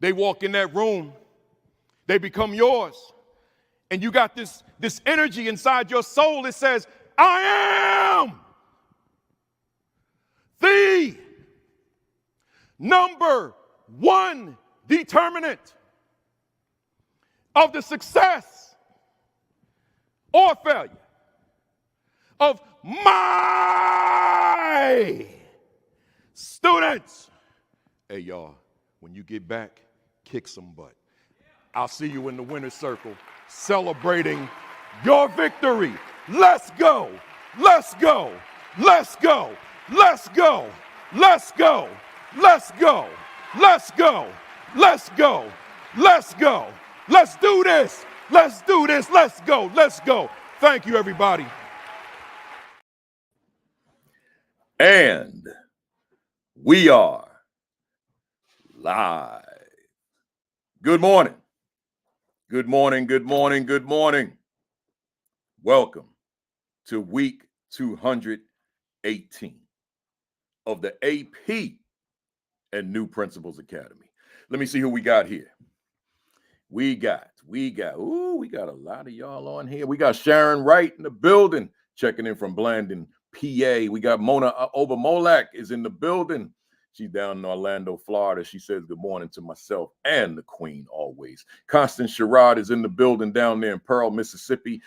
They walk in that room, they become yours. And you got this energy inside your soul that says, I am the number one determinant of the success or failure of my students. Hey, y'all, when you get back, kick some butt. I'll see you in the winner's circle celebrating your victory. Let's go. Let's go. Let's go. Let's go. Let's go. Let's go. Let's go. Let's go. Let's go. Let's do this. Let's do this. Let's go. Let's go. Thank you, everybody. And we are live. Good morning. Good morning. Good morning. Good morning. Welcome to week 218 of the AP and New Principles Academy. Let me see who we got here. We got a lot of y'all on here. We got Sharon Wright in the building, checking in from Blandon, PA. We got Mona Obermolak is in the building. She's down in Orlando, Florida. She says good morning to myself and the Queen always. Constance Sherrod is in the building down there in Pearl, Mississippi.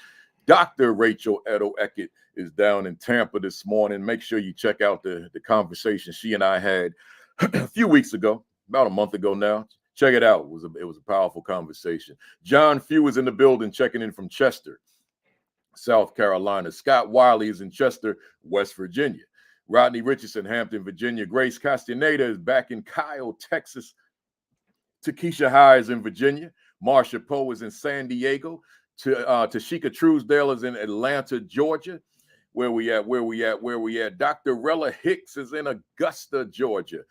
Dr. Rachel Edo Eckett is down in Tampa this morning. Make sure you check out the conversation she and I had a few weeks ago, about a month ago now. Check it out. It was a powerful conversation. John Few is in the building, checking in from Chester, South Carolina. Scott Wiley is in Chester, West Virginia. Rodney Richardson, Hampton, Virginia. Grace Castaneda is back in Kyle, Texas. Takesha High is in Virginia. Marsha Poe is in San Diego. Tashika Truesdale is in Atlanta, Georgia. Where we at? Dr. Rella Hicks is in Augusta, Georgia.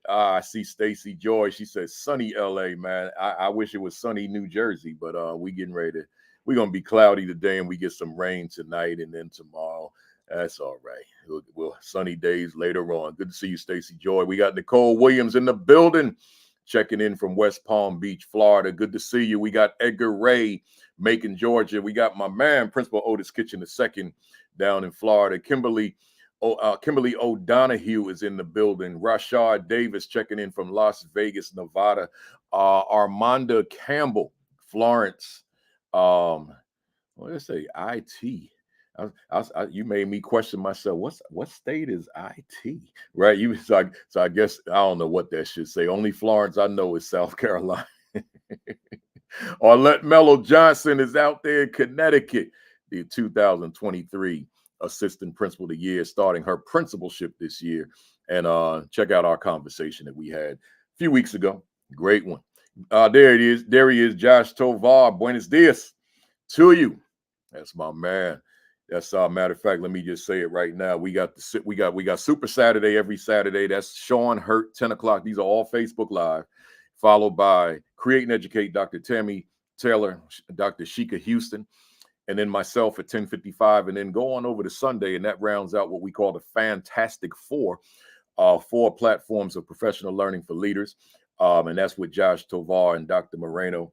I see Stacy Joy. She says sunny LA, man. I wish it was sunny New Jersey, but we're going to be cloudy today and we get some rain tonight and then tomorrow. That's all right. We'll sunny days later on. Good to see you, Stacy Joy. We got Nicole Williams in the building, checking in from West Palm Beach, Florida. Good to see you. We got Edgar Ray, Macon, Georgia. We got my man, Principal Otis Kitchen II, down in Florida. Kimberly O'Donohue is in the building. Rashard Davis checking in from Las Vegas, Nevada. Armanda Campbell, Florence. Let's say IT. You made me question myself. What state is IT? Right? So I guess I don't know what that should say. Only Florence I know is South Carolina. Arlette Mello Johnson is out there in Connecticut, the 2023 Assistant Principal of the Year, starting her principalship this year. And check out our conversation that we had a few weeks ago. Great one. There it is. There he is, Josh Tovar. Buenos dias to you. That's my man. That's matter of fact, let me just say it right now. We got Super Saturday every Saturday. That's Sean Hurt, 10 o'clock. These are all Facebook Live, followed by Create and Educate, Dr. Tammy Taylor, Dr. Sheikah Houston, and then myself at 10:55, and then go on over to Sunday, and that rounds out what we call the Fantastic Four, 4 platforms of professional learning for leaders, and that's with Josh Tovar and Dr. Moreno.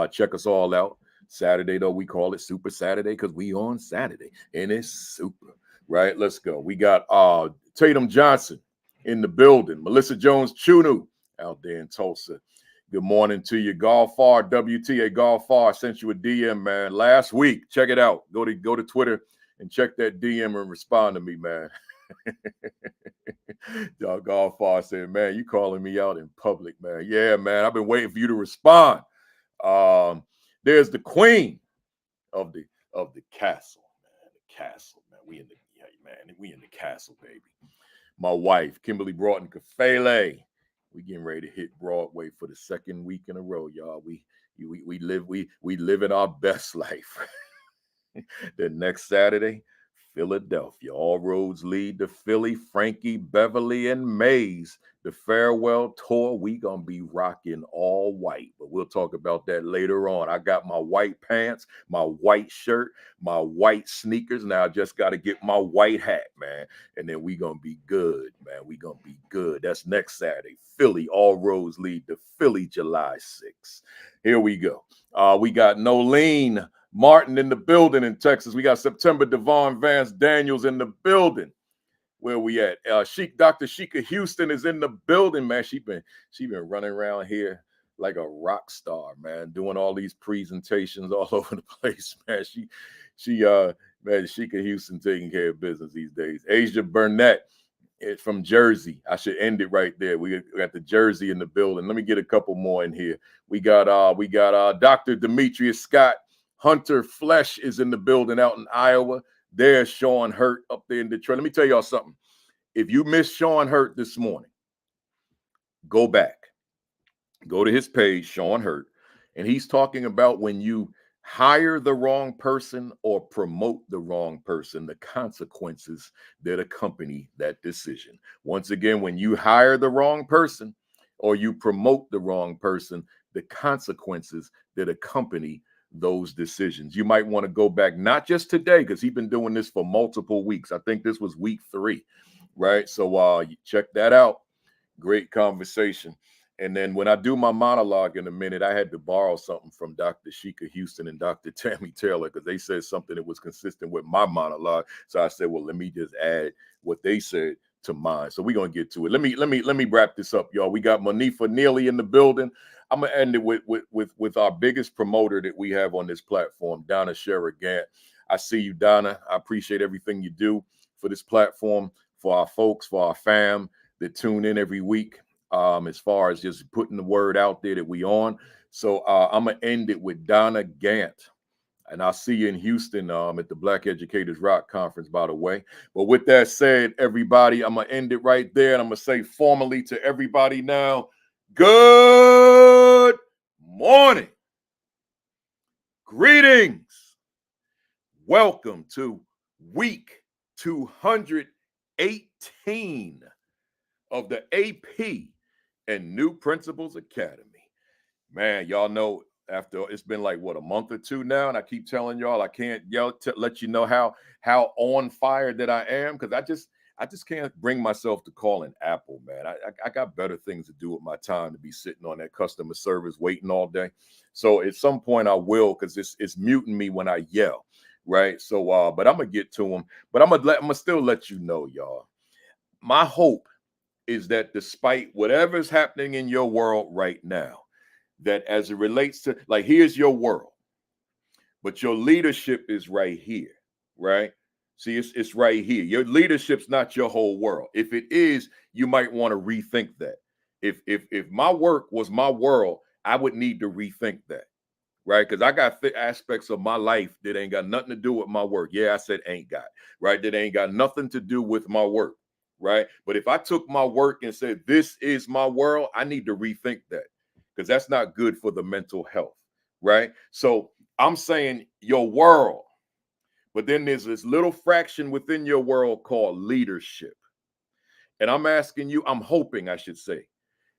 Check us all out. Saturday, though, we call it Super Saturday because we on Saturday, and it's super, right? Let's go. We got Tatum Johnson in the building. Melissa Jones-Chunu out there in Tulsa. Good morning to you. Golfar, WTA Golfar, sent you a DM, man, last week. Check it out. Go to Twitter and check that DM and respond to me, man. Golfar said, man, you calling me out in public, man. Yeah, man, I've been waiting for you to respond. There's the queen of the castle, man. The castle, man. We in the castle, baby. My wife, Kimberly Broughton Kafele. We getting ready to hit Broadway for the second week in a row, y'all. We live in our best life. The next Saturday, Philadelphia. All roads lead to Philly. Frankie, Beverly, and Mays. The farewell tour. We gonna be rocking all white, but we'll talk about that later on. I got my white pants, my white shirt, my white sneakers. Now I just got to get my white hat, man, and then we gonna be good, man. We gonna be good. That's next Saturday. Philly. All roads lead to Philly, July 6th. Here we go. We got Nolene Martin in the building in Texas. We got September Devon Vance Daniels in the building. Where we at? Dr. Sheikah Houston is in the building, man. She been running around here like a rock star, man, doing all these presentations all over the place, man. Man, Sheikah Houston taking care of business these days. Asia Burnett is from Jersey. I should end it right there. We got the Jersey in the building. Let me get a couple more in here. We got Dr. Demetrius Scott. Hunter Flesh is in the building out in Iowa. There's Sean Hurt up there in Detroit. Let me tell y'all something. If you missed Sean Hurt this morning, go back. Go to his page, Sean Hurt, and he's talking about when you hire the wrong person or promote the wrong person, the consequences that accompany that decision. Once again, when you hire the wrong person or you promote the wrong person, the consequences that accompany those decisions. You might want to go back, not just today, because he's been doing this for multiple weeks. I think this was week 3, right? So check that out. Great conversation. And then when I do my monologue in a minute, I had to borrow something from Dr. Sheikah Houston and Dr. Tammy Taylor, because they said something that was consistent with my monologue. So I said, well, let me just add what they said to mine. So we're gonna get to it. Let me wrap this up, y'all. We got Monifa Neely in the building. I'm gonna end it with our biggest promoter that we have on this platform, Donna Sherrigant. I see you, Donna. I appreciate everything you do for this platform, for our folks, for our fam that tune in every week. As far as just putting the word out there that we on. So I'm gonna end it with Donna Gant. And I'll see you in Houston at the Black Educators Rock Conference, by the way. But with that said, everybody, I'm going to end it right there. And I'm going to say formally to everybody now, good morning. Greetings. Welcome to week 218 of the AP and New Principals Academy. Man, y'all know, after it's been like what, a month or two now, and I keep telling y'all I can't let you know how on fire that I am, because I just can't bring myself to calling Apple, man. I got better things to do with my time to be sitting on that customer service waiting all day. So at some point I will, because it's muting me when I yell, right? So but I'm gonna get to them, but I'm gonna still let you know, y'all. My hope is that despite whatever's happening in your world right now, that as it relates to, like, here's your world, but your leadership is right here, right? See, it's right here. Your leadership's not your whole world. If it is, you might want to rethink that. If my work was my world, I would need to rethink that, right? Because I got aspects of my life that ain't got nothing to do with my work. Yeah, I said ain't got, right? That ain't got nothing to do with my work, right? But if I took my work and said, this is my world, I need to rethink that, because that's not good for the mental health, right? So I'm saying your world, but then there's this little fraction within your world called leadership. And I'm asking you, I'm hoping, I should say,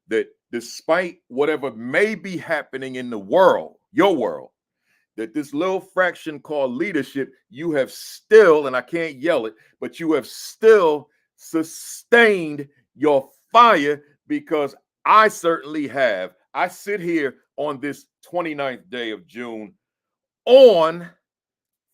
that despite whatever may be happening in the world, your world, that this little fraction called leadership, you have still, and I can't yell it, but you have still sustained your fire, because I certainly have. I sit here on this 29th day of June on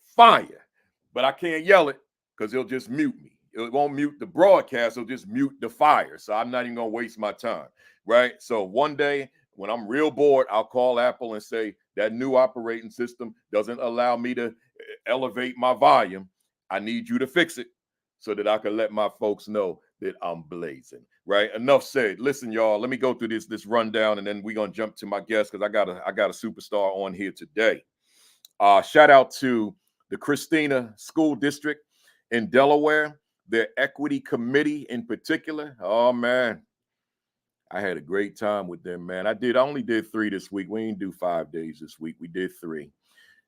fire, but I can't yell it because it'll just mute me. It won't mute the broadcast, it'll just mute the fire. So I'm not even gonna waste my time, right? So one day when I'm real bored, I'll call Apple and say, that new operating system doesn't allow me to elevate my volume. I need you to fix it so that I can let my folks know that I'm blazing, right? Enough said. Listen, y'all, let me go through this rundown, and then we're gonna jump to my guest, because I got a superstar on here today. Shout out to the Christina School District in Delaware, their equity committee in particular. Oh man, I had a great time with them, man. I only did 3 this week. We didn't do 5 days this week. We did 3.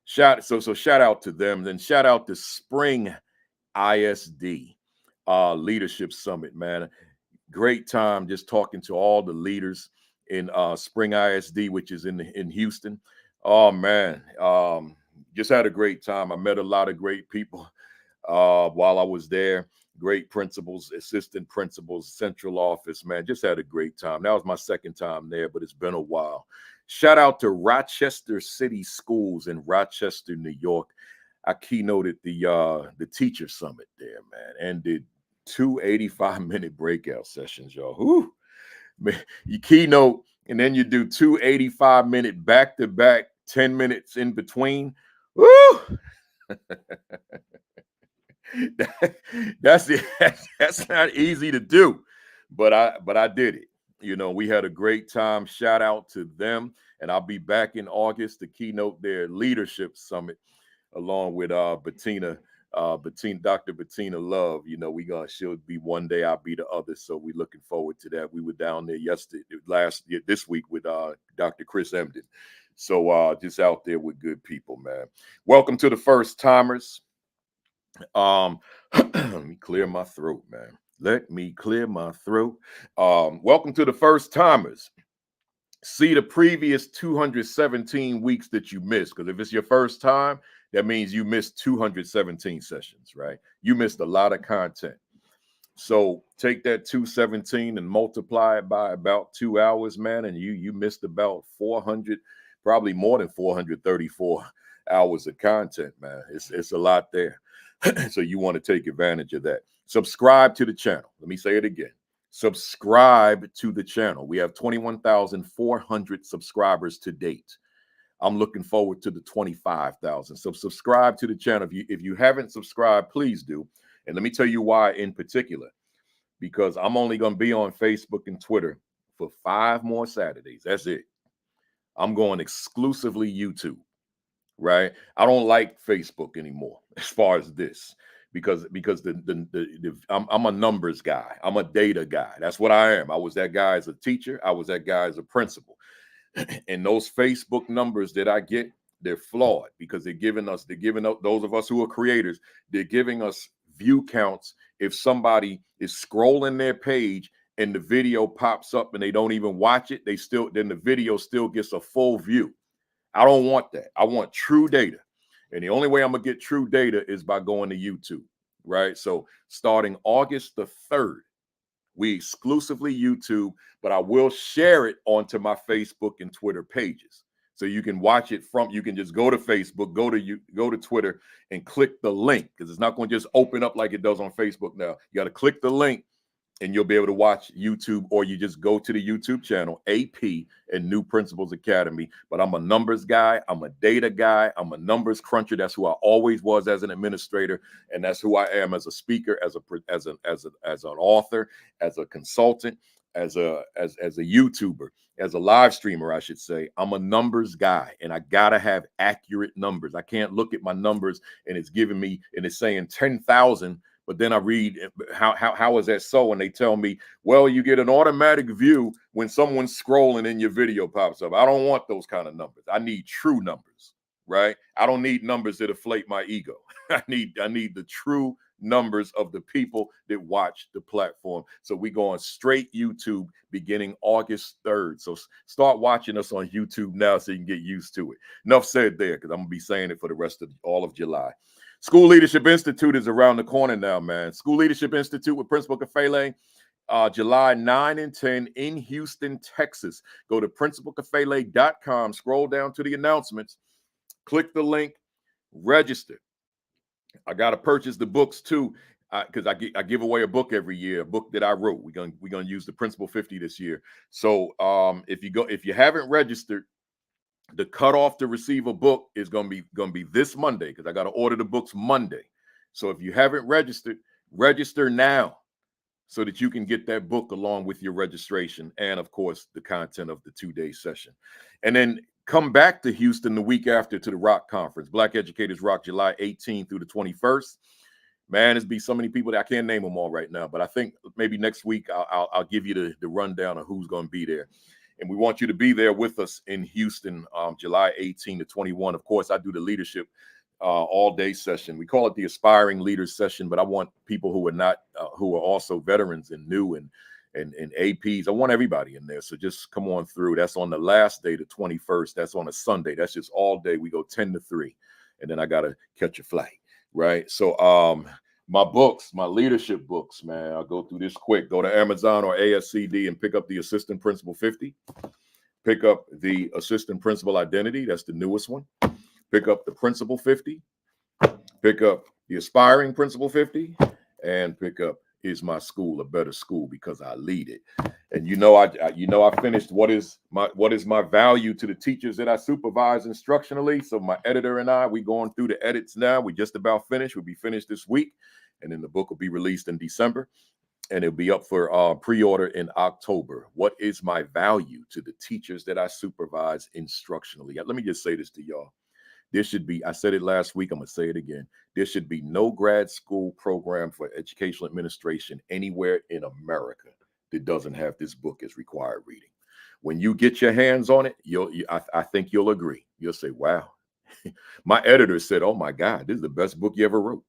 So shout out to them. Then shout out to Spring ISD Leadership Summit, man. Great time just talking to all the leaders in Spring ISD, which is in Houston. Oh man, just had a great time. I met a lot of great people while I was there. Great principals, assistant principals, central office, man. Just had a great time. That was my second time there, but it's been a while. Shout out to Rochester City Schools in Rochester, New York. I keynoted the teacher summit there, man, and did 2 85-minute breakout sessions, y'all. Whew. Man, you keynote and then you do 2 85-minute back-to-back 10 minutes in between. Woo! That's it. That's not easy to do, but I did it. You know, we had a great time. Shout out to them, and I'll be back in August to keynote their leadership summit along with Dr. Bettina Love. You know, she'll be one day, I'll be the other. So we're looking forward to that. We were down there this week with Dr. Chris Emden. So just out there with good people, man. Welcome to the first timers. Let me clear my throat, man. Let me clear my throat. Welcome to the first timers. See the previous 217 weeks that you missed, because if it's your first time, that means you missed 217 sessions, right? You missed a lot of content. So take that 217 and multiply it by about 2 hours, man, and you missed about 400, probably more than 434 hours of content, man. It's a lot there. So you want to take advantage of that. Subscribe to the channel. Let me say it again. Subscribe to the channel. We have 21,400 subscribers to date. I'm looking forward to the 25,000. So subscribe to the channel. If you haven't subscribed, please do. And let me tell you why in particular. Because I'm only going to be on Facebook and Twitter for 5 more Saturdays. That's it. I'm going exclusively YouTube. Right? I don't like Facebook anymore as far as this, because I'm a numbers guy. I'm a data guy. That's what I am. I was that guy as a teacher. I was that guy as a principal. And those Facebook numbers that I get, they're flawed, because they're giving us those of us who are creators, they're giving us view counts. If somebody is scrolling their page and the video pops up and they don't even watch it, then the video still gets a full view. I don't want that. I want true data. And the only way I'm going to get true data is by going to YouTube, right? So starting August the 3rd, we exclusively YouTube, but I will share it onto my Facebook and Twitter pages. So you can watch it you can just go to Facebook, go to Twitter and click the link, because it's not going to just open up like it does on Facebook now. You got to click the link and you'll be able to watch YouTube, or you just go to the YouTube channel, AP and New Principals Academy. But I'm a numbers guy. I'm a data guy. I'm a numbers cruncher. That's who I always was as an administrator. And that's who I am as a speaker, as an author, as a consultant, as a YouTuber, as a live streamer, I should say. I'm a numbers guy, and I got to have accurate numbers. I can't look at my numbers and it's saying 10,000. But then I read, how is that so? And they tell me, well, you get an automatic view when someone's scrolling and your video pops up. I don't want those kind of numbers. I need true numbers, right? I don't need numbers that inflate my ego. I need the true numbers of the people that watch the platform. So we go on straight YouTube beginning August 3rd. So start watching us on YouTube now so you can get used to it. Enough said there, because I'm going to be saying it for the rest of all of July. School Leadership Institute is around the corner now, man. School Leadership Institute with Principal Kafele, July 9 and 10 in Houston, Texas. Go to principalkafele.com, scroll down to the announcements, click the link, register. I got to purchase the books too, because I give away a book every year, a book that I wrote. We're gonna use the Principal 50 this year. So if you haven't registered, the cutoff to receive a book is gonna be this Monday, because I got to order the books Monday. So if you haven't registered, register now so that you can get that book along with your registration and, of course, the content of the 2-day session. And then come back to Houston the week after to the Rock Conference. Black Educators Rock, July 18th through the 21st. Man, there's be so many people that I can't name them all right now, but I think maybe next week I'll give you the rundown of who's going to be there. And we want you to be there with us in Houston, July 18 to 21. Of course, I do the leadership all-day session. We call it the Aspiring Leaders Session, but I want people who are not, who are also veterans and new and APs. I want everybody in there. So just come on through. That's on the last day, the 21st. That's on a Sunday. That's just all day. We go 10 to 3. And then I got to catch a flight, right? So my books, my leadership books, man, I'll go through this quick. Go to Amazon or ASCD and pick up the Assistant Principal 50. Pick up the Assistant Principal Identity. That's the newest one. Pick up the Principal 50. Pick up the Aspiring Principal 50. And pick up Is My School a Better School Because I Lead It. And I finished what is my value to the teachers that I supervise instructionally. So my editor and I, we going through the edits now. We just about finished. We'll be finished this week. And then the book will be released in December. And it'll be up for pre-order in October. What is my value to the teachers that I supervise instructionally? Let me just say this to y'all. There should be, I said it last week, I'm going to say it again. There should be no grad school program for educational administration anywhere in America that doesn't have this book as required reading. When you get your hands on it, I think you'll agree. You'll say, wow. My editor said, oh my God, this is the best book you ever wrote.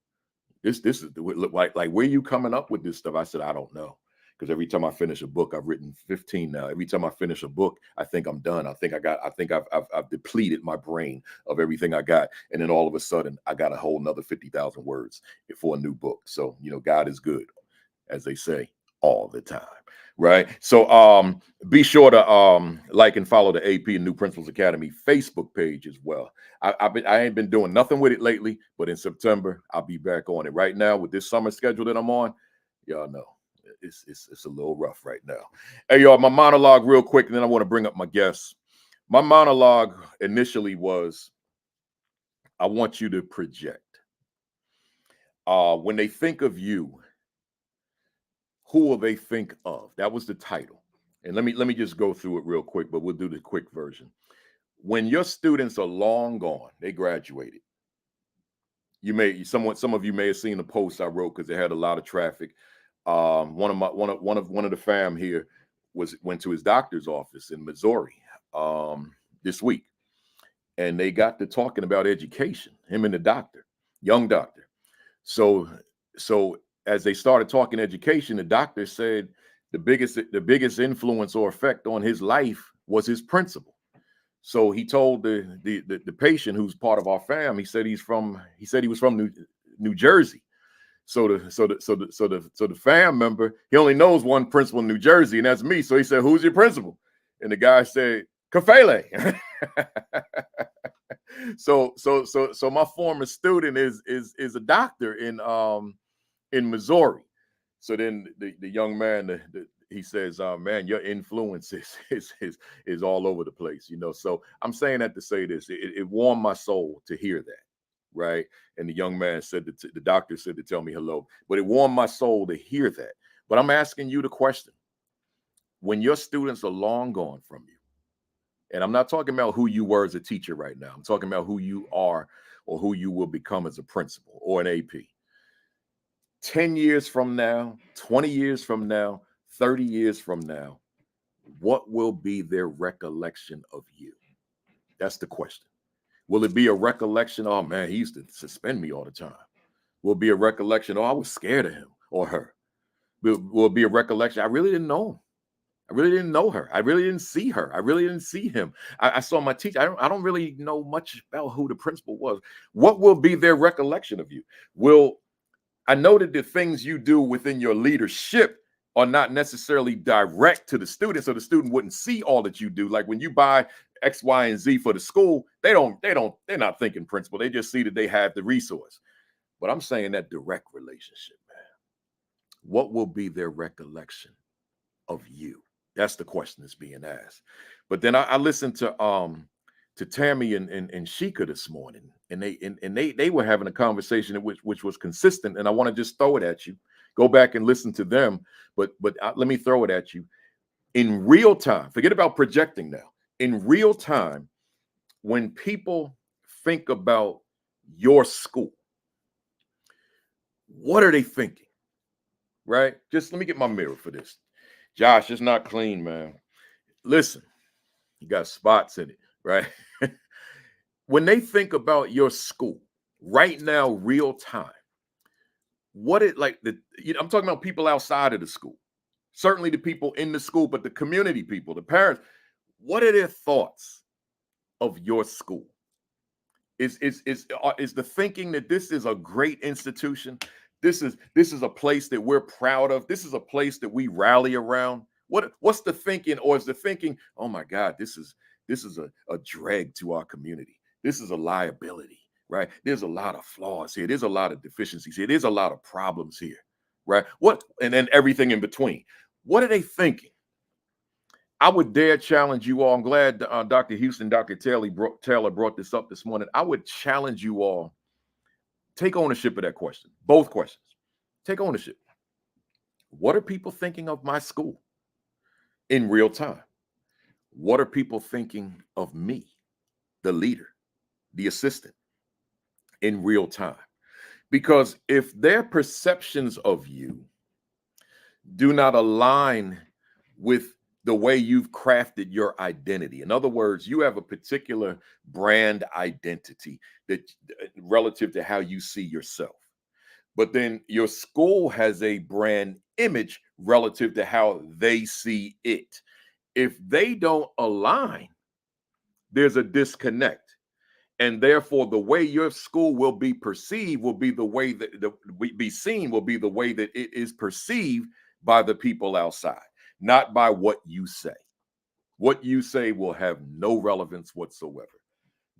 This is like where you coming up with this stuff? I said, I don't know. Because every time I finish a book, I've written 15 now. Every time I finish a book, I think I'm done. I think I've depleted my brain of everything I got. And then all of a sudden, I got a whole nother 50,000 words for a new book. So, God is good, as they say, all the time. Right. So be sure to like and follow the AP and New Principals Academy Facebook page as well. I ain't been doing nothing with it lately, but in September, I'll be back on it. Right now, with this summer schedule that I'm on, y'all know it's a little rough right now. Hey, y'all, my monologue real quick, and then I want to bring up my guests. My monologue initially was, I want you to project. When they think of you, who will they think of? That was the title. And let me just go through it real quick, but we'll do the quick version. When your students are long gone, they graduated. Some of you may have seen the post I wrote because it had a lot of traffic. One of the fam here went to his doctor's office in Missouri this week, and they got to talking about education. Him and the doctor, young doctor. So as they started talking education, the doctor said the biggest influence or effect on his life was his principal. So he told the patient, who's part of our fam, he said he was from New Jersey. So the fam member, he only knows one principal in New Jersey, and that's me. So he said, "Who's your principal?" And the guy said, "Kafele." So my former student is a doctor in Missouri. So then the young man, he says, "Man, your influence is all over the place, So I'm saying that to say this: it warmed my soul to hear that, right? And the young man said the doctor said to tell me hello, but it warmed my soul to hear that. But I'm asking you the question: when your students are long gone from you, and I'm not talking about who you were as a teacher right now. I'm talking about who you are or who you will become as a principal or an AP. 10 years from now, 20 years from now, 30 years from now, what will be their recollection of you? That's the question. Will it be a recollection? Oh man, he used to suspend me all the time. Will it be a recollection? Oh, I was scared of him or her. Will it be a recollection? I really didn't know him. I really didn't know her. I really didn't see her. I really didn't see him. I saw my teacher. I don't really know much about who the principal was. What will be their recollection of you? I know that the things you do within your leadership are not necessarily direct to the student, so the student wouldn't see all that you do. Like when you buy X, Y, and Z for the school, they're not thinking principal. They just see that they have the resource. But I'm saying that direct relationship, man. What will be their recollection of you? That's the question that's being asked. But then I listened to Tammy and Sheikah this morning, and they were having a conversation which was consistent. And I want to just throw it at you. Go back and listen to them. But let me throw it at you. In real time, forget about projecting now. In real time, when people think about your school, what are they thinking? Right? Just let me get my mirror for this. Josh, it's not clean, man. Listen, you got spots in it, right? When they think about your school, right now, real time, what it like I'm talking about people outside of the school, certainly the people in the school, but the community people, the parents, what are their thoughts of your school? Is the thinking that this is a great institution? This is a place that we're proud of. This is a place that we rally around. What's the thinking, or is the thinking, oh my God, this is a drag to our community. This is a liability, right? There's a lot of flaws here. There's a lot of deficiencies here. There's a lot of problems here, right? What and then everything in between. What are they thinking? I would dare challenge you all. I'm glad Dr. Houston, Dr. Taylor brought this up this morning. I would challenge you all, take ownership of that question, both questions. Take ownership. What are people thinking of my school in real time? What are people thinking of me, the leader, the assistant, in real time? Because if their perceptions of you do not align with the way you've crafted your identity. In other words, you have a particular brand identity that relative to how you see yourself. But then your school has a brand image relative to how they see it. If they don't align, there's a disconnect. And therefore, the way your school will be perceived will be the way that be seen will be the way that it is perceived by the people outside, not by what you say. What you say will have no relevance whatsoever.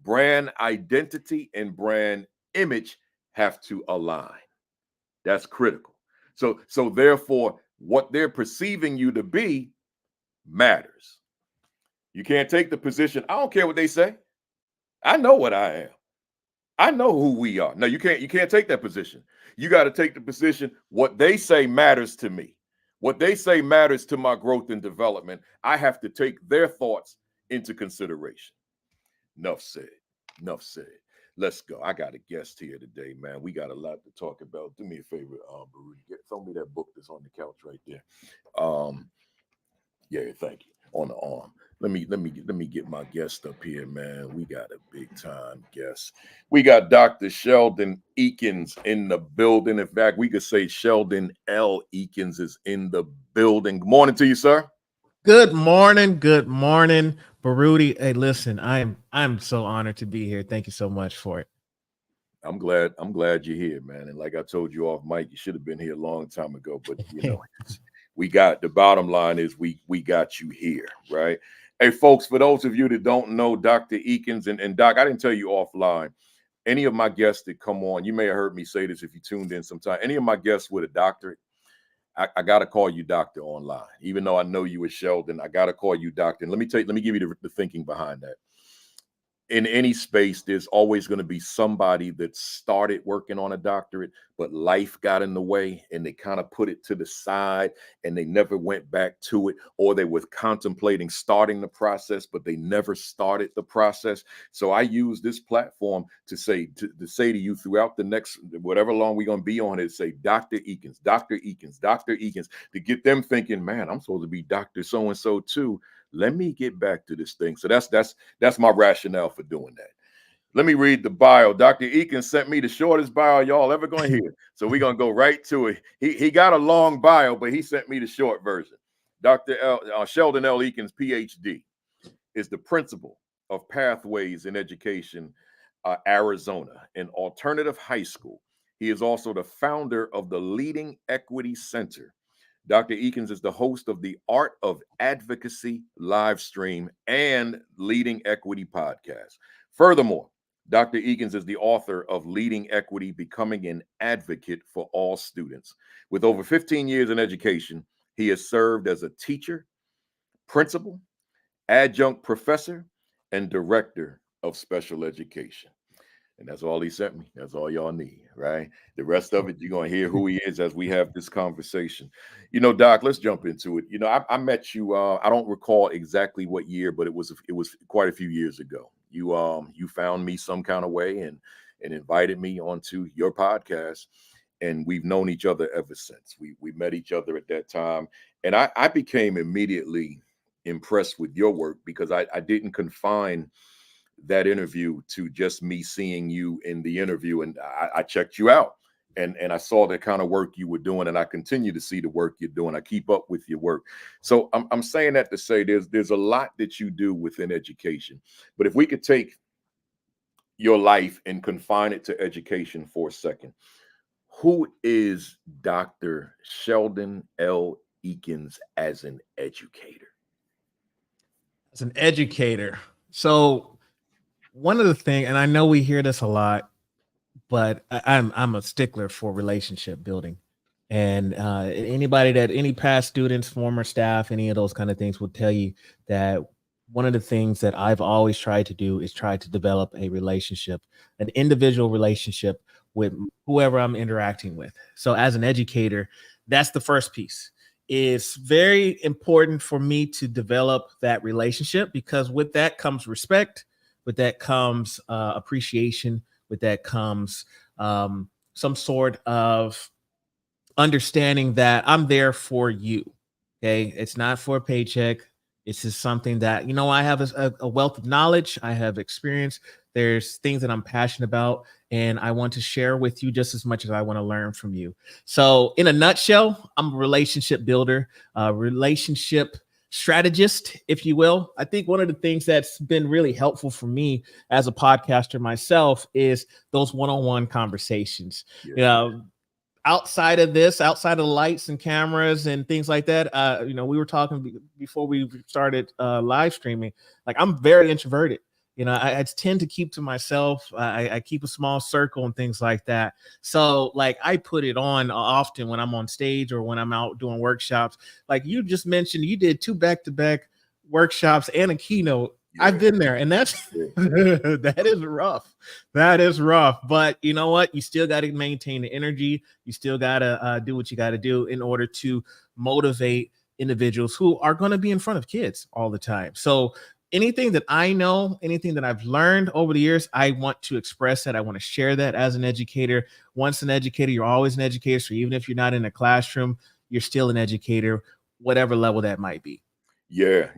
Brand identity and brand image have to align. That's critical. So therefore, what they're perceiving you to be matters. You can't take the position, I don't care what they say. I know what I am. I know who we are. No, you can't take that position. You got to take the position, what they say matters to me. What they say matters to my growth and development. I have to take their thoughts into consideration. Enough said. Enough said. Let's go. I got a guest here today, man. We got a lot to talk about. Do me a favor, Baruti. Throw me that book that's on the couch right there. Yeah, thank you. On the arm. Let me get my guest up here, man. We got a big time guest. We got Dr. Sheldon Eakins in the building. In fact, we could say Sheldon L. Eakins is in the building. Good morning to you, sir. Good morning, Baruti. Hey, listen, I'm so honored to be here. Thank you so much for it. I'm glad you're here, man. And like I told you off mic, you should have been here a long time ago. But we got the bottom line is we got you here, right? Hey, folks, for those of you that don't know Dr. Eakins and Doc, I didn't tell you offline. Any of my guests that come on, you may have heard me say this if you tuned in sometime. Any of my guests with a doctorate, I got to call you doctor online. Even though I know you as Sheldon, I got to call you doctor. And let me give you the thinking behind that. In any space, there's always going to be somebody that started working on a doctorate, but life got in the way and they kind of put it to the side and they never went back to it, or they were contemplating starting the process, but they never started the process. So I use this platform to say to you throughout the next, whatever long we're going to be on it, say, Dr. Eakins, Dr. Eakins, Dr. Eakins, to get them thinking, man, I'm supposed to be Dr. So-and-so too. Let me get back to this thing. So that's my rationale for doing that. Let me read the bio. Dr. Eakins sent me the shortest bio y'all ever going to hear. So we're going to go right to it. He got a long bio, but he sent me the short version. Sheldon L. Eakins, PhD, is the principal of Pathways in Education, Arizona, an alternative high school. He is also the founder of the Leading Equity Center. Dr. Eakins is the host of the Art of Advocacy live stream and Leading Equity podcast. Furthermore, Dr. Eakins is the author of Leading Equity, Becoming an Advocate for All Students. With over 15 years in education, he has served as a teacher, principal, adjunct professor, and director of special education. And that's all he sent me. That's all y'all need, right? The rest of it, you're going to hear who he is as we have this conversation. Doc, let's jump into it. I met you, I don't recall exactly what year, but it was quite a few years ago. You found me some kind of way and invited me onto your podcast. And we've known each other ever since. We met each other at that time. And I became immediately impressed with your work because I didn't confine that interview to just me seeing you in the interview, and I checked you out, and I saw the kind of work you were doing, and I continue to see the work you're doing. I keep up with your work. So I'm saying that to say there's a lot that you do within education. But if we could take your life and confine it to education for a second, who is Dr. Sheldon L. Eakins as an educator? As an educator. So one of the things, and I know we hear this a lot, but I'm a stickler for relationship building. And any past students, former staff, any of those kind of things will tell you that one of the things that I've always tried to do is try to develop a relationship, an individual relationship with whoever I'm interacting with. So as an educator, that's the first piece. It's very important for me to develop that relationship, because with that comes respect, with that comes appreciation, with that comes some sort of understanding that I'm there for you. Okay. It's not for a paycheck. It's just something that, I have a wealth of knowledge. I have experience. There's things that I'm passionate about, and I want to share with you just as much as I want to learn from you. So in a nutshell, I'm a relationship builder, relationship strategist, if you will. I think one of the things that's been really helpful for me as a podcaster myself is those one-on-one conversations. Yeah. Outside of the lights and cameras and things like that, we were talking before we started live streaming. Like, I'm very introverted. I tend to keep to myself. I keep a small circle and things like that. So like, I put it on often when I'm on stage or when I'm out doing workshops. Like you just mentioned, you did 2 back-to-back workshops and a keynote. Yeah. I've been there, and that's that is rough. That is rough. But you know what? You still got to maintain the energy. You still got to do what you got to do in order to motivate individuals who are going to be in front of kids all the time. So anything that I know, anything that I've learned over the years, I want to express that. I want to share that as an educator. Once an educator, you're always an educator. So even if you're not in a classroom, you're still an educator, whatever level that might be. Yeah.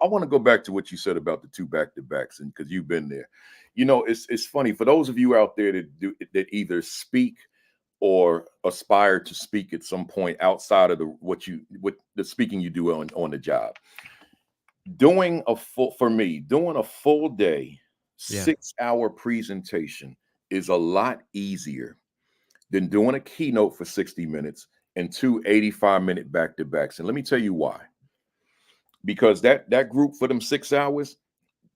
I want to go back to what you said about the 2 back-to-backs, and because you've been there. It's funny for those of you out there that either speak or aspire to speak at some point outside of the speaking you do on the job. Doing a full day, 6-hour presentation is a lot easier than doing a keynote for 60 minutes and 2 85-minute back-to-backs. And let me tell you why. Because that group for them 6 hours,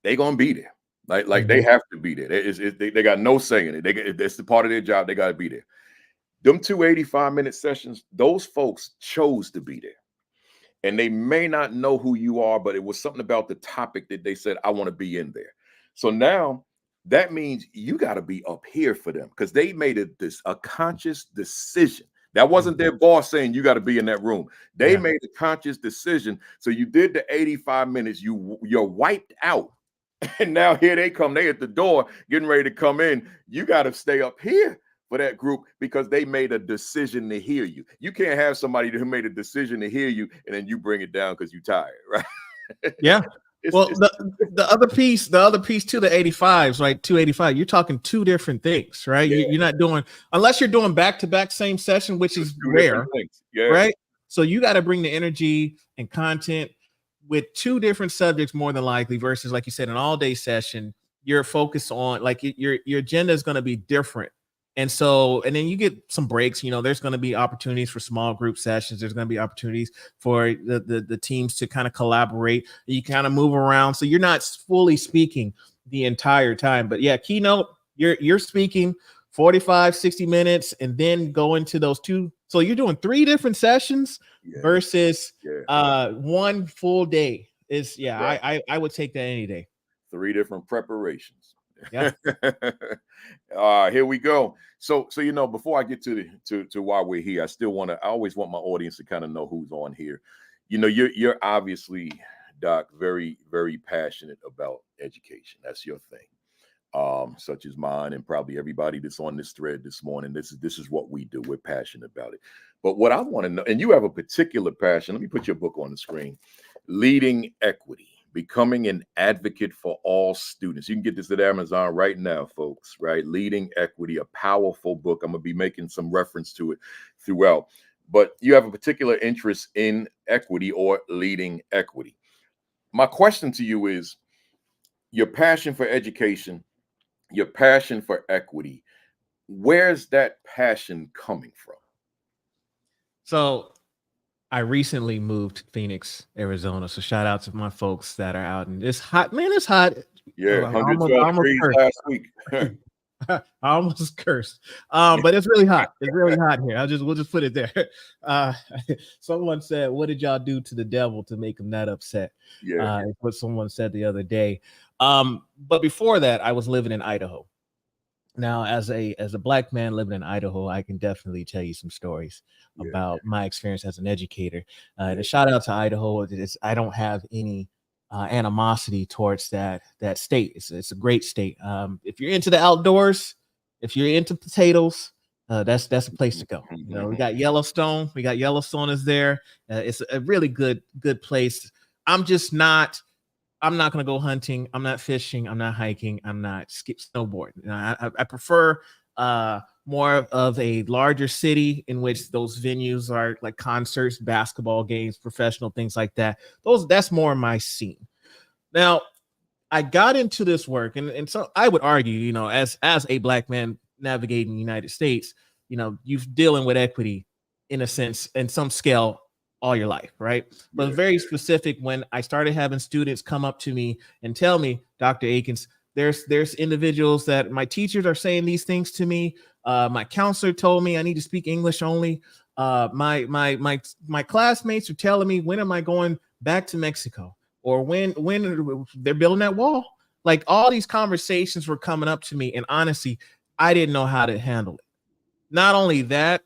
they gonna be there. Like they have to be there. They got no say in it. It's the part of their job. They got to be there. Them 2 85-minute sessions, those folks chose to be there. And they may not know who you are, but it was something about the topic that they said, I want to be in there. So now that means you got to be up here for them, because they made a conscious decision. That wasn't their boss saying you got to be in that room. They made a conscious decision. So you did the 85 minutes, you're wiped out. And now here they come. They at the door getting ready to come in. You got to stay up here for that group because they made a decision to hear you. You can't have somebody who made a decision to hear you and then you bring it down because you're tired, right? Yeah. The other piece to the 85s, right? 285, you're talking 2 different things, right? Yeah. You're not doing, unless you're doing back-to-back same session, which is rare, right? So you got to bring the energy and content with 2 different subjects more than likely, versus, like you said, an all-day session. You're focused on, like, your agenda is going to be different. And then you get some breaks. There's going to be opportunities for small group sessions. There's going to be opportunities for the teams to kind of collaborate. You kind of move around, so you're not fully speaking the entire time. But yeah, keynote, you're speaking 45, 60 minutes, and then go into those 2. So you're doing 3 different sessions versus 1 full day. I would take that any day. 3 different preparations. Yeah. Here we go. So before I get to why we're here, I always want my audience to kind of know who's on here. You're obviously, Doc, very, very passionate about education. That's your thing. Such as mine and probably everybody that's on this thread this morning. This is what we do. We're passionate about it. But what I want to know, and you have a particular passion. Let me put your book on the screen. Leading Equity. Becoming an Advocate for All Students. You can get this at Amazon right now, folks, right? Leading Equity, a powerful book. I'm going to be making some reference to it throughout. But you have a particular interest in equity or leading equity. My question to you is, your passion for education, your passion for equity, where's that passion coming from? So I recently moved to Phoenix, Arizona. So shout out to my folks that are out, and it's hot, man. It's hot. Yeah, I 112 degrees cursed. last week. I almost cursed. But it's really hot. It's really hot here. We'll just put it there. Uh, someone said, "What did y'all do to the devil to make him that upset?" Yeah. It's what someone said the other day. But before that, I was living in Idaho. Now, as a black man living in Idaho, I can definitely tell you some stories about my experience as an educator. And a shout out to Idaho. I don't have any animosity towards that state. It's a great state. If you're into the outdoors, if you're into potatoes, that's a place to go. You know, we got Yellowstone. Yellowstone is there. It's a really good place. I'm not going to go hunting. I'm not fishing. I'm not hiking. I'm not snowboarding. You know, I prefer more of a larger city in which those venues are like concerts, basketball games, professional things like that. That's more my scene. Now, I got into this work, and so I would argue, you know, as a black man navigating the United States, you know, you're dealing with equity in a sense, in some scale, all your life, right? But very specific when I started having students come up to me and tell me, Dr. Eakins, there's individuals that my teachers are saying these things to me. My counselor told me I need to speak English only. My classmates are telling me, when am I going back to Mexico? Or when they're building that wall? Like, all these conversations were coming up to me, and honestly, I didn't know how to handle it. Not only that,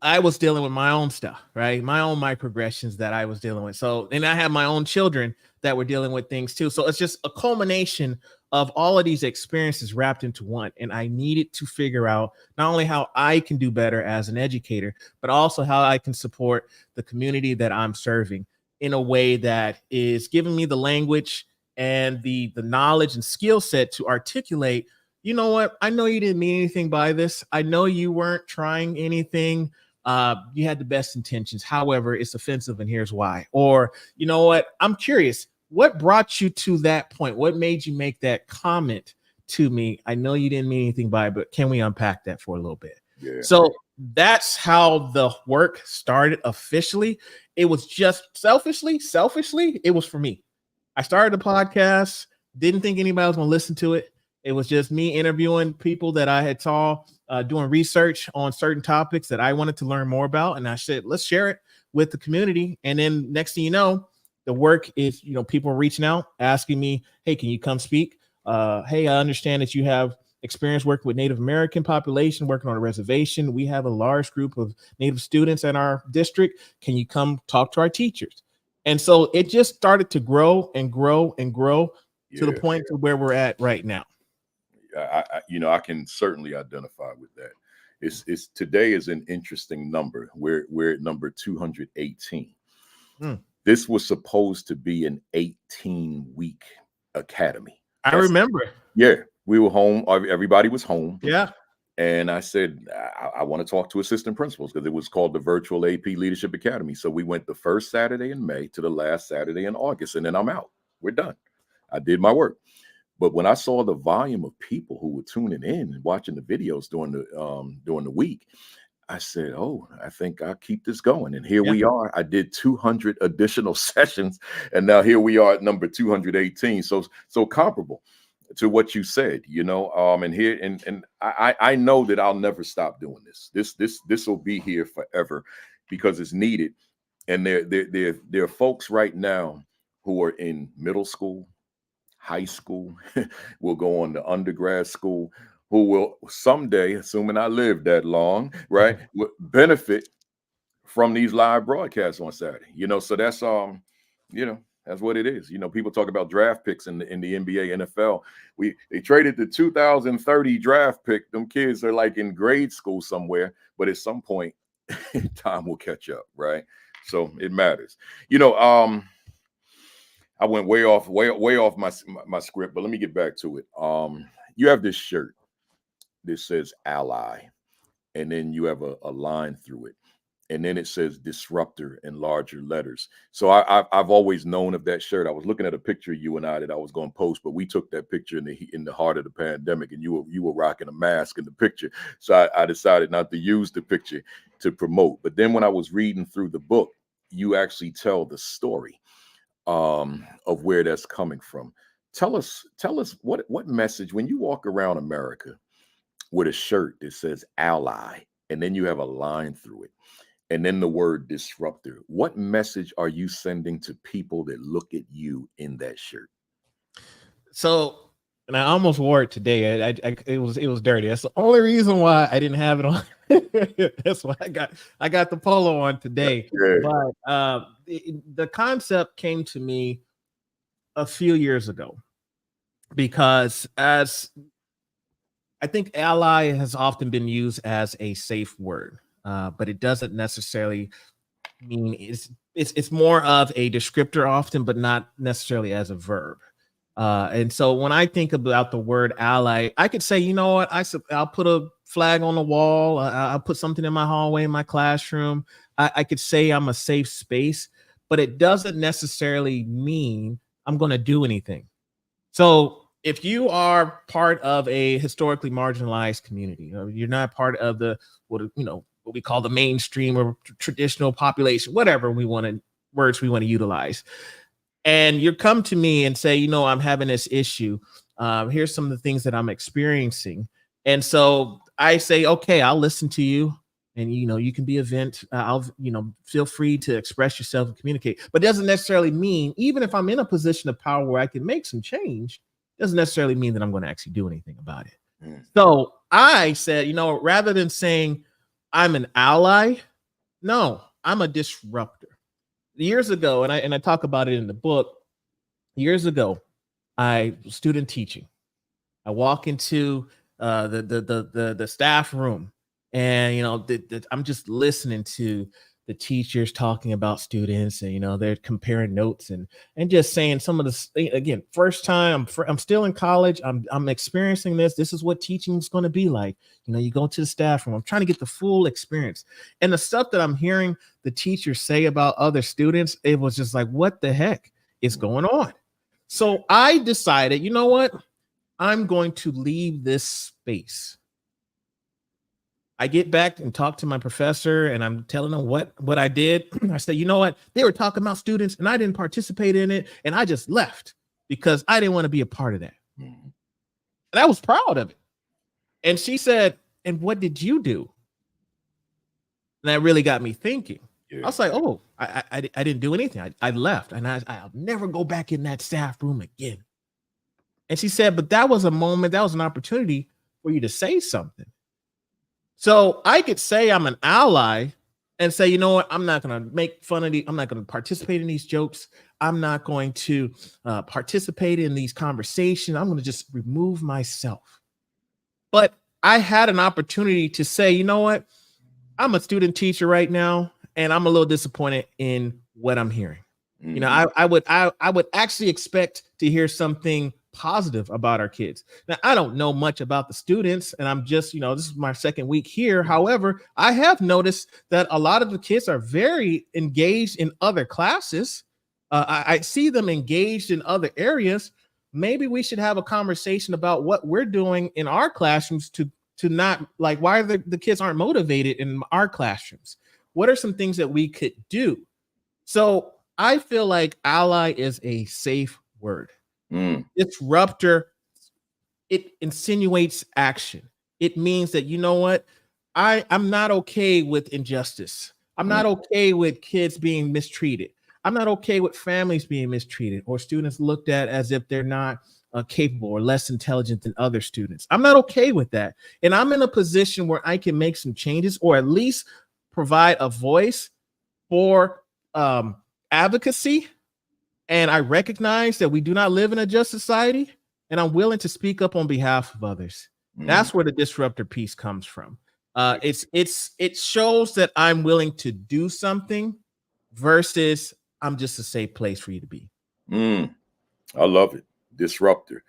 I was dealing with my own stuff, right? My own microaggressions that I was dealing with. So, and I have my own children that were dealing with things too. So it's just a culmination of all of these experiences wrapped into one. And I needed to figure out not only how I can do better as an educator, but also how I can support the community that I'm serving in a way that is giving me the language and the knowledge and skill set to articulate, you know what? I know you didn't mean anything by this. I know you weren't trying anything. You had the best intentions. However, it's offensive, and here's why. Or, you know what? I'm curious. What brought you to that point? What made you make that comment to me? I know you didn't mean anything by it, but can we unpack that for a little bit? Yeah. So that's how the work started officially. It was just selfishly, it was for me. I started the podcast, didn't think anybody was going to listen to it. It was just me interviewing people that I had saw doing research on certain topics that I wanted to learn more about. And I said, let's share it with the community. And then next thing you know, the work is, you know, people reaching out, asking me, hey, can you come speak? Hey, I understand that you have experience working with Native American population, working on a reservation. We have a large group of Native students in our district. Can you come talk to our teachers? And so it just started to grow and grow and grow to the point to where we're at right now. I can certainly identify with that. It's today is an interesting number. We're at number 218. This was supposed to be an 18-week academy. I remember. Yeah, we were home. Everybody was home. Yeah. And I said, I want to talk to assistant principals, because it was called the Virtual AP Leadership Academy. So we went the first Saturday in May to the last Saturday in August, and then I'm out. We're done. I did my work. But when I saw the volume of people who were tuning in and watching the videos during the week, I said, oh, I think I'll keep this going. And here we are. I did 200 additional sessions, and now here we are at number 218. So comparable to what you said, you know, and I know that I'll never stop doing this. This will be here forever because it's needed. And there are folks right now who are in middle school, high school, will go on to undergrad school, who will someday, assuming I live that long, right, will benefit from these live broadcasts on Saturday. You know, so that's that's what it is. You know, people talk about draft picks in the NBA, NFL. They traded the 2030 draft pick. Them kids are like in grade school somewhere, but at some point, time will catch up, right? So it matters. You know, I went way off my script, but let me get back to it. You have this shirt that says ally, and then you have a line through it, and then it says disruptor in larger letters. So I've always known of that shirt. I was looking at a picture of you and I that I was going to post, but we took that picture in the heart of the pandemic, and you were rocking a mask in the picture. So I decided not to use the picture to promote. But then when I was reading through the book, you actually tell the story of where that's coming from. Tell us what message, when you walk around America with a shirt that says ally, and then you have a line through it, and then the word disruptor, what message are you sending to people that look at you in that shirt? So, and I almost wore it today. It was dirty. That's the only reason why I didn't have it on. That's why I got the polo on today. Yeah. But the concept came to me a few years ago, because as I think ally has often been used as a safe word, but it doesn't necessarily mean it's more of a descriptor often, but not necessarily as a verb. And so when I think about the word ally, I could say, you know what, I'll put a flag on the wall. I'll put something in my hallway, in my classroom. I could say I'm a safe space, but it doesn't necessarily mean I'm going to do anything. So if you are part of a historically marginalized community, or you're not part of what we call the mainstream or traditional population, whatever words we want to utilize, and you come to me and say, I'm having this issue. Here's some of the things that I'm experiencing. And so I say, okay, I'll listen to you. And, you can be a vent. I'll feel free to express yourself and communicate. But it doesn't necessarily mean, even if I'm in a position of power where I can make some change, doesn't necessarily mean that I'm going to actually do anything about it. So I said, rather than saying I'm an ally, no, I'm a disruptor. Years ago, and I talk about it in the book, years ago, I was student teaching. I walk into the staff room, and I'm just listening to the teachers talking about students, and they're comparing notes and just saying some of the, again, first time I'm still in college, I'm experiencing this. This is what teaching is going to be like. You go to the staff room. I'm trying to get the full experience, and the stuff that I'm hearing the teachers say about other students, it was just like, what the heck is going on? So I decided, you know what? I'm going to leave this space. I get back and talk to my professor, and I'm telling them what I did. I said, you know what? They were talking about students, and I didn't participate in it, and I just left because I didn't want to be a part of that. And I was proud of it. And she said, and what did you do? And that really got me thinking. Yeah. I was like, oh, I didn't do anything. I left, and I'll never go back in that staff room again. And she said, but that was a moment, that was an opportunity for you to say something. So I could say I'm an ally and say, you know what, I'm not going to make fun of I'm not going to participate in these jokes. I'm not going to participate in these conversations. I'm going to just remove myself. But I had an opportunity to say, you know what, I'm a student teacher right now, and I'm a little disappointed in what I'm hearing. I would actually expect to hear something positive about our kids. Now, I don't know much about the students, and I'm just, this is my second week here. However, I have noticed that a lot of the kids are very engaged in other classes. I see them engaged in other areas. Maybe we should have a conversation about what we're doing in our classrooms to not, like, why the kids aren't motivated in our classrooms. What are some things that we could do? So I feel like ally is a safe word. Disruptor, it insinuates action. It means that, you know what, I'm not okay with injustice. I'm not okay with kids being mistreated. I'm not okay with families being mistreated or students looked at as if they're not capable or less intelligent than other students. I'm not okay with that. And I'm in a position where I can make some changes, or at least provide a voice for advocacy. And I recognize that we do not live in a just society, and I'm willing to speak up on behalf of others. That's where the disruptor piece comes from. It shows that I'm willing to do something versus I'm just a safe place for you to be. I love it. Disruptor.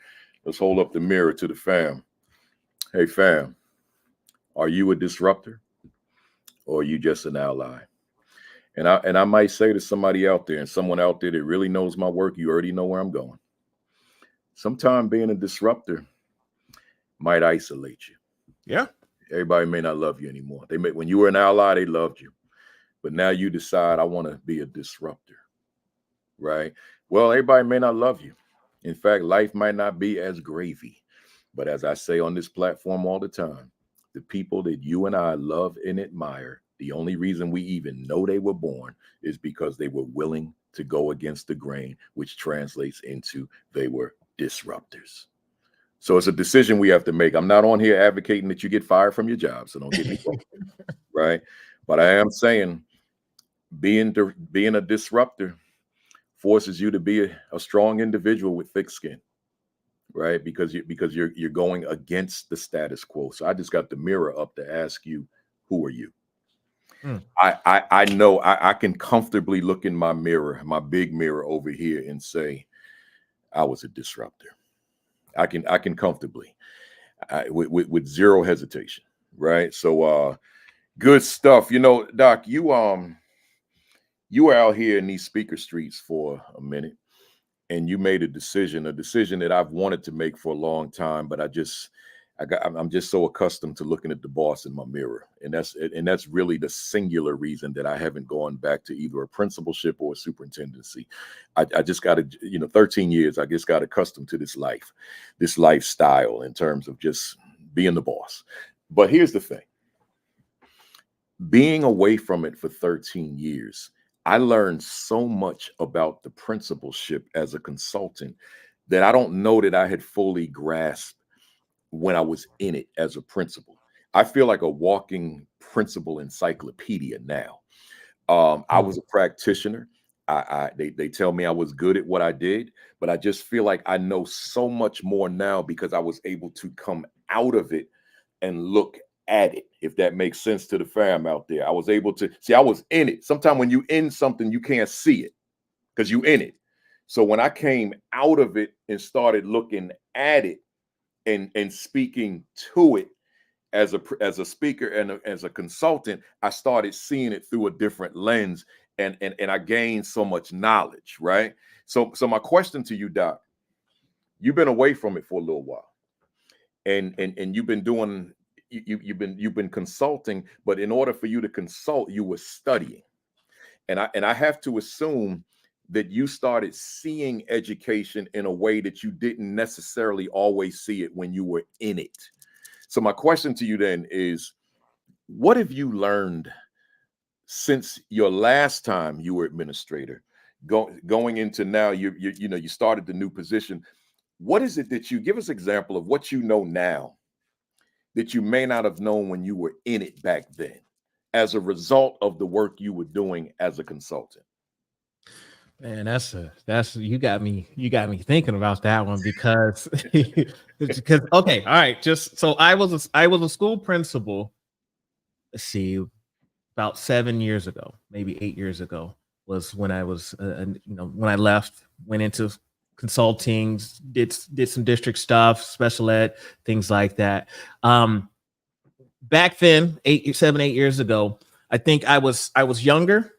Let's hold up the mirror to the fam. Hey, fam, are you a disruptor or are you just an ally? And I might say to somebody out there and someone out there that really knows my work, you already know where I'm going. Sometimes being a disruptor might isolate you. Yeah. Everybody may not love you anymore. When you were an ally, they loved you. But now you decide, I want to be a disruptor, right? Well, everybody may not love you. In fact, life might not be as gravy. But as I say on this platform all the time, the people that you and I love and admire, the only reason we even know they were born is because they were willing to go against the grain, which translates into they were disruptors. So it's a decision we have to make. I'm not on here advocating that you get fired from your job, so don't get me wrong, right? But I am saying being a disruptor forces you to be a strong individual with thick skin, right? Because you're going against the status quo. So I just got the mirror up to ask you, who are you? I know I can comfortably look in my mirror, my big mirror over here, and say, I was a disruptor. I can comfortably, with zero hesitation, right? So good stuff. You know, Doc, you were out here in these speaker streets for a minute, and you made a decision that I've wanted to make for a long time, but I'm just so accustomed to looking at the boss in my mirror. And that's really the singular reason that I haven't gone back to either a principalship or a superintendency. I just got to, 13 years, I just got accustomed to this lifestyle in terms of just being the boss. But here's the thing. Being away from it for 13 years, I learned so much about the principalship as a consultant that I don't know that I had fully grasped when I was in it as a principal. I feel like a walking principal encyclopedia now. I was a practitioner. They tell me I was good at what I did, but I just feel like I know so much more now because I was able to come out of it and look at it, if that makes sense to the fam out there. I was able to see, I was in it. Sometimes when you in something, you can't see it because you in it. So when I came out of it and started looking at it and speaking to it as a speaker and as a consultant, I started seeing it through a different lens, and I gained so much knowledge, right? So my question to you, Doc, you've been away from it for a little while, and you've been doing you've been consulting, but in order for you to consult, you were studying, and I have to assume that you started seeing education in a way that you didn't necessarily always see it when you were in it. So my question to you then is, what have you learned since your last time you were administrator, going into now? You started the new position. What is it that you give us an example of what you know now that you may not have known when you were in it back then, as a result of the work you were doing as a consultant? Man, that's you got me thinking about that one because okay, all right, just so I was a school principal. Let's see, about 7 years ago, maybe 8 years ago was when I was when I left, went into consulting, did some district stuff, special ed, things like that. Back then, 8 years ago, I think I was younger.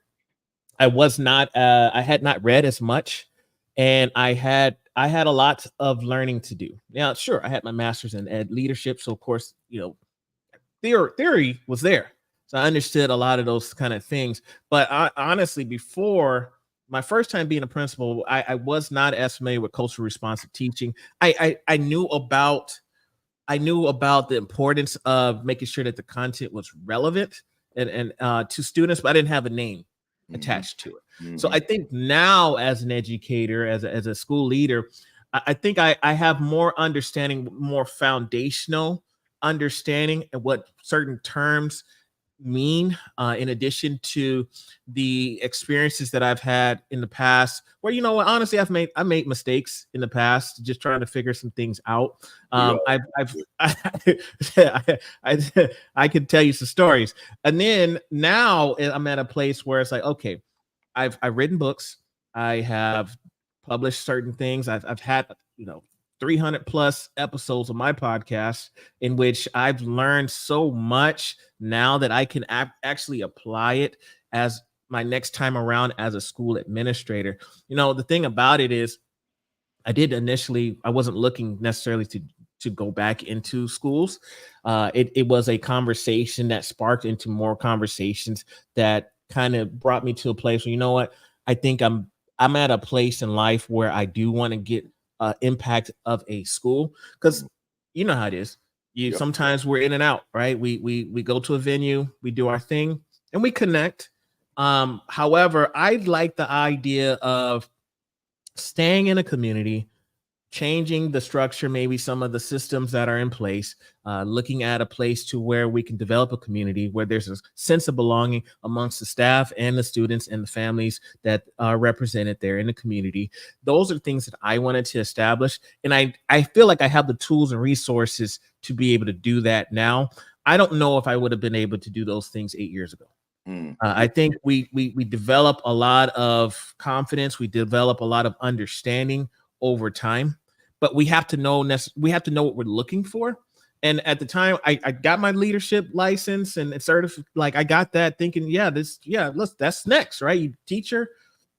I was not I had not read as much, and I had a lot of learning to do. Now, sure, I had my master's in ed leadership, so of course, theory was there. So I understood a lot of those kind of things. But I honestly, before my first time being a principal, I was not as familiar with culturally responsive teaching. I knew about the importance of making sure that the content was relevant and to students, but I didn't have a name attached to it. So I think now, as an educator, as a school leader, I think I have more understanding, more foundational understanding of what certain terms mean, in addition to the experiences that I've had in the past, where honestly, I made mistakes in the past, just trying to figure some things out. I could tell you some stories, and then now I'm at a place where it's like, okay, I've written books, I have published certain things. I've had, 300 plus episodes of my podcast in which I've learned so much now that I can actually apply it as my next time around as a school administrator. The thing about it is, I wasn't looking necessarily to go back into schools. It was a conversation that sparked into more conversations that kind of brought me to a place where, what, I think I'm at a place in life where I do want to get impact of a school, because you know how it is. Yep. Sometimes we're in and out, right? We go to a venue, we do our thing, and we connect. However, I like the idea of staying in a community, changing the structure, maybe some of the systems that are in place, looking at a place to where we can develop a community where there's a sense of belonging amongst the staff and the students and the families that are represented there in the community. Those are things that I wanted to establish. And I feel like I have the tools and resources to be able to do that now. I don't know if I would have been able to do those things 8 years ago. I think we develop a lot of confidence. We develop a lot of understanding over time, but we have to know what we're looking for. And at the time, I got my leadership license and certificate. Like, I got that thinking, that's next, right? You teacher,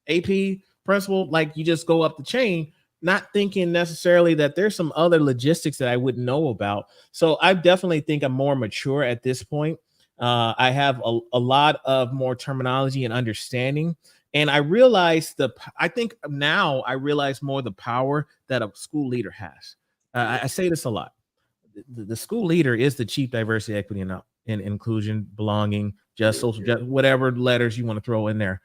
AP, principal, like, you just go up the chain, not thinking necessarily that there's some other logistics that I wouldn't know about. So I definitely think I'm more mature at this point. I have a lot of more terminology and understanding. And I think now I realize more the power that a school leader has. I say this a lot. The school leader is the chief diversity, equity, and inclusion, belonging, just social, just whatever letters you want to throw in there.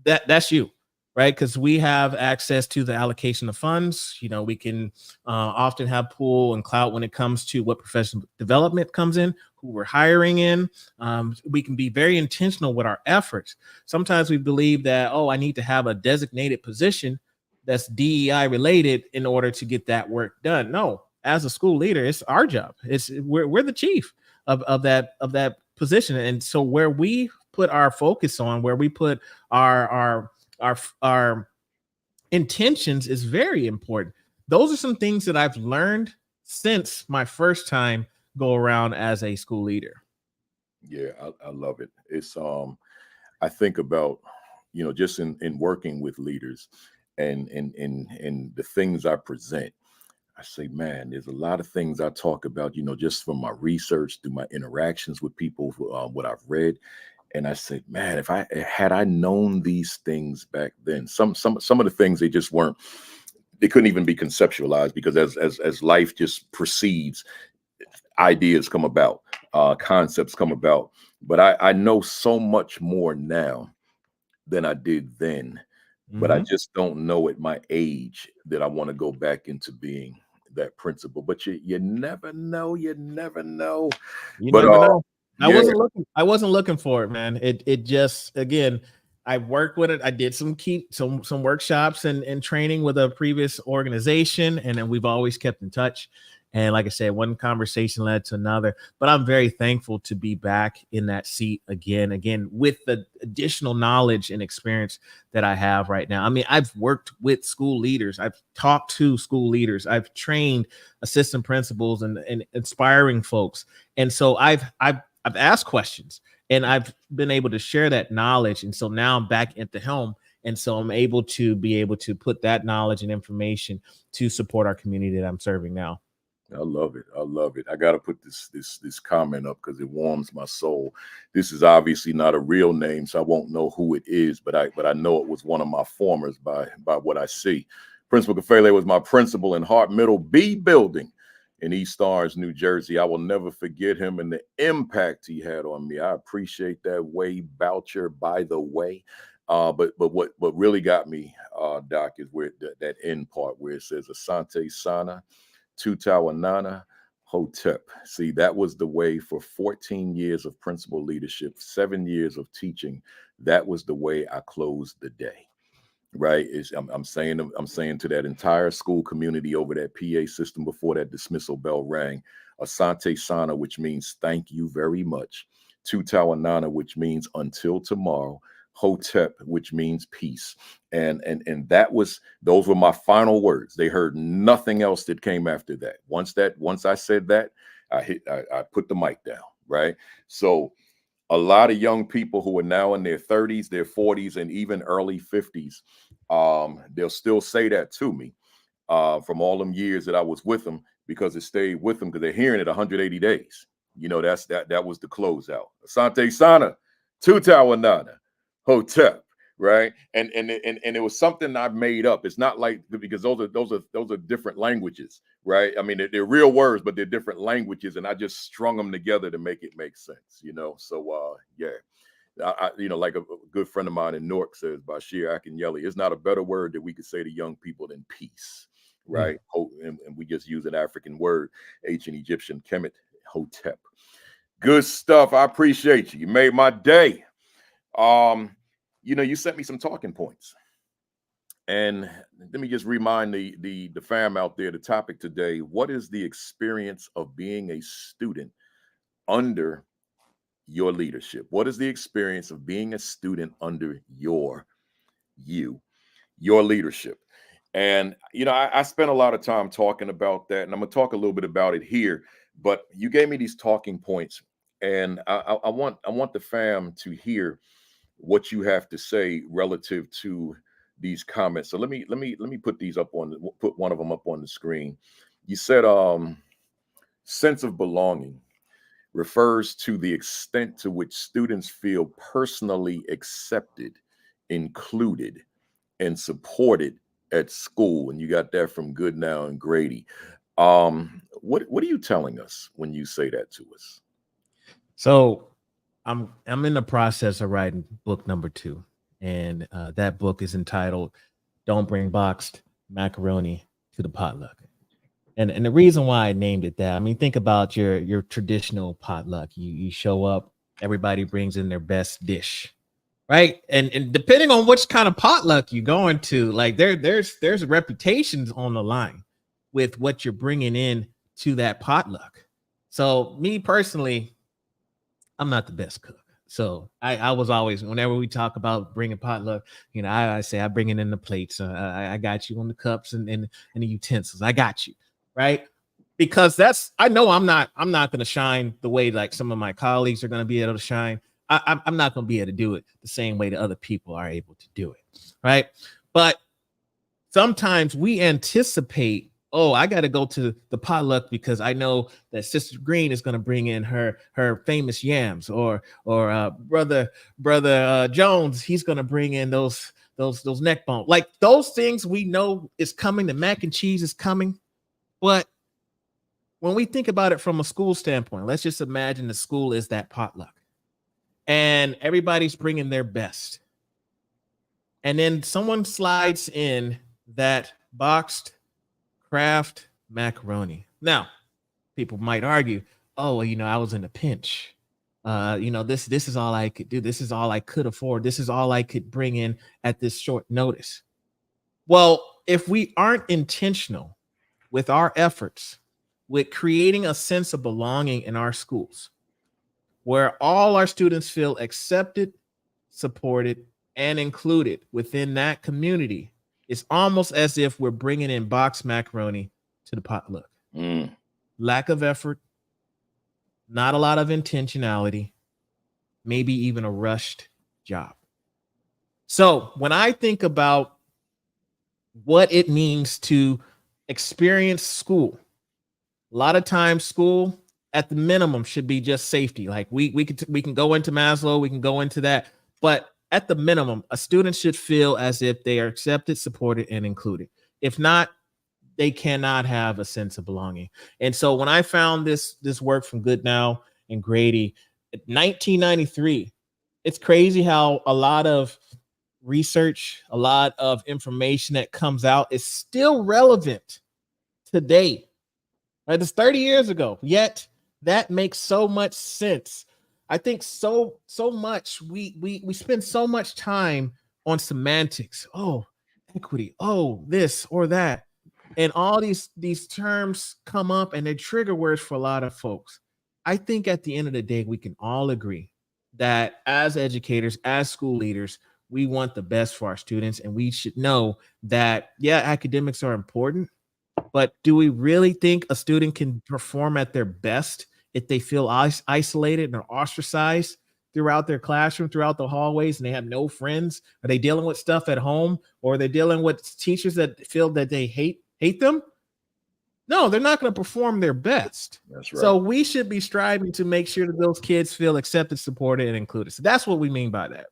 That's you, right? Because we have access to the allocation of funds. We can often have pull and clout when it comes to what professional development comes in, who we're hiring in. We can be very intentional with our efforts. Sometimes we believe that, I need to have a designated position that's DEI related in order to get that work done. No, as a school leader, it's our job. We're the chief of that position. And so where we put our focus on, where we put our intentions is very important. Those are some things that I've learned since my first time go around as a school leader. Yeah, I love it. It's I think about, just in working with leaders and the things I present, I say, man, there's a lot of things I talk about, just from my research, through my interactions with people, what I've read. And I said, man, if I had known these things back then, some of the things they couldn't even be conceptualized, because as life just proceeds, ideas come about, concepts come about. But I know so much more now than I did then. But I just don't know at my age that I want to go back into being that principal. But you never know. You never know. You But never know. yeah. I wasn't looking for it, man. It just, again, I worked with it. I did some workshops and training with a previous organization, and then we've always kept in touch. And like I said, one conversation led to another. But I'm very thankful to be back in that seat again, with the additional knowledge and experience that I have right now. I mean, I've worked with school leaders. I've talked to school leaders. I've trained assistant principals and inspiring folks. And so I've asked questions, and I've been able to share that knowledge. And so now I'm back at the helm. And so I'm able to put that knowledge and information to support our community that I'm serving now. I love it. I love it. I got to put this comment up because it warms my soul. This is obviously not a real name, so I won't know who it is, but I know it was one of my formers by what I see. Principal Kafele was my principal in Hart Middle B building in East Orange, New Jersey. I will never forget him and the impact he had on me. I appreciate that. Way Boucher, by the way. But what really got me, Doc, is where that end part where it says Asante Sana, Tutawanana, Hotep. See, that was the way for 14 years of principal leadership, 7 years of teaching. That was the way I closed the day. Right? I'm saying to that entire school community over that PA system before that dismissal bell rang, Asante Sana, which means thank you very much. Tutawanana, which means until tomorrow. Hotep, which means peace. And those were my final words. They heard nothing else that came after that. Once I said that, I put the mic down, right? So a lot of young people who are now in their 30s, their 40s, and even early 50s, they'll still say that to me from all them years that I was with them, because it stayed with them, because they're hearing it 180 days. You know, that was the closeout. Asante Sana, Tutawanana, Hotep, right? And it was something I've made up. It's not like, because those are different languages, right? I mean, they're real words, but they're different languages, and I just strung them together to make it make sense, you know. So yeah. You know, like a good friend of mine in Newark says, Bashir Akinyele, it's not a better word that we could say to young people than peace, right? And we just use an African word, ancient Egyptian Kemet, Hotep. Good stuff. I appreciate you. You made my day. You know, you sent me some talking points. And let me just remind the fam out there, the topic today: what is the experience of being a student under your leadership? What is the experience of being a student under your leadership? And, you know, I spent a lot of time talking about that, and I'm going to talk a little bit about it here, but you gave me these talking points, and I want the fam to hear what you have to say relative to these comments. So let me put these up put one of them up on the screen. You said sense of belonging refers to the extent to which students feel personally accepted, included, and supported at school. And you got that from Goodnow and Grady. What are you telling us when you say that to us? So I'm in the process of writing book number 2, and that book is entitled "Don't Bring Boxed Macaroni to the Potluck." And the reason why I named it that, I mean, think about your traditional potluck. You show up, everybody brings in their best dish, right? And depending on which kind of potluck you're going to, like there's reputations on the line with what you're bringing in to that potluck. So me personally, I'm not the best cook. So I was always, whenever we talk about bringing potluck, you know, I say I bring it in the plates. I got you on the cups and the utensils. I got you, right? Because I know I'm not going to shine the way like some of my colleagues are going to be able to shine. I'm not going to be able to do it the same way that other people are able to do it, right? But sometimes we anticipate, oh, I got to go to the potluck because I know that Sister Green is going to bring in her famous yams, or brother Jones, he's going to bring in those neck bones. Like those things we know is coming. The mac and cheese is coming. But when we think about it from a school standpoint, let's just imagine the school is that potluck and everybody's bringing their best. And then someone slides in that boxed Kraft macaroni. Now, people might argue, oh, well, you know, I was in a pinch. You know, this is all I could do. This is all I could afford. This is all I could bring in at this short notice. Well, if we aren't intentional with our efforts, with creating a sense of belonging in our schools, where all our students feel accepted, supported, and included within that community, it's almost as if we're bringing in boxed macaroni to the potluck. Lack of effort, not a lot of intentionality, maybe even a rushed job. So when I think about what it means to experience school, a lot of times school at the minimum should be just safety. Like we can go into Maslow, we can go into that, but at the minimum, a student should feel as if they are accepted, supported, and included. If not, they cannot have a sense of belonging. And so when I found this work from Goodnow and Grady, 1993, it's crazy how a lot of research, a lot of information that comes out is still relevant today. Right? It's 30 years ago, yet that makes so much sense. I think so much we spend so much time on semantics. Oh, equity. Oh, this or that. And all these terms come up and they trigger words for a lot of folks. I think at the end of the day, we can all agree that as educators, as school leaders, we want the best for our students, and we should know that, yeah, academics are important, but do we really think a student can perform at their best if they feel isolated and ostracized throughout their classroom, throughout the hallways, and they have no friends? Are they dealing with stuff at home, or are they dealing with teachers that feel that they hate them? No, they're not going to perform their best. That's right. So we should be striving to make sure that those kids feel accepted, supported, and included. So that's what we mean by that.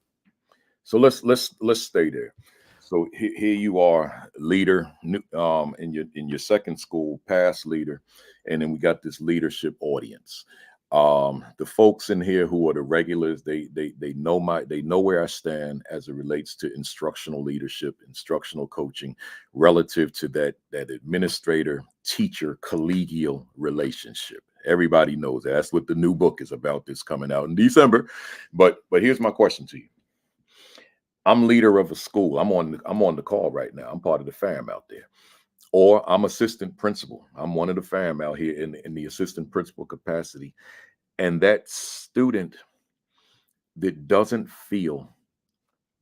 So let's stay there. So here you are, leader, in your second school, past leader, and then we got this leadership audience. The folks in here who are the regulars, they know where I stand as it relates to instructional leadership, instructional coaching, relative to that administrator teacher collegial relationship. Everybody knows that. That's what the new book is about. This coming out in December. But here's my question to you. I'm leader of a school. I'm on the call right now. I'm part of the fam out there. Or I'm assistant principal. I'm one of the fam out here in the assistant principal capacity. And that student that doesn't feel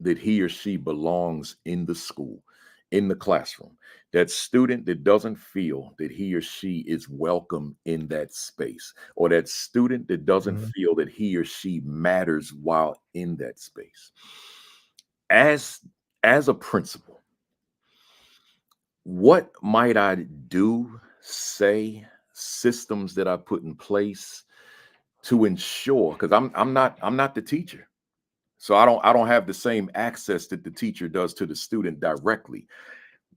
that he or she belongs in the school, in the classroom, that student that doesn't feel that he or she is welcome in that space, or that student that doesn't feel that he or she matters while in that space. As a principal, what might I do, say, systems that I put in place to ensure, because I'm not the teacher, so I don't have the same access that the teacher does to the student directly.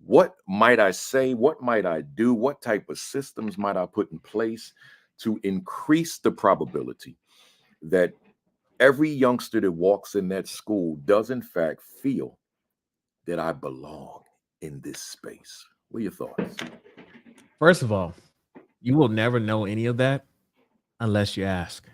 What might I say? What might I do? What type of systems might I put in place to increase the probability that every youngster that walks in that school does in fact feel that I belong in this space? What are your thoughts? First of all, you will never know any of that unless you ask.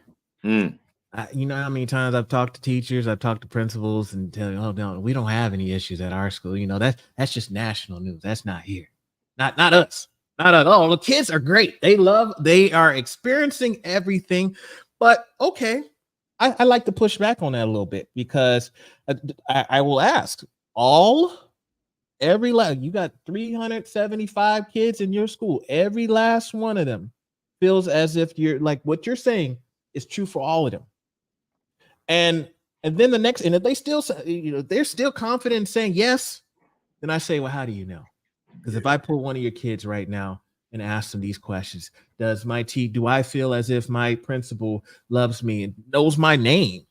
You know how many times I've talked to teachers, I've talked to principals, and tell you, oh no, we don't have any issues at our school. You know, that's just national news. That's not here. Not us. Not at all. The kids are great. They are experiencing everything. But okay, I like to push back on that a little bit, because I will ask you got 375 kids in your school. Every last one of them feels as if you're like, what you're saying is true for all of them. And then the next, and if they still say, you know, they're still confident in saying yes, then I say, well, how do you know? Because if I pull one of your kids right now and ask them these questions, do I feel as if my principal loves me and knows my name?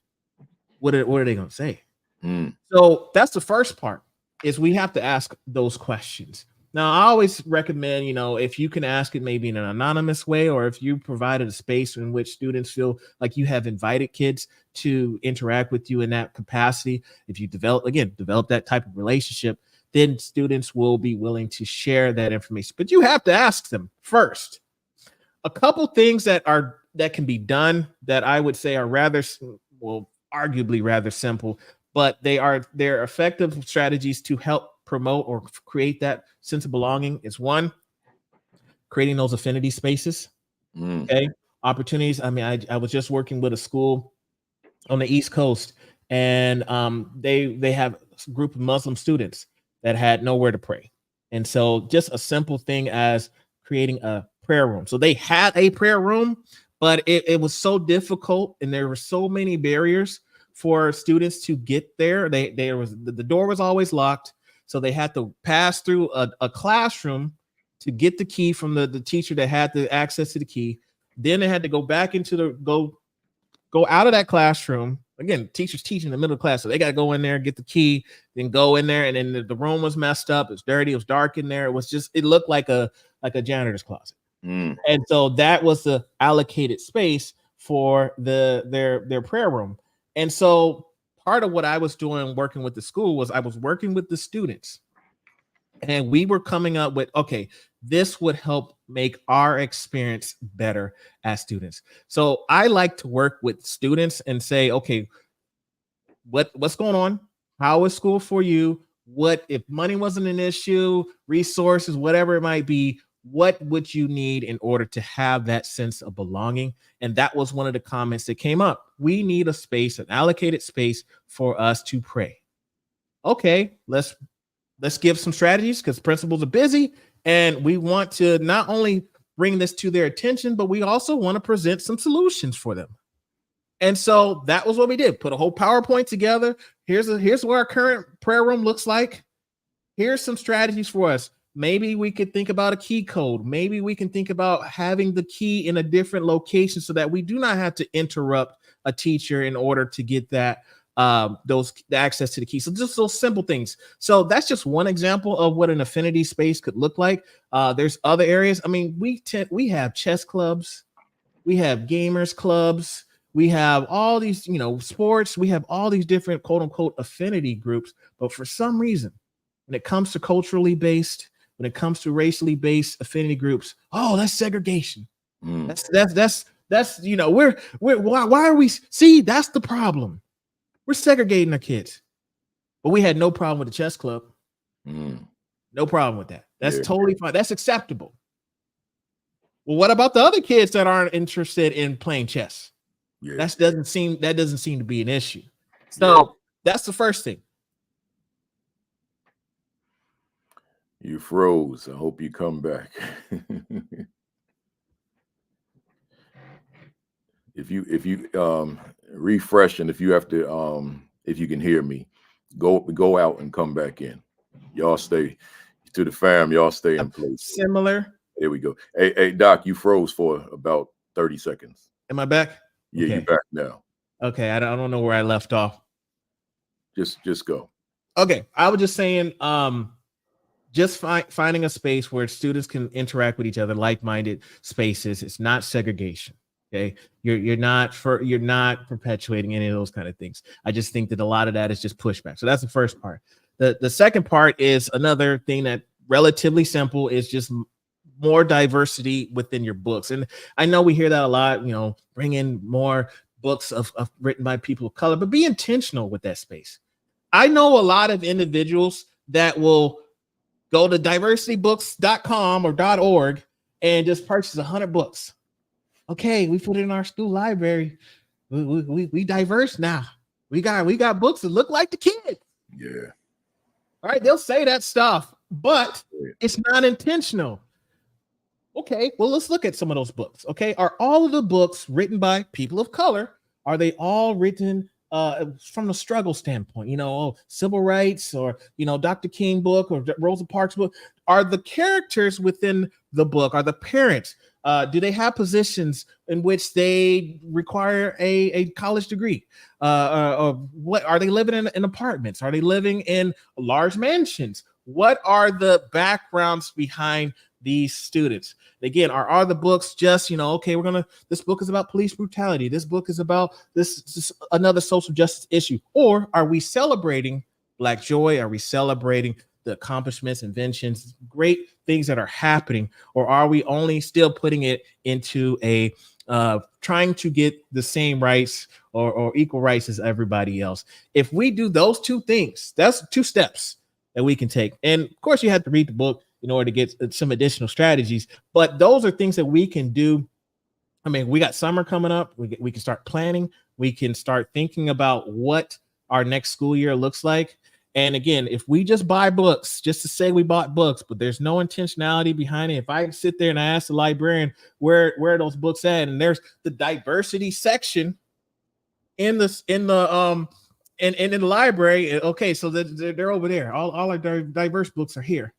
What are they going to say? So that's the first part, is we have to ask those questions. Now, I always recommend, you know, if you can ask it maybe in an anonymous way, or if you provided a space in which students feel like you have invited kids to interact with you in that capacity, if you develop that type of relationship, then students will be willing to share that information. But you have to ask them first. A couple things that can be done that I would say are arguably rather simple, but they're effective strategies to help promote or create that sense of belonging. Is one, creating those affinity spaces. Okay, opportunities. I mean, I was just working with a school on the East Coast, and they have a group of Muslim students that had nowhere to pray, and so just a simple thing as creating a prayer room. So they had a prayer room, but it was so difficult, and there were so many barriers for students to get there. The door was always locked. So they had to pass through a classroom to get the key from the teacher that had the access to the key. Then they had to go back into go out of that classroom. Again, teachers teaching in the middle of class, so they got to go in there, get the key, then go in there. And then the room was messed up. It was dirty. It was dark in there. It looked like a janitor's closet. And so that was the allocated space for their prayer room. And so part of what I was doing working with the school was I was working with the students, and we were coming up with, okay, this would help make our experience better as students. So I like to work with students and say, okay, what's going on? How is school for you? What if money wasn't an issue, resources, whatever it might be, what would you need in order to have that sense of belonging? And that was one of the comments that came up. We need a space, an allocated space for us to pray. Okay, let's give some strategies because principals are busy, and we want to not only bring this to their attention, but we also want to present some solutions for them. And so that was what we did. Put a whole PowerPoint together. Here's what our current prayer room looks like. Here's some strategies for us. Maybe we could think about a key code. Maybe we can think about having the key in a different location so that we do not have to interrupt a teacher in order to get that the access to the key. So just those simple things. So that's just one example of what an affinity space could look like. There's other areas. I mean, we have chess clubs, we have gamers clubs, we have all these, sports. We have all these different quote unquote affinity groups. But for some reason, when it comes to culturally based, when it comes to racially based affinity groups, oh, that's segregation. That's why are we see? That's the problem. We're segregating our kids. But we had no problem with the chess club. No problem with that. That's totally fine. That's acceptable. Well, what about the other kids that aren't interested in playing chess? That doesn't seem to be an issue. So that's the first thing. You froze. I hope you come back. If you refresh, and if you have to if you can hear me, go out and come back in. Y'all stay to the fam. Y'all stay in place. Similar. There we go. Hey, Doc, you froze for about 30 seconds. Am I back? Yeah, okay. You're back now. Okay, I don't know where I left off. Just go. Okay, I was just saying, just finding a space where students can interact with each other, like-minded spaces. It's not segregation. Okay, you're not perpetuating any of those kind of things. I just think that a lot of that is just pushback. So that's the first part. The second part is another thing that relatively simple is just more diversity within your books. And I know we hear that a lot, bring in more books of written by people of color, but be intentional with that space. I know a lot of individuals that will go to diversitybooks.com or .org and just purchase 100 books. Okay, we put it in our school library. We diverse now. We got books that look like the kids. Yeah. All right, they'll say that stuff, but it's not intentional. Okay, well, let's look at some of those books. Okay, are all of the books written by people of color? Are they all written from the struggle standpoint? Civil rights, or Dr. King book, or Rosa Parks book? Are the characters within the book? Are the parents? Do they have positions in which they require a college degree? What are they living in apartments? Are they living in large mansions? What are the backgrounds behind these students? Again, are the books just, okay, this book is about police brutality. This book is about this another social justice issue. Or are we celebrating Black joy? Are we celebrating the accomplishments, inventions, great things that are happening? Or are we only still putting it into a trying to get the same rights or equal rights as everybody else? If we do those two things, that's 2 steps that we can take. And of course, you have to read the book in order to get some additional strategies, but those are things that we can do. I mean, we got summer coming up. We can start planning. We can start thinking about what our next school year looks like. And again, if we just buy books just to say we bought books, but there's no intentionality behind it. If I sit there and I ask the librarian where are those books at, and there's the diversity section in the library. Okay, so they're over there. All our diverse books are here.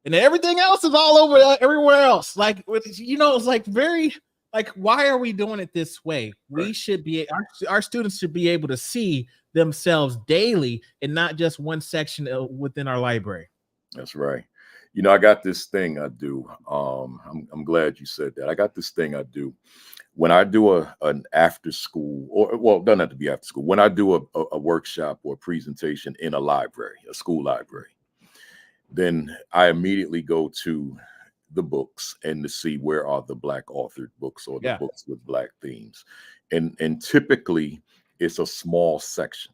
And everything else is all over everywhere else. Like, it's like very, like, why are we doing it this way? We should be, our students should be able to see themselves daily and not just one section within our library. That's right. I got this thing I do. I'm glad you said that. I got this thing I do when I do an after school, it doesn't have to be after school. When I do a workshop or a presentation in a library, a school library, then I immediately go to the books and to see where are the Black authored books or the books with Black themes. And typically it's a small section.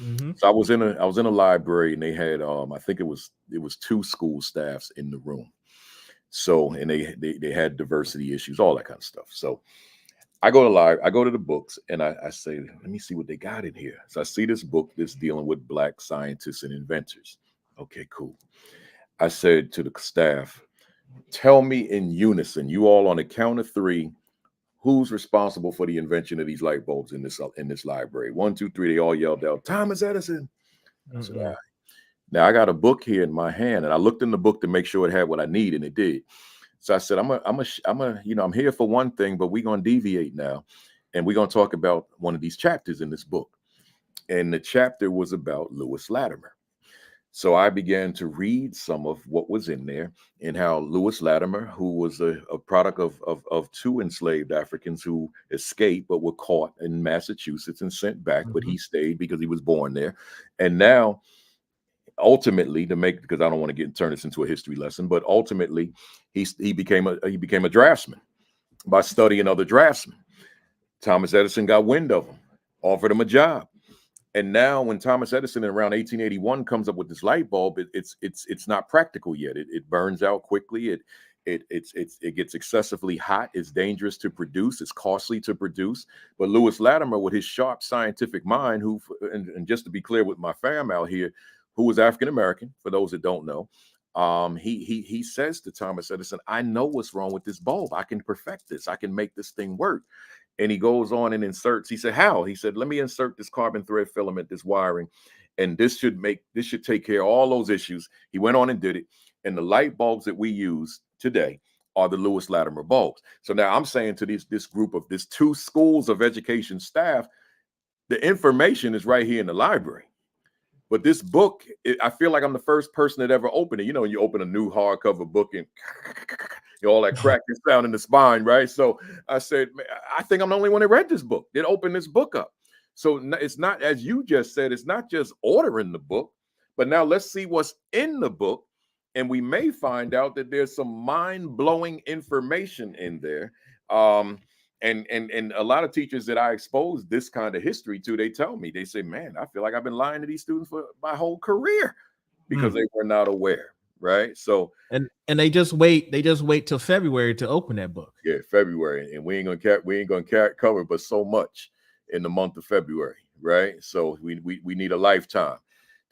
Mm-hmm. So I was in a library, and they had I think it was 2 school staffs in the room. So, and they had diversity issues, all that kind of stuff. So I go to the books and I say, let me see what they got in here. So I see this book that's dealing with Black scientists and inventors. Okay, cool. I said to the staff, tell me in unison, you all on the count of 3, who's responsible for the invention of these light bulbs in this library? 1, 2, 3. They all yelled out, Thomas Edison. I said, all right. Now I got a book here in my hand, and I looked in the book to make sure it had what I need, and it did. So I said, I'm here for one thing, but we're gonna deviate now, and we're gonna talk about one of these chapters in this book. And the chapter was about Lewis Latimer. So I began to read some of what was in there, and how Lewis Latimer, who was a product of 2 enslaved Africans who escaped but were caught in Massachusetts and sent back, but he stayed because he was born there. And now, ultimately, because I don't want to turn this into a history lesson, but ultimately he became a draftsman by studying other draftsmen. Thomas Edison got wind of him, offered him a job. And now when Thomas Edison in around 1881 comes up with this light bulb, it's not practical yet. It burns out quickly. It gets excessively hot. It's dangerous to produce. It's costly to produce. But Lewis Latimer, with his sharp scientific mind, and just to be clear with my fam out here, who was African American, for those that don't know, he says to Thomas Edison, I know what's wrong with this bulb. I can perfect this. I can make this thing work. And he goes on and inserts. He said, how? He said, let me insert this carbon thread filament, this wiring, and this should take care of all those issues. He went on and did it. And the light bulbs that we use today are the Lewis Latimer bulbs. So now I'm saying to this group of 2 schools of education staff, the information is right here in the library. But this book, I feel like I'm the first person that ever opened it. You know, you open a new hardcover book and all that cracking sound in the spine, right? So I said, I think I'm the only one that read this book. It opened this book up. So it's not, as you just said, it's not just ordering the book, but now let's see what's in the book. And we may find out that there's some mind-blowing information in there. And a lot of teachers that I expose this kind of history to, they tell me, they say, man, I feel like I've been lying to these students for my whole career because they were not aware. Right. So and they just wait till February to open that book. Yeah, February. And we ain't gonna cover but so much in the month of February. Right. So we need a lifetime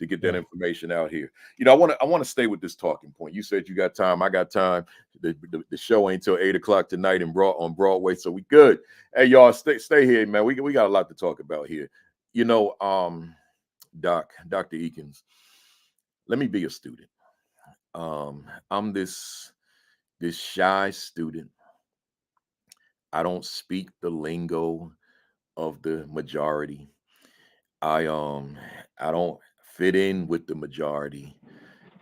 to get that information out here. You know, I want to stay with this talking point. You said you got time. I got time. The show ain't till 8:00 tonight on Broadway, so we good. Hey, y'all, stay here, man. We got a lot to talk about here. You know, Dr. Eakins, let me be a student. I'm this shy student. I don't speak the lingo of the majority. I don't fit in with the majority.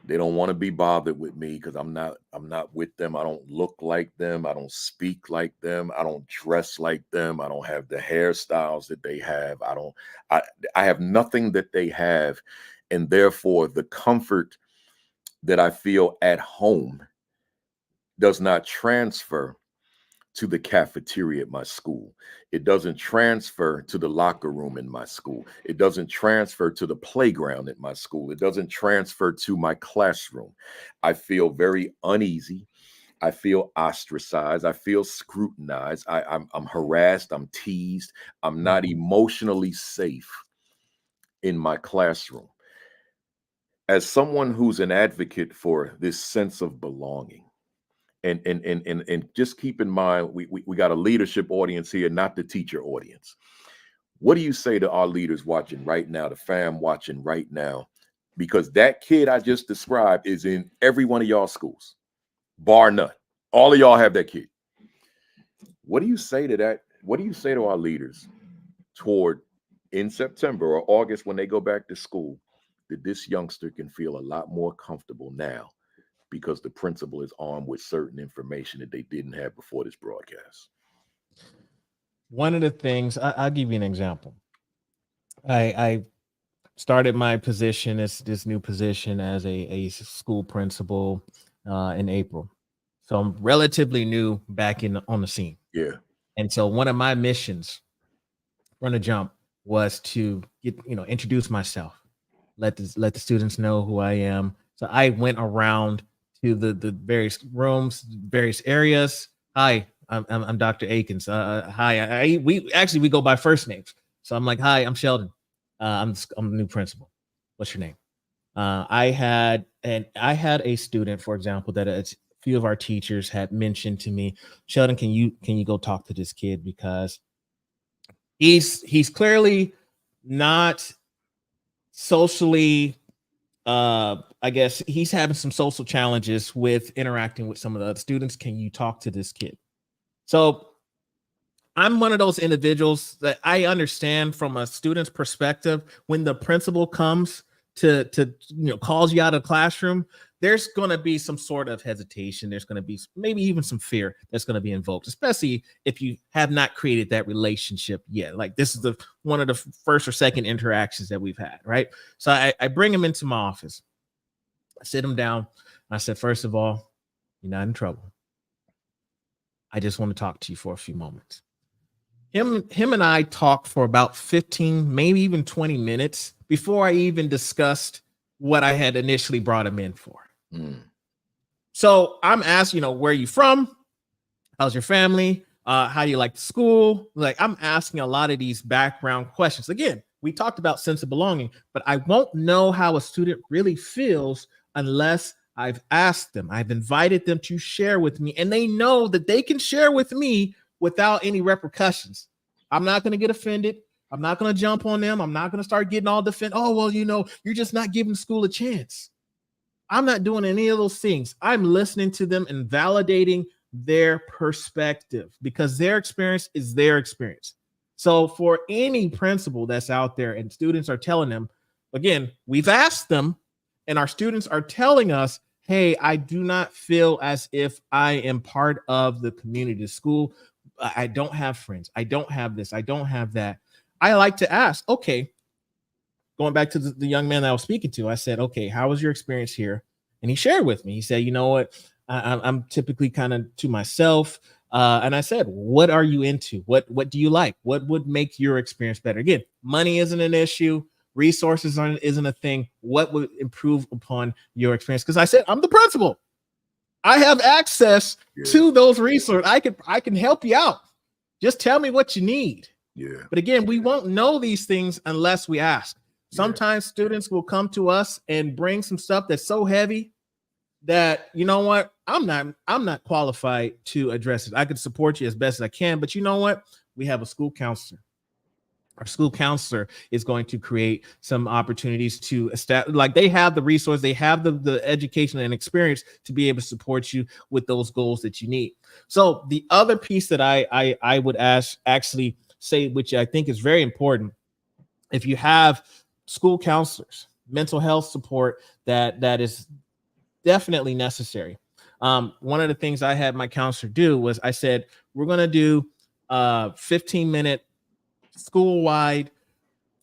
They don't want to be bothered with me because I'm not with them. I don't look like them. I don't speak like them. I don't dress like them. I don't have the hairstyles that they have. I have nothing that they have. And therefore, the comfort that I feel at home does not transfer to the cafeteria at my school. It doesn't transfer to the locker room in my school. It doesn't transfer to the playground at my school. It doesn't transfer to my classroom. I feel very uneasy. I feel ostracized. I feel scrutinized. I'm harassed. I'm teased. I'm not emotionally safe in my classroom. As someone who's an advocate for this sense of belonging, and just keep in mind, we got a leadership audience here, not the teacher audience. What do you say to our leaders watching right now, the fam watching right now? Because that kid I just described is in every one of y'all schools, bar none. All of y'all have that kid. What do you say to that? What do you say to our leaders toward in September or August when they go back to school, that this youngster can feel a lot more comfortable now because the principal is armed with certain information that they didn't have before this broadcast? One of the things, I'll give you an example. I started my position, this new position, as a school principal in April. So I'm relatively new back on the scene. Yeah. And so one of my missions from the jump was to introduce myself, let the students know who I am. So I went around to the various rooms, various areas. Hi, I'm Dr. Eakins. Hi, we go by first names. So I'm like, hi, I'm Sheldon. I'm the new principal. What's your name? I had a student, for example, that a few of our teachers had mentioned to me, Sheldon, can you go talk to this kid, because he's clearly not socially, I guess he's having some social challenges with interacting with some of the other students. Can you talk to this kid? So I'm one of those individuals that I understand from a student's perspective. When the principal comes to calls you out of the classroom, there's going to be some sort of hesitation. There's going to be maybe even some fear that's going to be invoked, especially if you have not created that relationship yet. Like, this is one of the first or second interactions that we've had, right? So I bring him into my office. I sit him down. I said, first of all, you're not in trouble. I just want to talk to you for a few moments. Him and I talked for about 15, maybe even 20 minutes before I even discussed what I had initially brought him in for. So I'm asking, where are you from? How's your family? How do you like the school? Like, I'm asking a lot of these background questions. Again, we talked about sense of belonging, but I won't know how a student really feels unless I've asked them. I've invited them to share with me, and they know that they can share with me without any repercussions. I'm not going to get offended. I'm not going to jump on them. I'm not going to start getting all defensive. Oh, well, you're just not giving school a chance. I'm not doing any of those things. I'm listening to them and validating their perspective, because their experience is their experience. So for any principal that's out there and students are telling them, again, we've asked them and our students are telling us, hey, I do not feel as if I am part of the community, the school. I don't have friends. I don't have this. I don't have that. I like to ask, okay, going back to the young man that I was speaking to, I said, okay, how was your experience here? And he shared with me. He said, you know what? I'm typically kind of to myself. And I said, what are you into? What do you like? What would make your experience better? Again, money isn't an issue. Resources isn't a thing. What would improve upon your experience? Because I said, I'm the principal. I have access to those resources. I can help you out. Just tell me what you need. Yeah. But again, we won't know these things unless we ask. Sometimes students will come to us and bring some stuff that's so heavy that, you know what, I'm not qualified to address it. I could support you as best as I can, but you know what? We have a school counselor. Our school counselor is going to create some opportunities to establish, like, they have the resource, they have the education and experience to be able to support you with those goals that you need. So the other piece that I would actually say, which I think is very important, if you have school counselors, mental health support, that is definitely necessary. One of the things I had my counselor do was I said, we're going to do 15-minute school-wide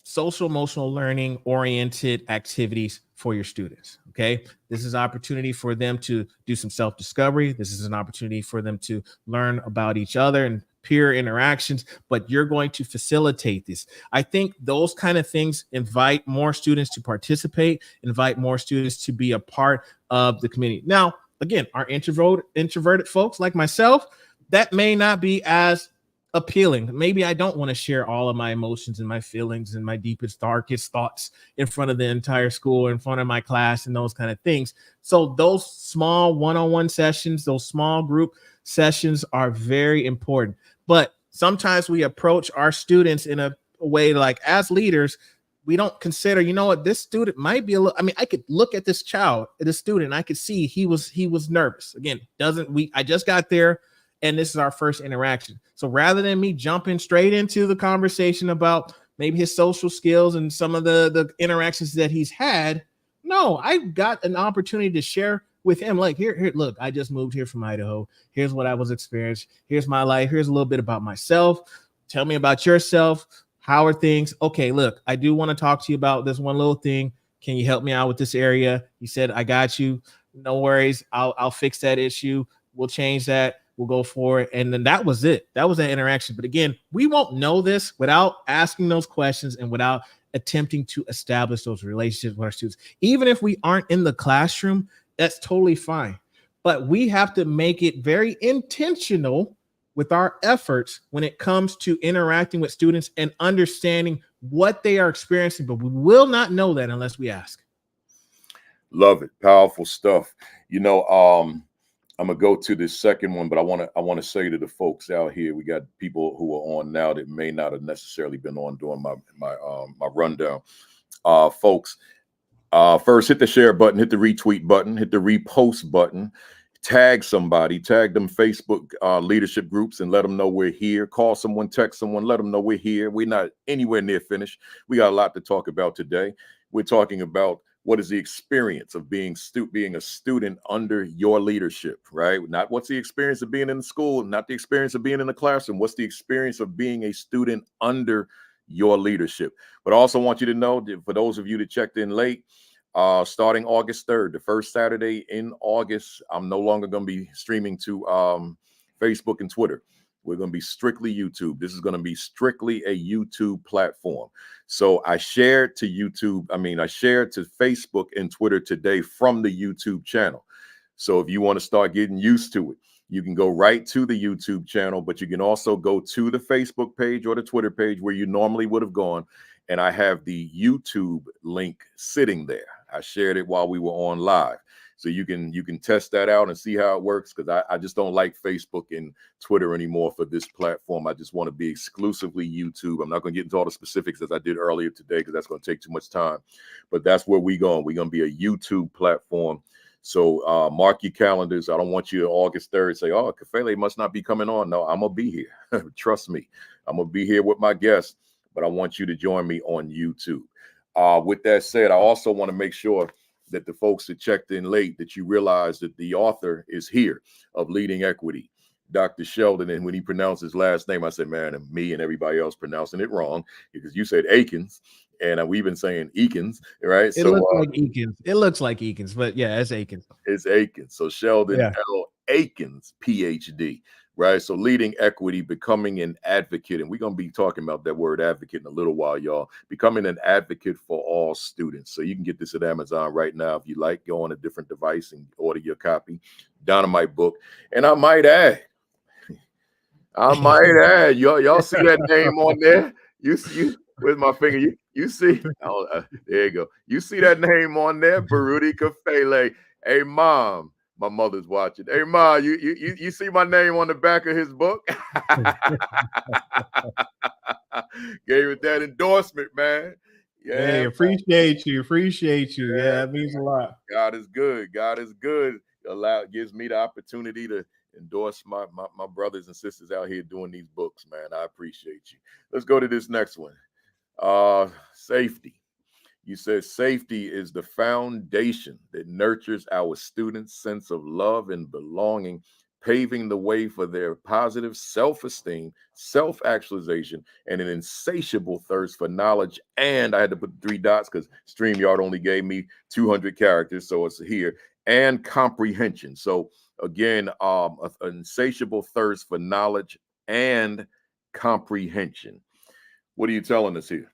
social emotional learning oriented activities for your students. Okay. This is an opportunity for them to do some self-discovery. This is an opportunity for them to learn about each other and peer interactions, but you're going to facilitate this. I think those kind of things invite more students to participate, invite more students to be a part of the community. Now, again, our introverted folks like myself, that may not be as appealing. Maybe I don't want to share all of my emotions and my feelings and my deepest, darkest thoughts in front of the entire school, in front of my class, and those kind of things. So those small one-on-one sessions, those small group sessions are very important. But sometimes we approach our students in a way, like, as leaders, we don't consider, you know what, this student might be a little, I mean, I could look at this student, I could see he was nervous. Again, I just got there, and this is our first interaction. So rather than me jumping straight into the conversation about maybe his social skills and some of the interactions that he's had, no, I got an opportunity to share with him, like, here, look, I just moved here from Idaho. Here's what I was experiencing. Here's my life. Here's a little bit about myself. Tell me about yourself. How are things? Okay, look, I do want to talk to you about this one little thing. Can you help me out with this area? He said, I got you. No worries. I'll fix that issue. We'll change that. We'll go for it. And then that was it. That was that interaction. But again, we won't know this without asking those questions and without attempting to establish those relationships with our students. Even if we aren't in the classroom, that's totally fine. but we have to make it very intentional with our efforts when it comes to interacting with students and understanding what they are experiencing. But we will not know that unless we ask. Love it. Powerful stuff. I'm gonna go to this second one, but I want to say to the folks out here, we got people who are on now that may not have necessarily been on during my rundown. Folks, first hit the share button, hit the retweet button, hit the repost button, tag somebody, tag them Facebook leadership groups and let them know we're here. Call someone, text someone, let them know we're here. We're not anywhere near finished. We got a lot to talk about today. We're talking about what is the experience of being a student under your leadership, right? Not what's the experience of being in the school, not the experience of being in the classroom. What's the experience of being a student under your leadership? But I also want you to know that for those of you that checked in late, starting August 3rd, the first Saturday in August, I'm no longer going to be streaming to Facebook and Twitter. We're going to be strictly YouTube. This is going to be strictly a YouTube platform. So I shared to Facebook and Twitter today from the YouTube channel. So if you want to start getting used to it, you can go right to the YouTube channel, but you can also go to the Facebook page or the Twitter page where you normally would have gone. And I have the YouTube link sitting there. I shared it while we were on live. So you can test that out and see how it works, because I just don't like Facebook and Twitter anymore for this platform. I just want to be exclusively YouTube. I'm not going to get into all the specifics as I did earlier today, because that's going to take too much time. But that's where we're going. We're going to be a YouTube platform. So mark your calendars. I don't want you to August 3rd say, oh, Kafele must not be coming on. No, I'm going to be here. Trust me. I'm going to be here with my guests, but I want you to join me on YouTube. With that said, I also want to make sure that the folks that checked in late, that you realize that the author is here of Leading Equity, Dr. Sheldon. And when he pronounced his last name, I said, man, and me and everybody else pronouncing it wrong, because you said Eakins, and we've been saying Eakins, right? It looks like Eakins. It looks like Eakins, but yeah, it's Eakins. It's Eakins. So Sheldon L. Eakins, PhD. Right. So Leading Equity, becoming an advocate. And we're going to be talking about that word advocate in a little while, y'all. Becoming an advocate for all students. So you can get this at Amazon right now if you like. Go on a different device and order your copy. Dynamite book. And I might add, y'all see that name on there? You see, where's my finger? You see? Oh, there you go. You see that name on there? Baruti Kafele. Hey, Mom. My mother's watching. Hey, Ma, you see my name on the back of his book? Gave it that endorsement, man. Yeah, hey, appreciate you. Yeah, that means a lot. God is good. God is good. Gives me the opportunity to endorse my brothers and sisters out here doing these books, man. I appreciate you. Let's go to this next one. Safety. You said safety is the foundation that nurtures our students' sense of love and belonging, paving the way for their positive self-esteem, self-actualization, and an insatiable thirst for knowledge. And I had to put 3 dots because StreamYard only gave me 200 characters, so it's here. And comprehension. So again, an insatiable thirst for knowledge and comprehension. What are you telling us here?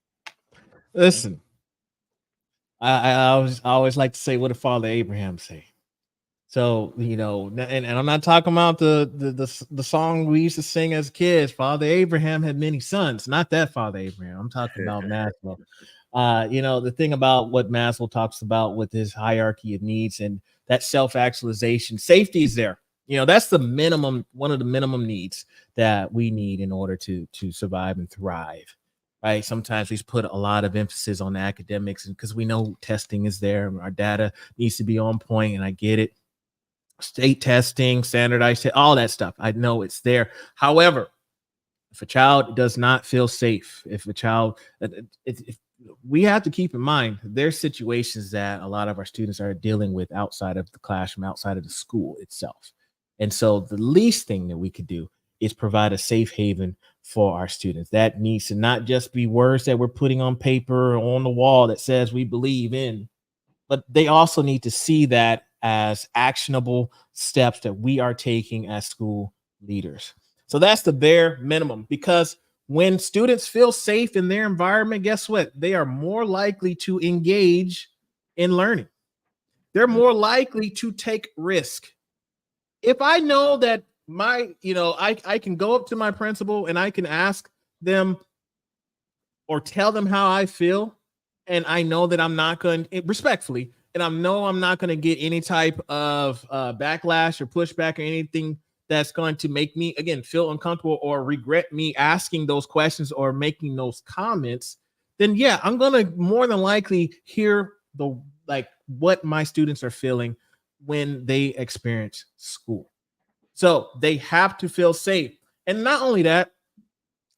Listen. I always like to say, what did Father Abraham say? So, and I'm not talking about the song we used to sing as kids. Father Abraham had many sons, not that Father Abraham. I'm talking about Maslow. The thing about what Maslow talks about with his hierarchy of needs and that self-actualization, safety is there. That's the minimum, one of the minimum needs that we need in order to survive and thrive. Right. Sometimes we put a lot of emphasis on the academics, and because we know testing is there, our data needs to be on point, and I get it. State testing, standardized, all that stuff. I know it's there. However, if a child does not feel safe, if we have to keep in mind, there's situations that a lot of our students are dealing with outside of the classroom, outside of the school itself. And so the least thing that we could do is provide a safe haven for our students. That needs to not just be words that we're putting on paper or on the wall that says we believe in, but they also need to see that as actionable steps that we are taking as school leaders. So that's the bare minimum, because when students feel safe in their environment, guess what? They are more likely to engage in learning. They're more likely to take risk. If I know that I can go up to my principal and I can ask them or tell them how I feel, and I know that I'm not going respectfully, and I know I'm not going to get any type of backlash or pushback or anything that's going to make me again feel uncomfortable or regret me asking those questions or making those comments, then yeah, I'm going to more than likely hear the like what my students are feeling when they experience school. So they have to feel safe. And not only that,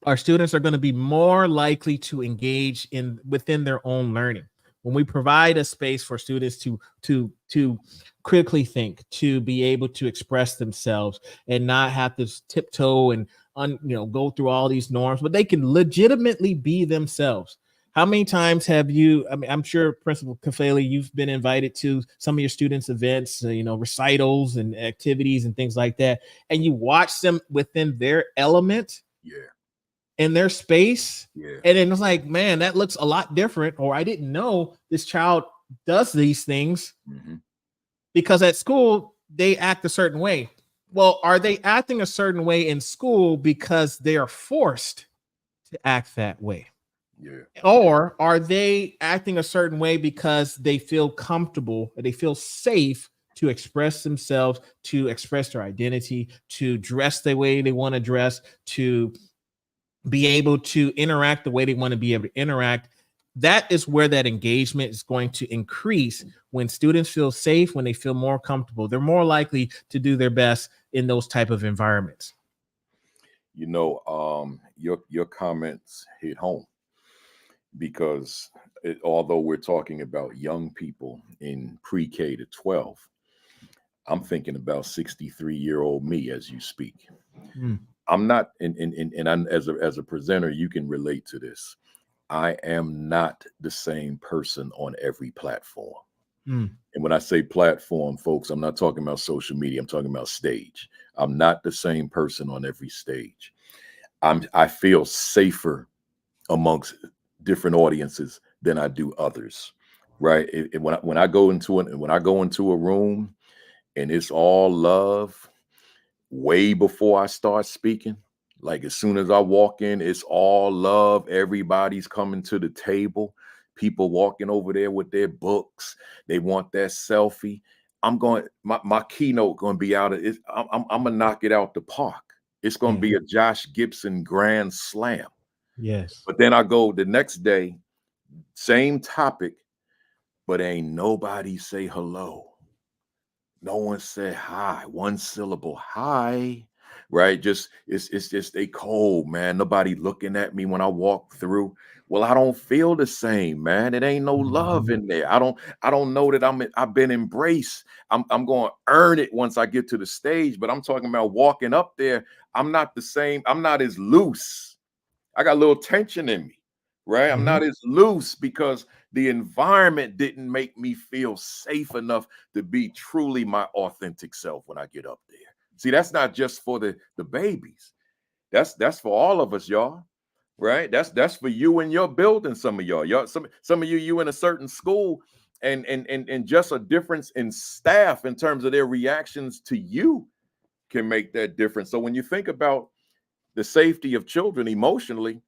our students are going to be more likely to engage in within their own learning when we provide a space for students to critically think, to be able to express themselves and not have to tiptoe and go through all these norms, but they can legitimately be themselves. How many times have you, I mean, I'm sure Principal Kafeli, you've been invited to some of your students' events, recitals and activities and things like that, and you watch them within their element, Yeah. in their space. Yeah. And then it's like, man, that looks a lot different. Or I didn't know this child does these things because at school they act a certain way. Well, are they acting a certain way in school because they are forced to act that way? Yeah. Or are they acting a certain way because they feel comfortable, they feel safe to express themselves, to express their identity, to dress the way they want to dress, to be able to interact the way they want to be able to interact? That is where that engagement is going to increase. When students feel safe, when they feel more comfortable, they're more likely to do their best in those type of environments. Your comments hit home because although we're talking about young people in pre-K to 12, I'm thinking about 63-year-old me as you speak. I'm not, and I'm, as a presenter, you can relate to this. I am not the same person on every platform. And when I say platform, folks, I'm not talking about social media. I'm talking about stage. I'm not the same person on every stage. I feel safer amongst different audiences than I do others. Right. When I go into a room and it's all love, way before I start speaking, like as soon as I walk in, it's all love. Everybody's coming to the table. People walking over there with their books. They want that selfie. My keynote going to be out of it. I'm gonna knock it out the park. It's going to be a Josh Gibson grand slam. Yes. But then I go the next day, same topic, but ain't nobody say hello. No one said hi, one syllable hi, right? It's just they cold, man. Nobody looking at me when I walk through. Well, I don't feel the same, man. It ain't no love in there. I don't know that I've been embraced. I'm going to earn it once I get to the stage, but I'm talking about walking up there. I'm not the same. I'm not as loose. I got a little tension in me, right? I'm not as loose because the environment didn't make me feel safe enough to be truly my authentic self when I get up there. See, that's not just for the babies. That's for all of us, y'all. Right? That's for you in your building. Some of y'all, some of you in a certain school, and just a difference in staff in terms of their reactions to you can make that difference. So when you think about the safety of children emotionally,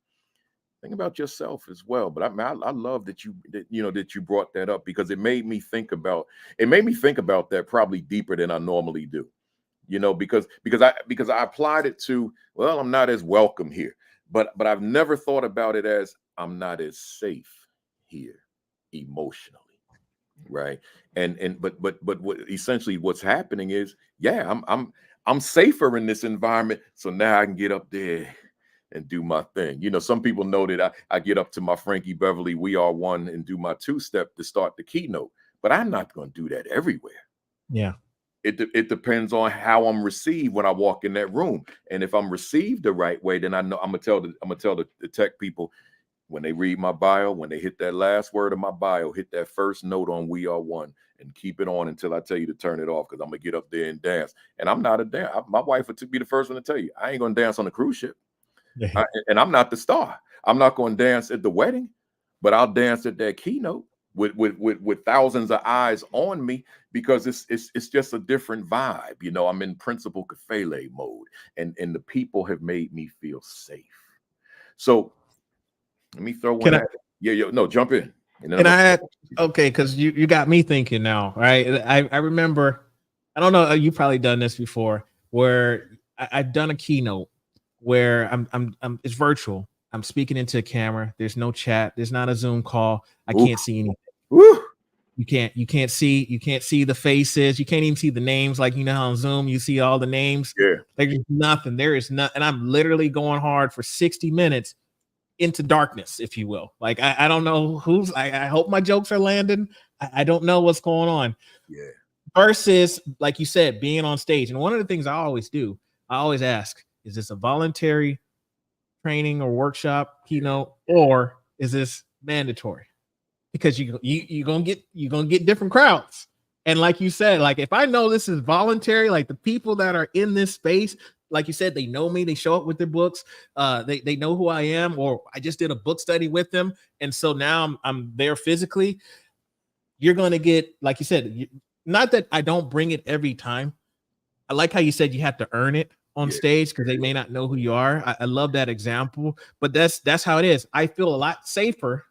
think about yourself as well. But I love that you brought that up because it made me think about that probably deeper than I normally do. Because I applied it to, well, I'm not as welcome here, but I've never thought about it as I'm not as safe here emotionally, right? But what essentially what's happening is, yeah, I'm safer in this environment, so now I can get up there and do my thing. Some people know that I get up to my Frankie Beverly We Are One and do my two-step to start the keynote, but I'm not going to do that everywhere. Yeah. It depends on how I'm received when I walk in that room. And if I'm received the right way, then I know I'm gonna tell the tech people when they read my bio, when they hit that last word of my bio, hit that first note on We Are One and keep it on until I tell you to turn it off, because I'm gonna get up there and dance. And I'm not a dance. My wife would be the first one to tell you, I ain't gonna dance on the cruise ship. And I'm not the star. I'm not going to dance at the wedding, but I'll dance at that keynote. with thousands of eyes on me, because it's just a different vibe. You know, I'm in Principal Kafele mode, and the people have made me feel safe. So let me throw one at it. Yeah, no, jump in. And I had, okay, because you got me thinking now, right? I remember, I don't know, you probably done this before, where I've done a keynote where I'm it's virtual. I'm speaking into a camera. There's no chat. There's not a Zoom call. I can't see anything. Woo. You can't see the faces. You can't even see the names. Like, you know how on Zoom you see all the names. Yeah. There's nothing. There is nothing. And I'm literally going hard for 60 minutes into darkness, if you will. Like, I don't know who's, I hope my jokes are landing. I don't know what's going on. Yeah. Versus, like you said, being on stage. And one of the things I always do, I always ask, is this a voluntary training or workshop, keynote, or is this mandatory? Because you're gonna get different crowds. And like you said, like, if I know this is voluntary, like the people that are in this space, like you said, they know me, they show up with their books, they know who I am, or I just did a book study with them, and so now I'm there physically. You're gonna get, like you said, not that I don't bring it every time. I like how you said you have to earn it on stage, because they may not know who you are. I love that example, but that's how it is. I feel a lot safer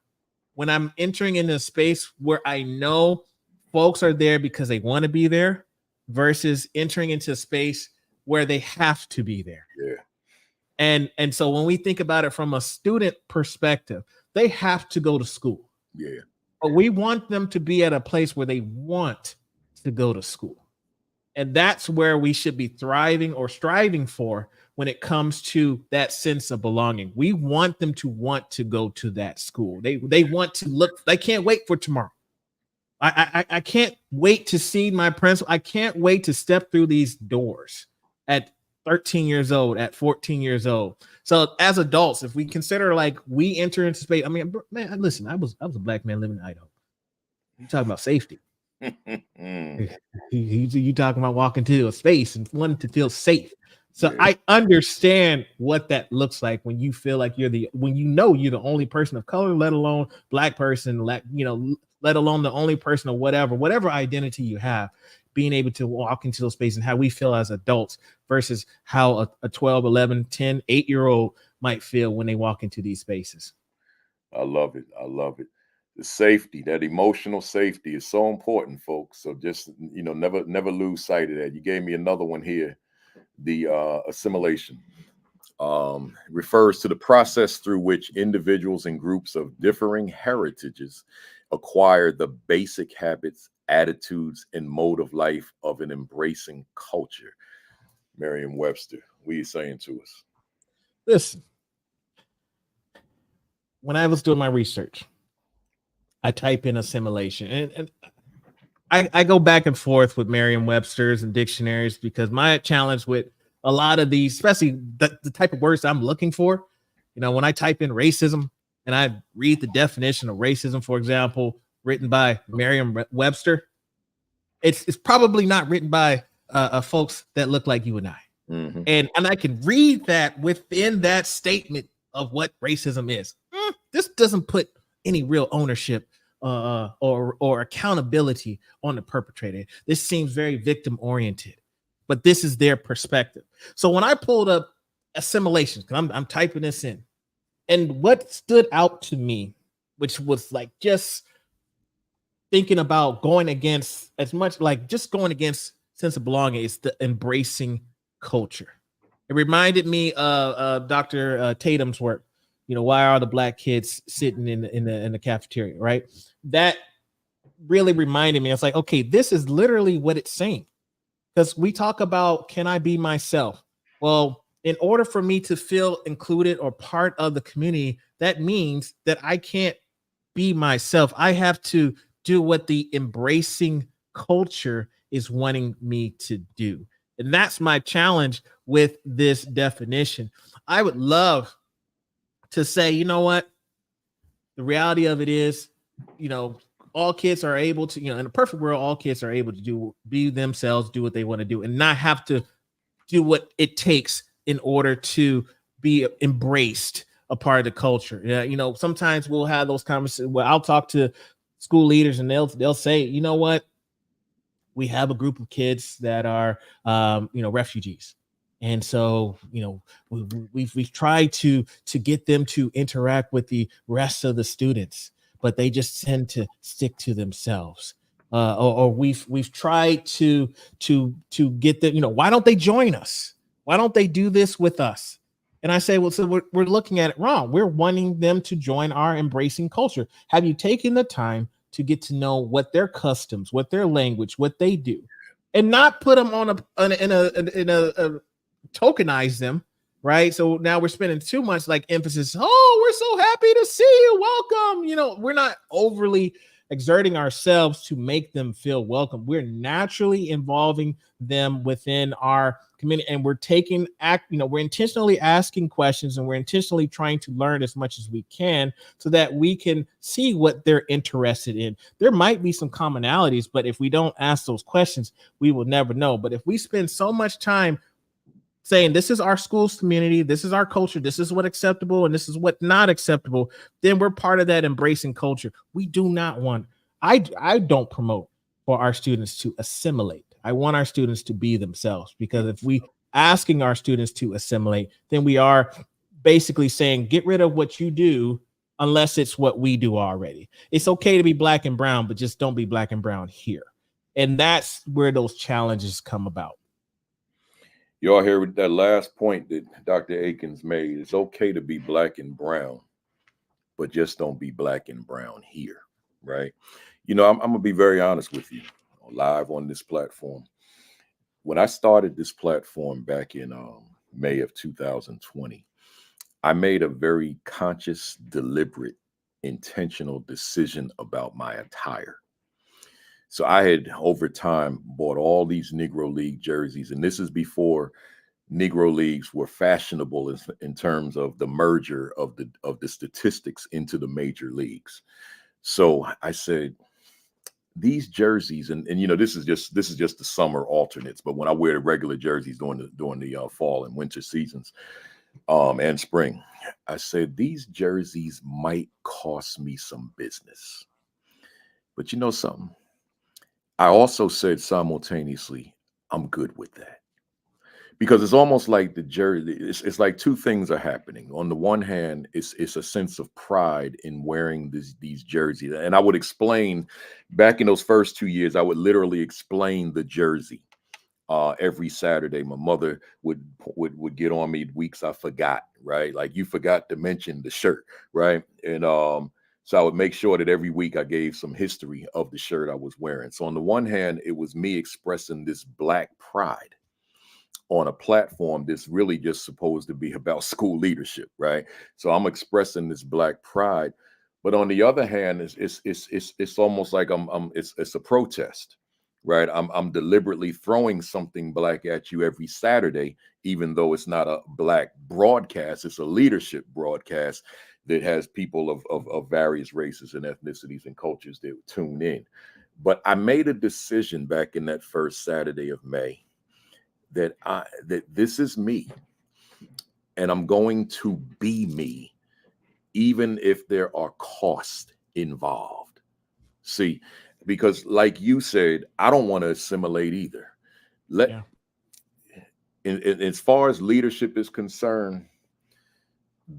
when I'm entering into a space where I know folks are there because they want to be there, versus entering into a space where they have to be there. Yeah. And so when we think about it from a student perspective, they have to go to school. Yeah. But we want them to be at a place where they want to go to school. And that's where we should be thriving or striving for when it comes to that sense of belonging. We want them to want to go to that school. They want to look, they can't wait for tomorrow. I can't wait to see my principal. I can't wait to step through these doors at 13 years old, at 14 years old. So as adults, if we consider, like, we enter into space, I mean, man, listen, I was a black man living in Idaho. You talking about safety. You talking about walking to a space and wanting to feel safe. So I understand what that looks like when you feel like when you know you're the only person of color, let alone black person, let alone the only person of whatever identity you have, being able to walk into those spaces, and how we feel as adults versus how a 12, 11, 10, 8-year-old might feel when they walk into these spaces. I love it. I love it. The safety, that emotional safety, is so important, folks. So just, never lose sight of that. You gave me another one here. The assimilation refers to the process through which individuals and groups of differing heritages acquire the basic habits, attitudes, and mode of life of an embracing culture. Merriam-Webster, what are you saying to us? Listen, when I was doing my research, I type in assimilation, and I go back and forth with Merriam-Webster's and dictionaries, because my challenge with a lot of these, especially the type of words I'm looking for, when I type in racism and I read the definition of racism, for example, written by Merriam-Webster, it's probably not written by folks that look like you and I. Mm-hmm. And I can read that within that statement of what racism is. This doesn't put any real ownership or accountability on the perpetrator. This seems very victim oriented, but this is their perspective. So when I pulled up assimilation, because I'm typing this in, and what stood out to me, which was like just thinking about going against, as much like just going against sense of belonging, is the embracing culture. It reminded me of Dr. Tatum's work. Why are the black kids sitting in the cafeteria, right? That really reminded me. I was like, okay, this is literally what it's saying. Because we talk about, can I be myself? Well, in order for me to feel included or part of the community, that means that I can't be myself. I have to do what the embracing culture is wanting me to do. And that's my challenge with this definition. I would love to say, you know what? The reality of it is, all kids are able to, in a perfect world, all kids are able to be themselves, do what they want to do, and not have to do what it takes in order to be embraced a part of the culture. Sometimes we'll have those conversations where I'll talk to school leaders, and they'll say, you know what, we have a group of kids that are refugees, and so we've tried to get them to interact with the rest of the students, but they just tend to stick to themselves. Or we've tried to get them, why don't they join us? Why don't they do this with us? And I say, well, so we're looking at it wrong. We're wanting them to join our embracing culture. Have you taken the time to get to know what their customs, what their language, what they do, and not put them on a tokenize them, right? So now we're spending too much like emphasis. Oh, we're so happy to see you. Welcome. We're not overly exerting ourselves to make them feel welcome. We're naturally involving them within our community, and we're we're intentionally asking questions, and we're intentionally trying to learn as much as we can so that we can see what they're interested in. There might be some commonalities, but if we don't ask those questions, we will never know. But if we spend so much time saying this is our school's community, this is our culture, this is what acceptable and this is what not acceptable, then we're part of that embracing culture. We do not want, I don't promote for our students to assimilate. I want our students to be themselves, because if we asking our students to assimilate, then we are basically saying, get rid of what you do unless it's what we do already. It's okay to be black and brown, but just don't be black and brown here. And that's where those challenges come about. Y'all hear that last point that Dr. Eakins made. It's okay to be black and brown, but just don't be black and brown here, right? I'm going to be very honest with you, live on this platform. When I started this platform back in May of 2020, I made a very conscious, deliberate, intentional decision about my attire. So I had over time bought all these Negro League jerseys, and this is before Negro Leagues were fashionable in terms of the merger of the statistics into the major leagues. So I said, these jerseys, and this is just the summer alternates, but when I wear the regular jerseys during the fall and winter seasons, and spring, I said these jerseys might cost me some business. But you know something? I also said simultaneously, I'm good with that. Because it's almost like the jersey, it's like two things are happening. On the one hand, it's a sense of pride in wearing these jerseys. And I would explain, back in those first 2 years, I would literally explain the jersey every Saturday. My mother would get on me weeks I forgot, right? Like, you forgot to mention the shirt, right? And so I would make sure that every week I gave some history of the shirt I was wearing. So on the one hand, it was me expressing this Black pride on a platform that's really just supposed to be about school leadership, right? So I'm expressing this Black pride, but on the other hand, it's almost like it's a protest, right? I'm deliberately throwing something Black at you every Saturday, even though it's not a Black broadcast. It's a leadership broadcast that has people of various races and ethnicities and cultures that tune in. But I made a decision back in that first Saturday of May that this is me, and I'm going to be me, even if there are costs involved. See, because like you said, I don't want to assimilate either. As far as leadership is concerned,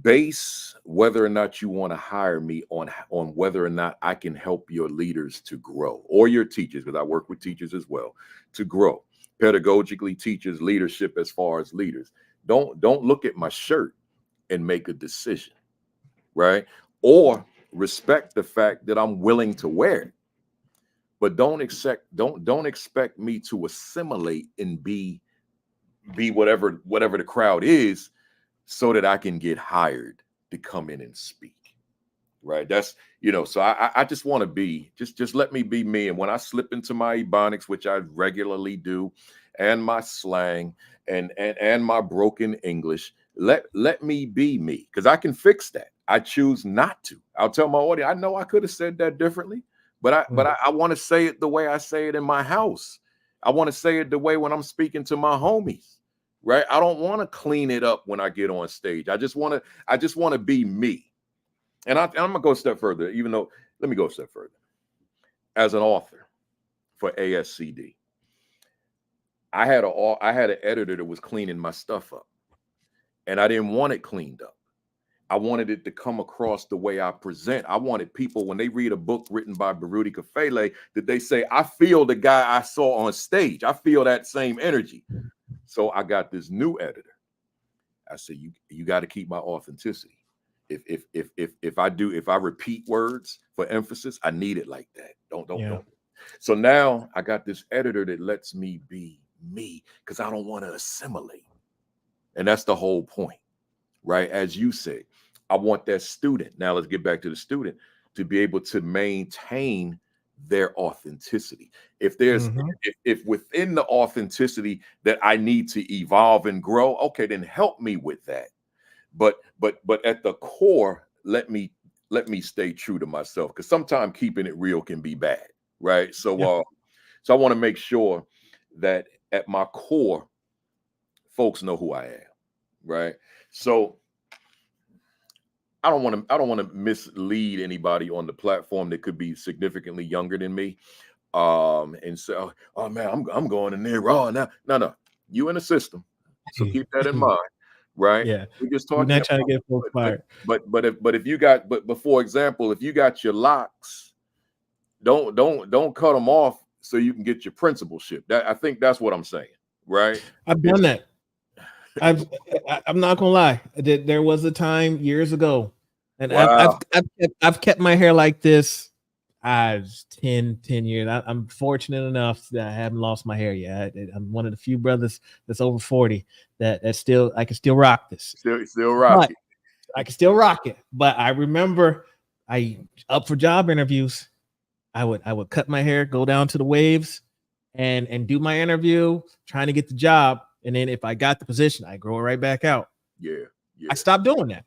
base whether or not you want to hire me on whether or not I can help your leaders to grow, or your teachers, because I work with teachers as well, to grow pedagogically, teachers, leadership as far as leaders. Don't look at my shirt and make a decision, right? Or respect the fact that I'm willing to wear it, but don't expect me to assimilate and be whatever the crowd is, so that I can get hired to come in and speak, right? That's, so I just want to be, just let me be me. And when I slip into my Ebonics, which I regularly do, and my slang and my broken English, let me be me, because I can fix that. I choose not to. I'll tell my audience, I know I could have said that differently, but I want to say it the way I say it in my house. I want to say it the way when I'm speaking to my homies. Right? I don't want to clean it up when I get on stage. I just want to be me. And I'm gonna go a step further, let me go a step further. as an author for ASCD, I had an editor that was cleaning my stuff up, and I didn't want it cleaned up. I wanted it to come across the way I present. I wanted people, when they read a book written by Baruti Kafele, that they say, I feel the guy I saw on stage. I feel that same energy. So I got this new editor. I said, you got to keep my authenticity. If I repeat words for emphasis, I need it like that. Don't. So now I got this editor that lets me be me, because I don't want to assimilate. And that's the whole point, right? As you say, I want that student. Now let's get back to the student, to be able to maintain their authenticity. If there's if within the authenticity that I need to evolve and grow, okay, then help me with that. But at the core, let me stay true to myself, because sometimes keeping it real can be bad, right? So so I want to make sure that at my core, folks know who I am, right? So I don't want to mislead anybody on the platform that could be significantly younger than me, and so, oh man, I'm going in there raw now. No, you in the system, so keep that in mind, right? Yeah, We're just we're talking not trying to about, get folks fired. but if you got, but for example, if you got your locks, don't cut them off so you can get your principalship. That, I think that's what I'm saying, right? I've done that. I'm not gonna lie. There was a time years ago, and Wow. I've kept my hair like this. 10 years. I'm fortunate enough that I haven't lost my hair yet. I'm one of the few brothers that's over 40 that still, I can still rock this. Still rock it. I can still rock it. But I remember up for job interviews, I would cut my hair, go down to the waves, and do my interview, trying to get the job. And then if I got the position, I grow it right back out. Yeah. I stopped doing that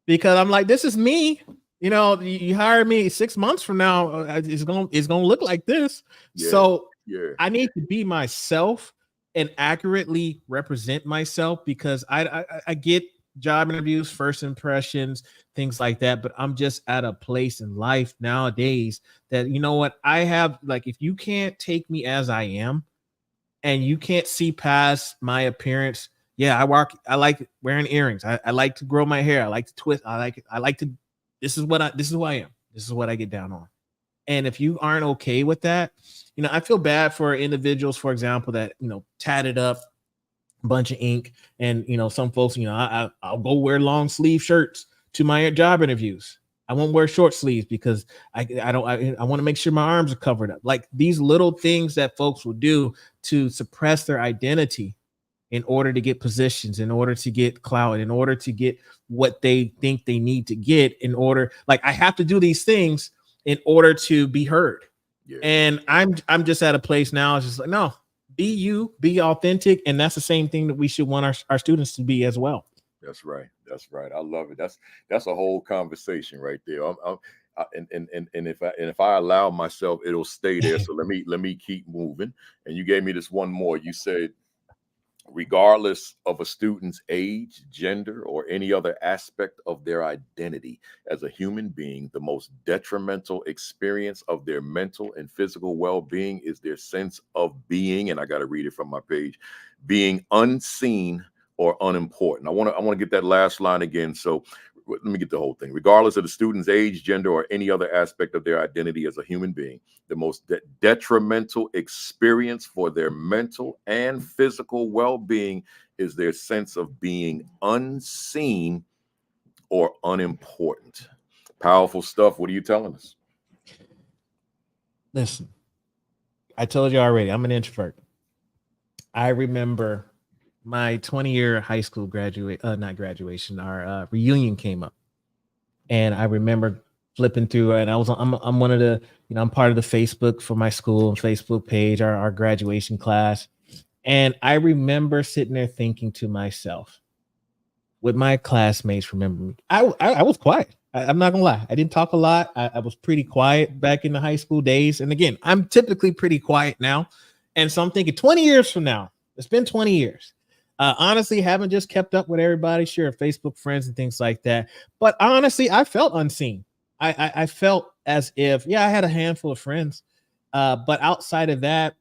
because I'm like, this is me. You know, you hire me 6 months from now, it's gonna look like this. So I need to be myself and accurately represent myself, because I get job interviews, first impressions, things like that. But I'm just at a place in life nowadays that, you know what, I have, like, if you can't take me as I am, and you can't see past my appearance. Yeah, I like wearing earrings. I like to grow my hair. I like to twist. I like to, this is who I am. This is what I get down on. And if you aren't okay with that, you know, I feel bad for individuals, for example, that, you know, tatted up a bunch of ink. And, you know, some folks, you know, I'll go wear long sleeve shirts to my job interviews. I won't wear short sleeves because I want to make sure my arms are covered up. Like, these little things that folks will do to suppress their identity in order to get positions, in order to get clout, in order to get what they think they need to get, in order, like, I have to do these things in order to be heard. Yeah. And I'm just at a place now. It's just like, no, be you, be authentic. And that's the same thing that we should want our students to be as well. That's right. I love it. That's a whole conversation right there. And if I allow myself, it'll stay there. So let me keep moving. And you gave me this one more. You said, regardless of a student's age, gender, or any other aspect of their identity as a human being, the most detrimental experience of their mental and physical well-being is their sense of being, and I got to read it from my page, being unseen or unimportant. I want to get that last line again. So let me get the whole thing. Regardless of the student's age, gender, or any other aspect of their identity as a human being, the most detrimental experience for their mental and physical well-being is their sense of being unseen or unimportant. Powerful stuff. What are you telling us? Listen, I told you already, I'm an introvert. I remember my 20-year high school our reunion came up, and I remember flipping through, and I'm one of the, you know, I'm part of the Facebook for my school Facebook page, our graduation class. And I remember sitting there thinking to myself, would my classmates remember me? I was quiet. I'm not gonna lie. I didn't talk a lot. I was pretty quiet back in the high school days. And again, I'm typically pretty quiet now. And so I'm thinking 20 years from now, it's been 20 years. Honestly, haven't just kept up with everybody, sure, Facebook friends and things like that. But honestly, I felt unseen. I felt as if, yeah, I had a handful of friends, But outside of that,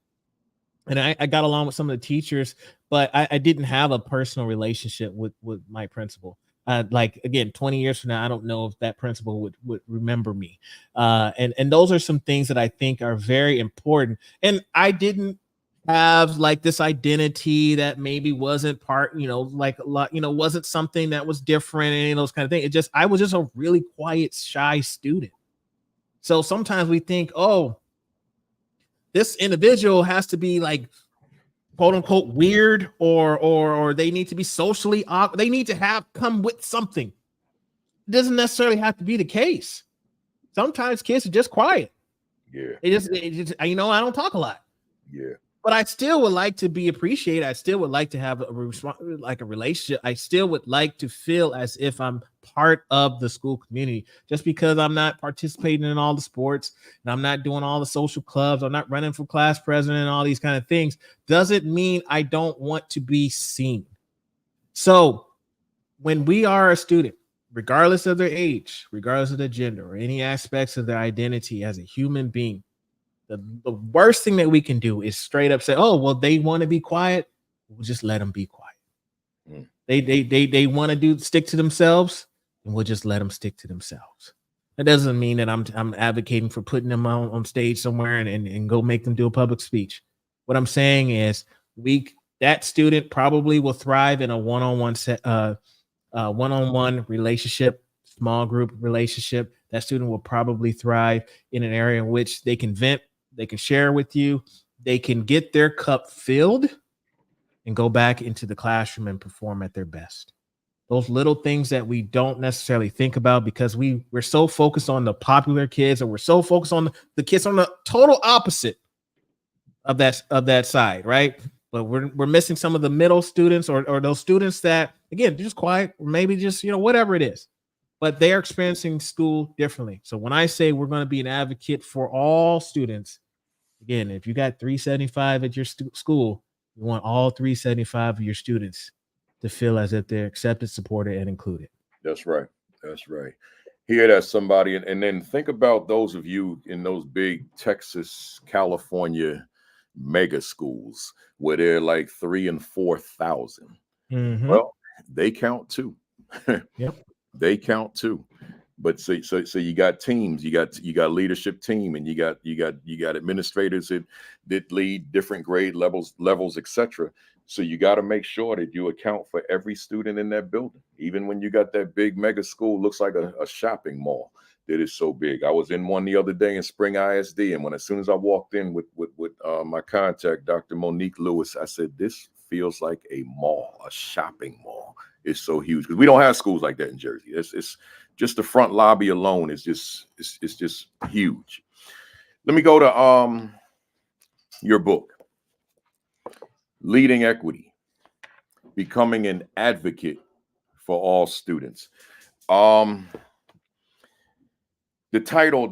and I got along with some of the teachers, but I didn't have a personal relationship with my principal. Like again, 20 years from now, I don't know if that principal would remember me. And those are some things that I think are very important. And I didn't have like this identity that maybe wasn't part, like a lot, wasn't something that was different and those kind of things. I was just a really quiet, shy student. So sometimes we think, oh, this individual has to be like quote unquote weird or they need to be socially awkward. They need to come with something. It doesn't necessarily have to be the case. Sometimes kids are just quiet. Yeah. It just I don't talk a lot. Yeah. But I still would like to be appreciated. I still would like to have a relationship. I still would like to feel as if I'm part of the school community. Just because I'm not participating in all the sports and I'm not doing all the social clubs, I'm not running for class president and all these kind of things, doesn't mean I don't want to be seen. So when we are a student, regardless of their age, regardless of their gender or any aspects of their identity as a human being, the worst thing that we can do is straight up say, oh, well, they want to be quiet. We'll just let them be quiet. They want to stick to themselves, and we'll just let them stick to themselves. That doesn't mean that I'm advocating for putting them on stage somewhere and go make them do a public speech. What I'm saying is that student probably will thrive in a one-on-one relationship, small group relationship. That student will probably thrive in an area in which they can vent, they can share with you, they can get their cup filled and go back into the classroom and perform at their best. Those little things that we don't necessarily think about because we're so focused on the popular kids, or we're so focused on the kids on the total opposite of that side, right? But we're missing some of the middle students or those students that, again, they're just quiet, or maybe just, whatever it is. But they are experiencing school differently. So when I say we're going to be an advocate for all students, again, if you got 375 at your school, you want all 375 of your students to feel as if they're accepted, supported, and included. That's right. That's right. Hear that, somebody. And then think about those of you in those big Texas, California mega schools where they're like 3,000 and 4,000. Mm-hmm. Well, they count too. Yep. They count too. But so you got teams, you got leadership team, and you got administrators that lead different grade levels, etc. So you got to make sure that you account for every student in that building. Even when you got that big mega school, looks like a shopping mall that is so big. I was in one the other day in Spring ISD, and as soon as I walked in with my contact, Dr. Monique Lewis, I said, this feels like a mall, a shopping mall. It's so huge because we don't have schools like that in Jersey. It's just the front lobby alone is just huge. Let me go to your book, Leading Equity, Becoming an Advocate for All Students. The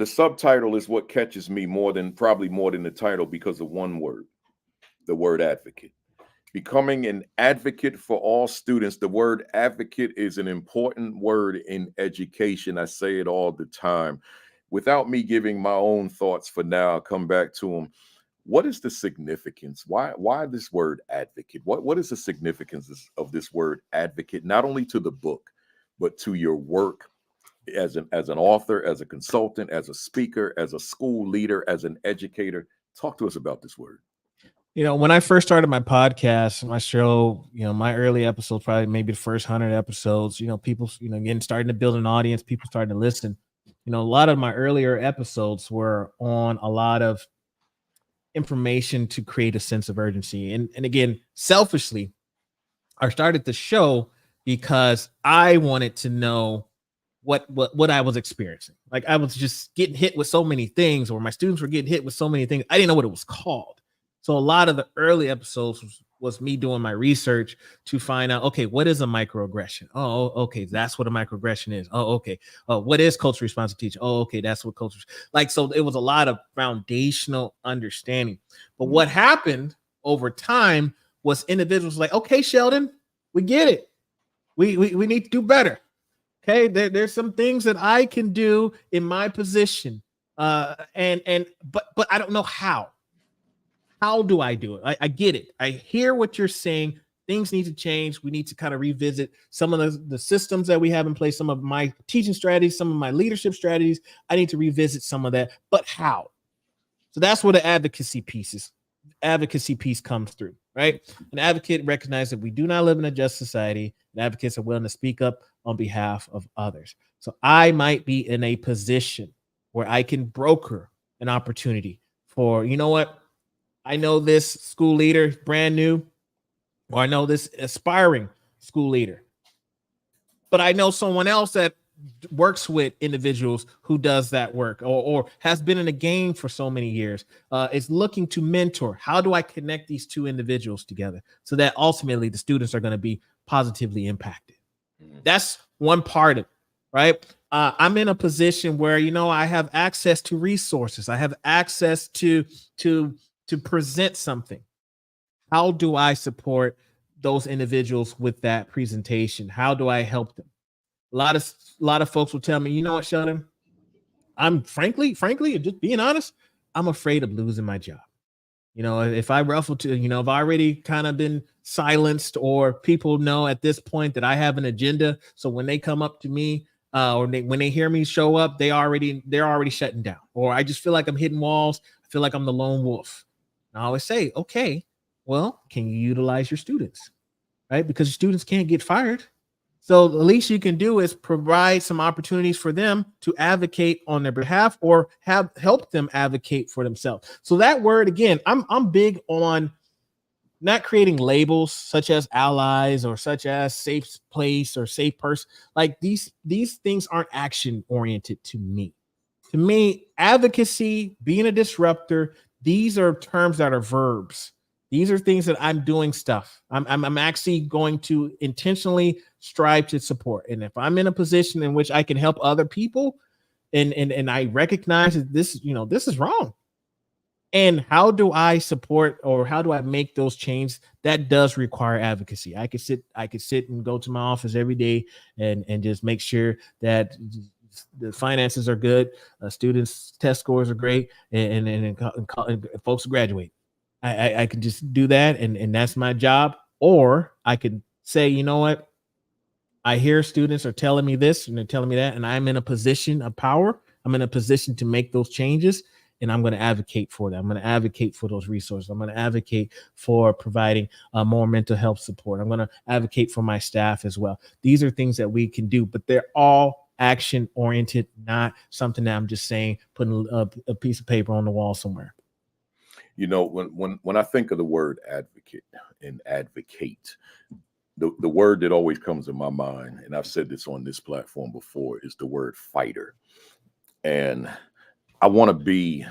subtitle is what catches me probably more than the title, because of one word, the word advocate. Becoming an advocate for all students. The word advocate is an important word in education. I say it all the time. Without me giving my own thoughts for now, I'll come back to them. What is the significance? Why this word advocate? What is the significance of this word advocate, not only to the book, but to your work as an author, as a consultant, as a speaker, as a school leader, as an educator? Talk to us about this word. When I first started my podcast, my show, my early episodes, probably maybe the first 100 episodes, people, again, starting to build an audience, people starting to listen. A lot of my earlier episodes were on a lot of information to create a sense of urgency. And again, selfishly, I started the show because I wanted to know what I was experiencing. Like I was just getting hit with so many things, or my students were getting hit with so many things. I didn't know what it was called. So a lot of the early episodes was me doing my research to find out, okay, what is a microaggression? Oh, okay, that's what a microaggression is. Oh, okay. What is culturally responsive teaching? Oh, okay, that's what culture. So it was a lot of foundational understanding. But what happened over time was individuals like, okay, Sheldon, we get it. We need to do better. Okay, there's some things that I can do in my position But I don't know how. How do I do it? I get it. I hear what you're saying. Things need to change. We need to kind of revisit some of the systems that we have in place, some of my teaching strategies, some of my leadership strategies. I need to revisit some of that. But how? So that's where the advocacy piece comes through, right? An advocate recognizes that we do not live in a just society, and advocates are willing to speak up on behalf of others. So I might be in a position where I can broker an opportunity for, you know what? I know this school leader, brand new, or I know this aspiring school leader, but I know someone else that works with individuals who does that work, or has been in the game for so many years, is looking to mentor. How do I connect these two individuals together so that ultimately the students are going to be positively impacted? That's one part of it, right? I'm in a position where, you know, I have access to resources. I have access to present something. How do I support those individuals with that presentation? How do I help them? A lot of folks will tell me, you know what, Sheldon, I'm frankly, just being honest, I'm afraid of losing my job. You know, if I ruffle to, you know, I've already kind of been silenced, or people know at this point that I have an agenda. So when they come up to me, when they hear me show up, they're already shutting down. Or I just feel like I'm hitting walls. I feel like I'm the lone wolf. And I always say, okay, well, can you utilize your students, right? Because students can't get fired. So the least you can do is provide some opportunities for them to advocate on their behalf, or help them advocate for themselves. So that word, again, I'm big on not creating labels such as allies or such as safe place or safe person. Like these things aren't action oriented to me. To me, advocacy, being a disruptor, these are terms that are verbs. These are things that I'm doing stuff. I'm actually going to intentionally strive to support. And if I'm in a position in which I can help other people, and I recognize that this, you know, this is wrong. And how do I support, or how do I make those changes? That does require advocacy. I could sit and go to my office every day and just make sure that the finances are good, students' test scores are great, and folks graduate. I can just do that, and that's my job. Or I could say, you know what? I hear students are telling me this and they're telling me that, and I'm in a position of power. I'm in a position to make those changes, and I'm going to advocate for that. I'm going to advocate for those resources. I'm going to advocate for providing more mental health support. I'm going to advocate for my staff as well. These are things that we can do, but they're all action oriented, not something that I'm just saying, putting a piece of paper on the wall somewhere. You know, when I think of the word advocate and advocate, the word that always comes to my mind, and I've said this on this platform before, is the word fighter. And I want to be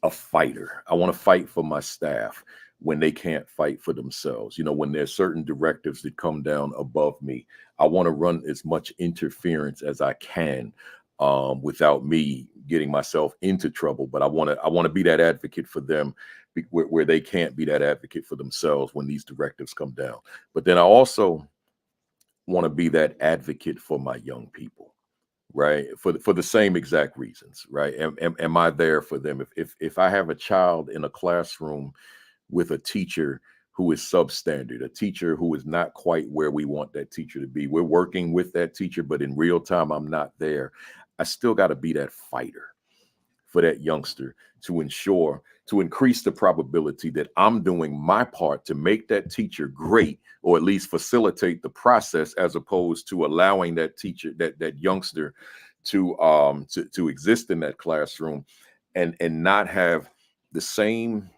a fighter. I want to fight for my staff when they can't fight for themselves. You know, when there's certain directives that come down above me, I want to run as much interference as I can without me getting myself into trouble. But I want to be that advocate for them where they can't be that advocate for themselves when these directives come down. But then I also want to be that advocate for my young people, right? For the same exact reasons, right? Am I there for them? If I have a child in a classroom with a teacher who is substandard, a teacher who is not quite where we want that teacher to be, we're working with that teacher, but in real time, I'm not there. I still got to be that fighter for that youngster to increase the probability that I'm doing my part to make that teacher great, or at least facilitate the process, as opposed to allowing that teacher, that youngster to exist in that classroom and not have the same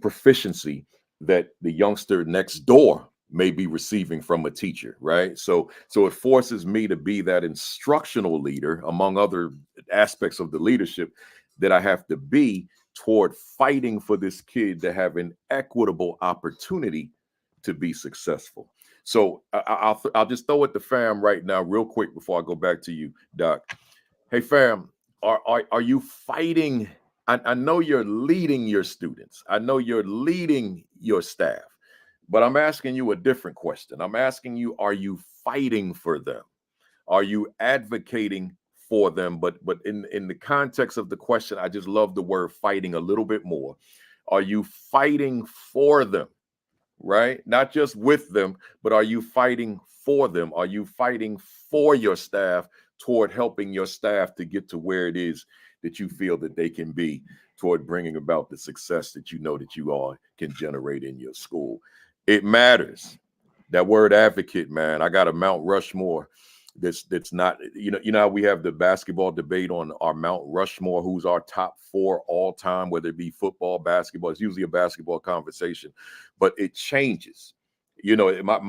proficiency that the youngster next door may be receiving from a teacher, right? So it forces me to be that instructional leader, among other aspects of the leadership that I have to be, toward fighting for this kid to have an equitable opportunity to be successful. So I'll just throw it to fam right now, real quick, before I go back to you, Doc. Hey, fam, are you fighting? I know you're leading your students. I know you're leading your staff. But I'm asking you a different question. I'm asking you, are you fighting for them? Are you advocating for them, but in the context of the question, I just love the word fighting a little bit more. Are you fighting for them, right? Not just with them, but are you fighting for them? Are you fighting for your staff toward helping your staff to get to where it is that you feel that they can be, toward bringing about the success that you know that you all can generate in your school? It matters. That word advocate, man, I got a Mount Rushmore that's not, you know how we have the basketball debate on our Mount Rushmore, who's our top 4 all time, whether it be football, basketball. It's usually a basketball conversation, but it changes. You know, my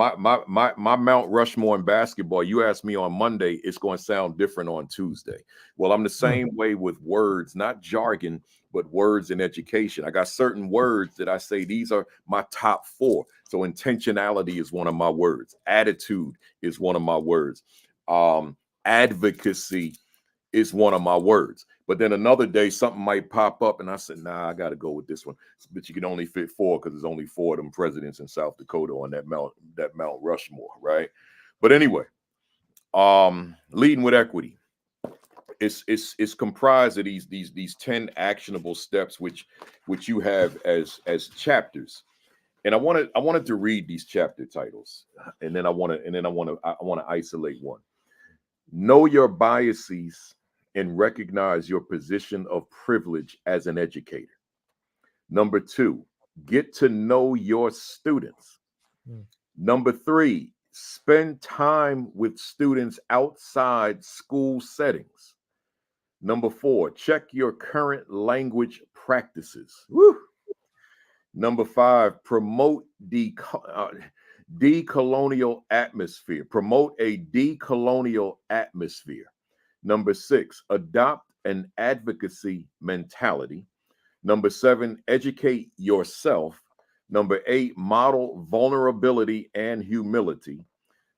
Mount Rushmore in basketball, you ask me on Monday, it's going to sound different on Tuesday. Well, I'm the same way with words, not jargon, but words in education. I got certain words that I say, these are my top 4. So intentionality is one of my words. Attitude is one of my words. Advocacy is one of my words. But then another day, something might pop up, and I said, nah, I got to go with this one. But you can only fit 4 because there's only 4 of them presidents in South Dakota on that Mount Rushmore, right? But anyway, leading with equity. It's comprised of these 10 actionable steps, which you have as chapters. And I wanted to read these chapter titles, and then I want to isolate one. Know your biases and recognize your position of privilege as an educator. Number 2, get to know your students. Number 3, spend time with students outside school settings. Number 4, check your current language practices. Woo. Number 5, promote decolonial atmosphere. Promote a decolonial atmosphere. Number 6, adopt an advocacy mentality. Number 7, educate yourself. Number 8, model vulnerability and humility.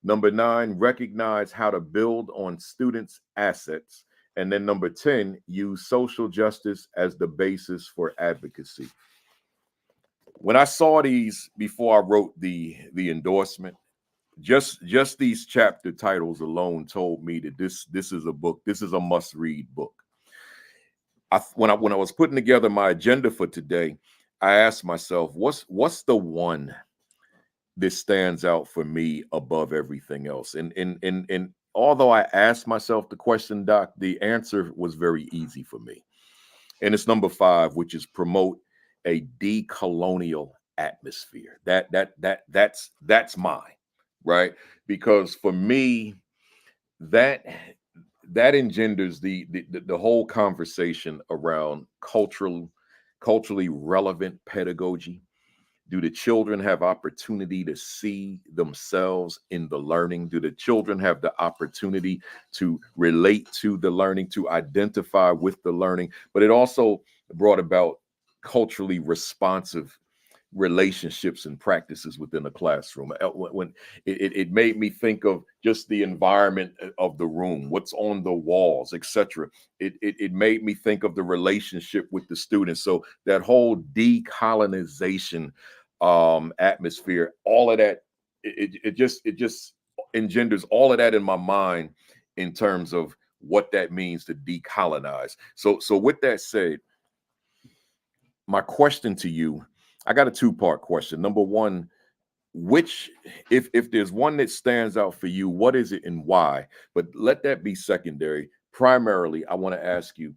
Number 9, recognize how to build on students' assets. And then number 10, use social justice as the basis for advocacy. When I saw these before I wrote the endorsement, just these chapter titles alone told me that this is a book. This is a must-read book. When I was putting together my agenda for today, I asked myself, what's the one that stands out for me above everything else? And although I asked myself the question, Doc, the answer was very easy for me. And it's number 5, which is promote a decolonial atmosphere. That's mine, right? Because for me, that engenders the whole conversation around culturally relevant pedagogy. Do the children have opportunity to see themselves in the learning? Do the children have the opportunity to relate to the learning, to identify with the learning? But it also brought about culturally responsive relationships and practices within a classroom. When it made me think of just the environment of the room, what's on the walls, etc. It made me think of the relationship with the students. So that whole decolonization atmosphere, all of that, it just engenders all of that in my mind in terms of what that means to decolonize. So with that said, my question to you, I got a 2-part question. Number 1, which, if there's one that stands out for you, what is it and why? But let that be secondary. Primarily, I want to ask you,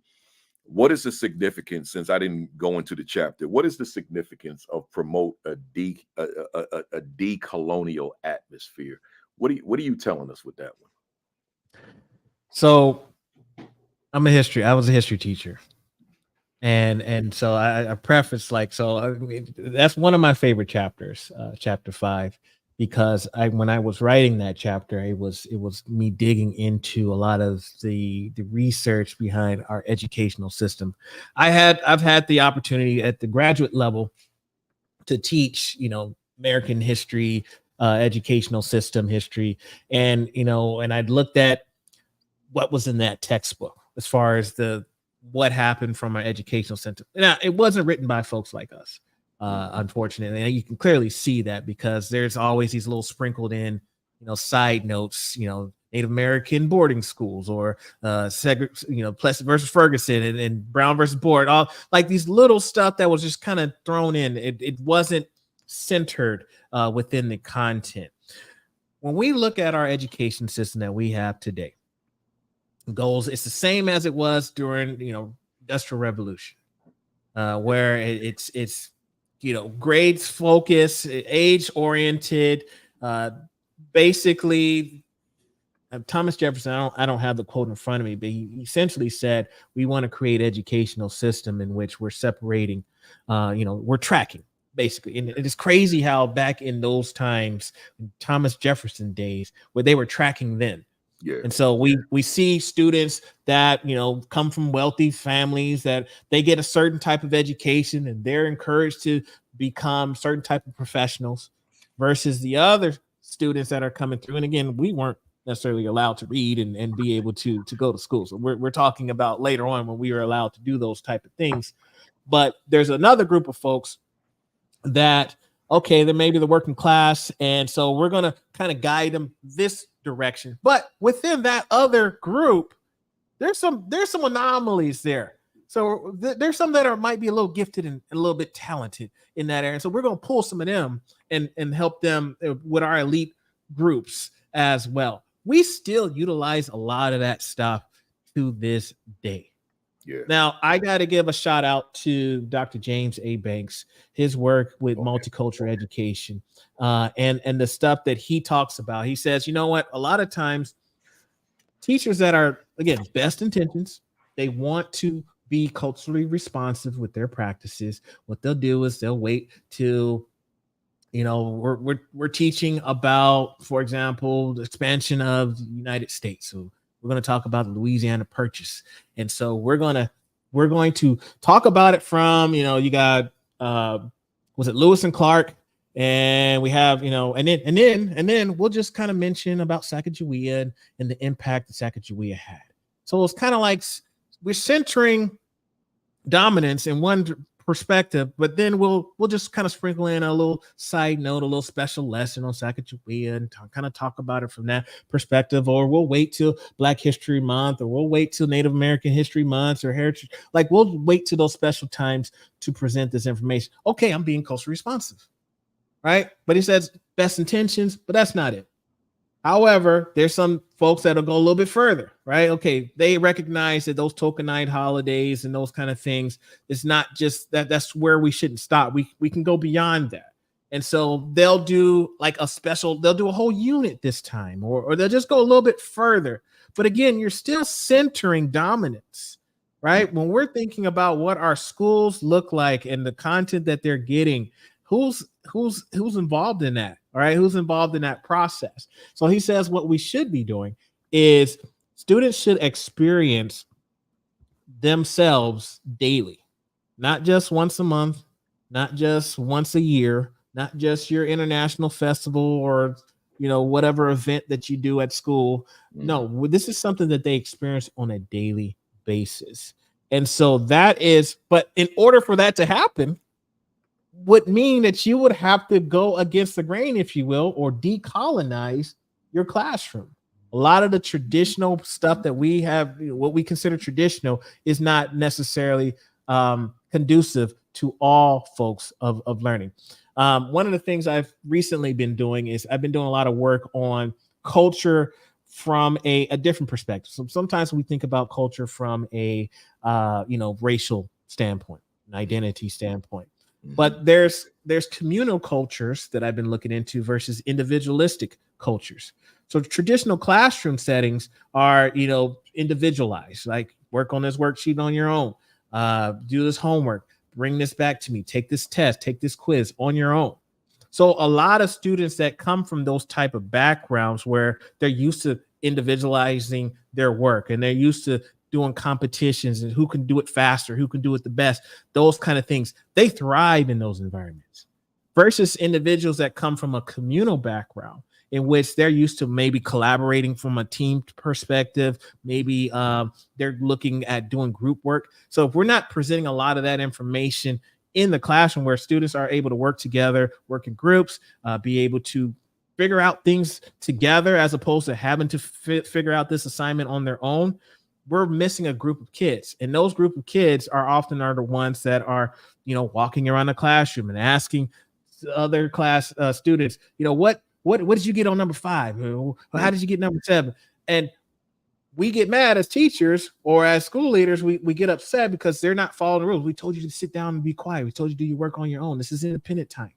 what is the significance, since I didn't go into the chapter, what is the significance of promote a decolonial atmosphere? What are you telling us with that one? So I was a history teacher. And so I preface that's one of my favorite chapters, chapter 5, because when I was writing that chapter, it was me digging into a lot of the research behind our educational system. I've had the opportunity at the graduate level to teach, American history, educational system history, and I'd looked at what was in that textbook as far as what happened from our educational center. Now, it wasn't written by folks like us, unfortunately. And you can clearly see that because there's always these little sprinkled in, side notes, Native American boarding schools, or Plessy versus Ferguson, and Brown versus Board, all like these little stuff that was just kind of thrown in. It wasn't centered within the content. When we look at our education system that we have today, goals, it's the same as it was during Industrial Revolution, where it's grades focused, age oriented, basically. Thomas Jefferson, I don't have the quote in front of me, but he essentially said, we want to create an educational system in which we're separating, we're tracking, basically. And it is crazy how back in those times, Thomas Jefferson days, where they were tracking then. Yeah. And so we see students that, come from wealthy families, that they get a certain type of education and they're encouraged to become certain type of professionals, versus the other students that are coming through. And again, we weren't necessarily allowed to read and be able to go to school. So we're talking about later on when we were allowed to do those type of things. But there's another group of folks that, okay, they're maybe the working class, and so we're going to kind of guide them this direction. But within that other group, there's some anomalies there. So there's some that might be a little gifted and a little bit talented in that area. So we're going to pull some of them and help them with our elite groups as well. We still utilize a lot of that stuff to this day. Yeah. Now, I got to give a shout out to Dr. James A. Banks, his work with multicultural education, and the stuff that he talks about. He says, you know what? A lot of times, teachers that are, again, best intentions, they want to be culturally responsive with their practices. What they'll do is they'll wait till we're teaching about, for example, the expansion of the United States. So we're going to talk about the Louisiana Purchase. And so we're going to talk about it from, you got, was it Lewis and Clark? And we have, and then we'll just kind of mention about Sacagawea and the impact that Sacagawea had. So it's kind of like we're centering dominance in one perspective, but then we'll just kind of sprinkle in a little side note, a little special lesson on Sacagawea, and kind of talk about it from that perspective. Or we'll wait till Black History Month, or we'll wait till Native American History Months, or Heritage. Like, we'll wait till those special times to present this information. Okay, I'm being culturally responsive, right? But he says best intentions, but that's not it. However, there's some folks that'll go a little bit further, right? Okay, they recognize that those tokenized holidays and those kind of things, it's not just that's where we shouldn't stop. We can go beyond that. And so they'll do like they'll do a whole unit this time, or they'll just go a little bit further. But again, you're still centering dominance, right? When we're thinking about what our schools look like and the content that they're getting, who's involved in that? All right, who's involved in that process? So he says what we should be doing is students should experience themselves daily, not just once a month, not just once a year, not just your international festival or whatever event that you do at school. No, this is something that they experience on a daily basis. And so but in order for that to happen, would mean that you would have to go against the grain, if you will, or decolonize your classroom. A lot of the traditional stuff that we have, what we consider traditional, is not necessarily conducive to all folks of learning. One of the things I've recently been doing is I've been doing a lot of work on culture from a different perspective. So sometimes we think about culture from a racial standpoint, an identity standpoint. But there's communal cultures that I've been looking into versus individualistic cultures. So traditional classroom settings are, individualized, like work on this worksheet on your own, do this homework, bring this back to me, take this test, take this quiz on your own. So a lot of students that come from those type of backgrounds where they're used to individualizing their work and they're used to doing competitions and who can do it faster, who can do it the best, those kind of things, they thrive in those environments versus individuals that come from a communal background in which they're used to maybe collaborating from a team perspective. Maybe they're looking at doing group work. So if we're not presenting a lot of that information in the classroom where students are able to work together, work in groups, be able to figure out things together as opposed to having to figure out this assignment on their own, we're missing a group of kids. And those group of kids are the ones that are, walking around the classroom and asking other class students, what did you get on number 5? How did you get number 7? And we get mad as teachers or as school leaders. We get upset because they're not following the rules. We told you to sit down and be quiet. We told you to do your work on your own. This is independent time.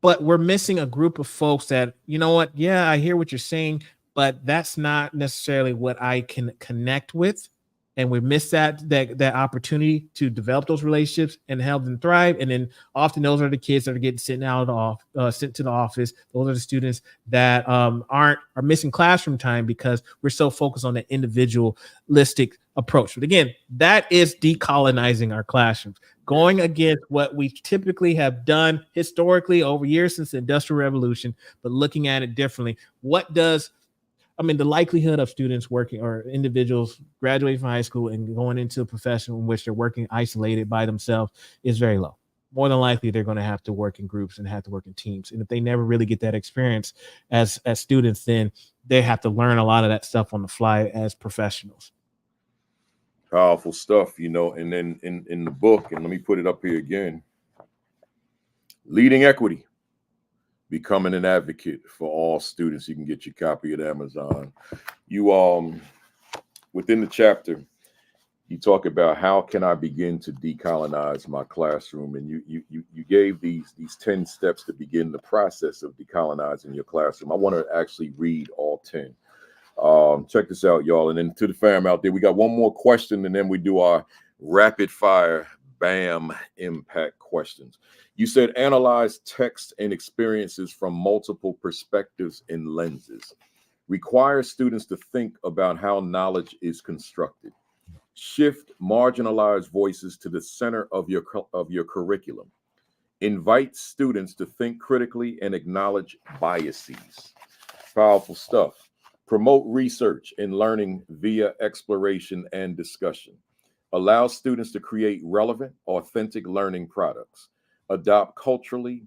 But we're missing a group of folks that, yeah, I hear what you're saying, but that's not necessarily what I can connect with. And we miss that opportunity to develop those relationships and help them thrive. And then often those are the kids that are getting sent to the office. Those are the students that are missing classroom time because we're so focused on the individualistic approach. But again, that is decolonizing our classrooms, going against what we typically have done historically over years since the Industrial Revolution, but looking at it differently. The likelihood of students working or individuals graduating from high school and going into a profession in which they're working isolated by themselves is very low. More than likely, they're going to have to work in groups and have to work in teams. And if they never really get that experience as students, then they have to learn a lot of that stuff on the fly as professionals. Powerful stuff, and then in the book, and let me put it up here again, Leading Equity. Becoming an advocate for all students. You can get your copy at Amazon. You within the chapter, you talk about how can I begin to decolonize my classroom, and you gave these 10 steps to begin the process of decolonizing your classroom. I want to actually read all 10. Check this out, y'all, and then to the fam out there, we got one more question, and then we do our rapid fire BAM impact questions. You said analyze text and experiences from multiple perspectives and lenses. Require students to think about how knowledge is constructed. Shift marginalized voices to the center of your curriculum. Invite students to think critically and acknowledge biases. Powerful stuff. Promote research and learning via exploration and discussion. Allow students to create relevant, authentic learning products. Adopt cultural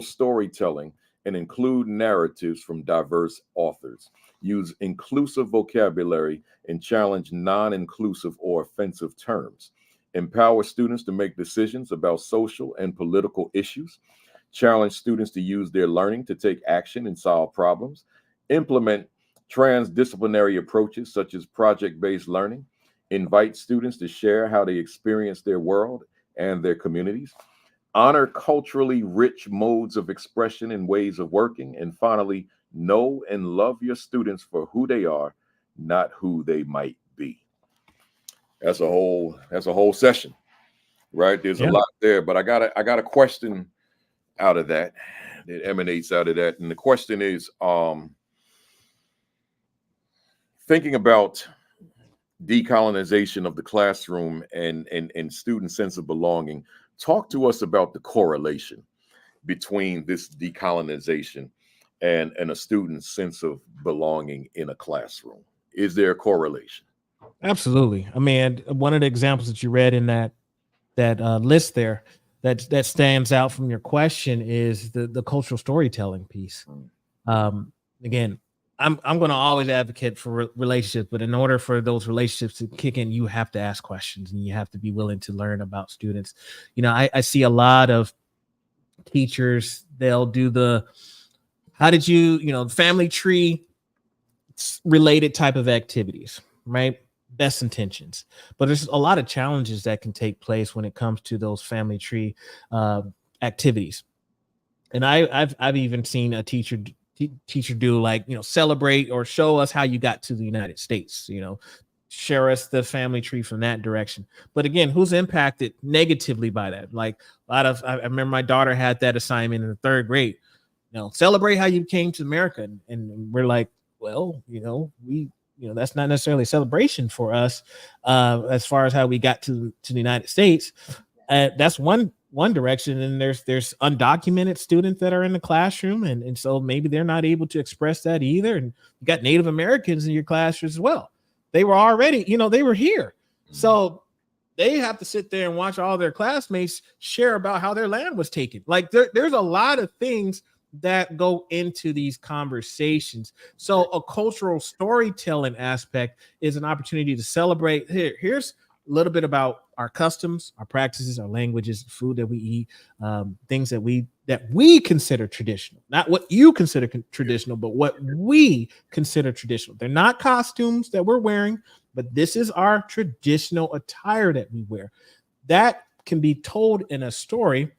storytelling and include narratives from diverse authors. Use inclusive vocabulary and challenge non-inclusive or offensive terms. Empower students to make decisions about social and political issues. Challenge students to use their learning to take action and solve problems. Implement transdisciplinary approaches such as project-based learning. Invite students to share how they experience their world and their communities. Honor culturally rich modes of expression and ways of working. And finally, know and love your students for who they are, not who they might be. That's a whole session, right? There's a lot there, but I got a question out of that emanates out of that. And the question is, thinking about decolonization of the classroom and student sense of belonging. Talk to us about the correlation between this decolonization and a student's sense of belonging in a classroom. Is there a correlation? Absolutely. One of the examples that you read in that list there that stands out from your question is the cultural storytelling piece. Again, I'm going to always advocate for relationships, but in order for those relationships to kick in, you have to ask questions and you have to be willing to learn about students. I see a lot of teachers, they'll do family tree related type of activities, right? Best intentions, but there's a lot of challenges that can take place when it comes to those family tree activities. And I've even seen a teacher do celebrate or show us how you got to the United States, share us the family tree from that direction. But again, who's impacted negatively by that? I remember my daughter had that assignment in the 3rd grade, celebrate how you came to America. And we're like, well, that's not necessarily a celebration for us as far as how we got to the United States. That's one direction. And there's undocumented students that are in the classroom. And so maybe they're not able to express that either. And you got Native Americans in your class as well. They were already, they were here. So they have to sit there and watch all their classmates share about how their land was taken. There's a lot of things that go into these conversations. So a cultural storytelling aspect is an opportunity to celebrate. Here's a little bit about our customs, our practices, our languages, food that we eat, things that we consider traditional, not what you consider traditional, but what we consider traditional. They're not costumes that we're wearing, but this is our traditional attire that we wear. That can be told in a story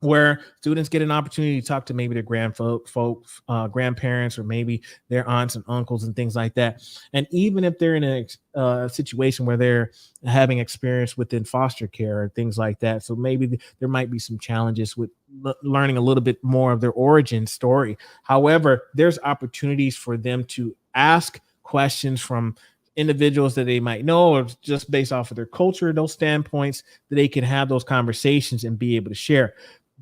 where students get an opportunity to talk to maybe their grandparents, or maybe their aunts and uncles and things like that. And even if they're in a situation where they're having experience within foster care or things like that, so maybe there might be some challenges with learning a little bit more of their origin story. However, there's opportunities for them to ask questions from individuals that they might know, or just based off of their culture, those standpoints, that they can have those conversations and be able to share.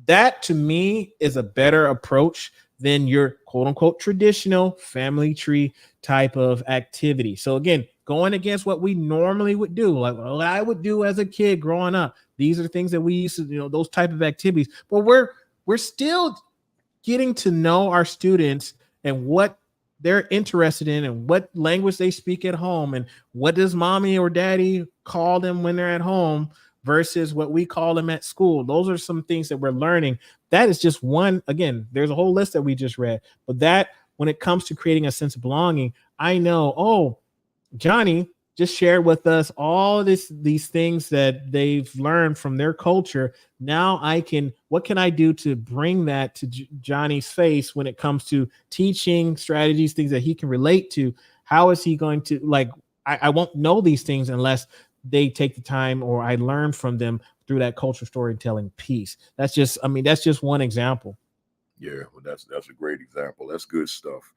That to me is a better approach than your quote unquote traditional family tree type of activity. So again, going against what we normally would do, like what I would do as a kid growing up. These are things that we used to, those type of activities. But we're still getting to know our students and what they're interested in and what language they speak at home and what does mommy or daddy call them when they're at home versus what we call them at school. Those are some things that we're learning. That is just one. Again, there's a whole list that we just read, but that when it comes to creating a sense of belonging, I know, oh, Johnny just shared with us all these things that they've learned from their culture. Now what can I do to bring that to Johnny's face when it comes to teaching strategies, things that he can relate to? How is he going to, like, I won't know these things unless they take the time or I learn from them through that cultural storytelling piece. That's just one example. Yeah, well, that's a great example. That's good stuff.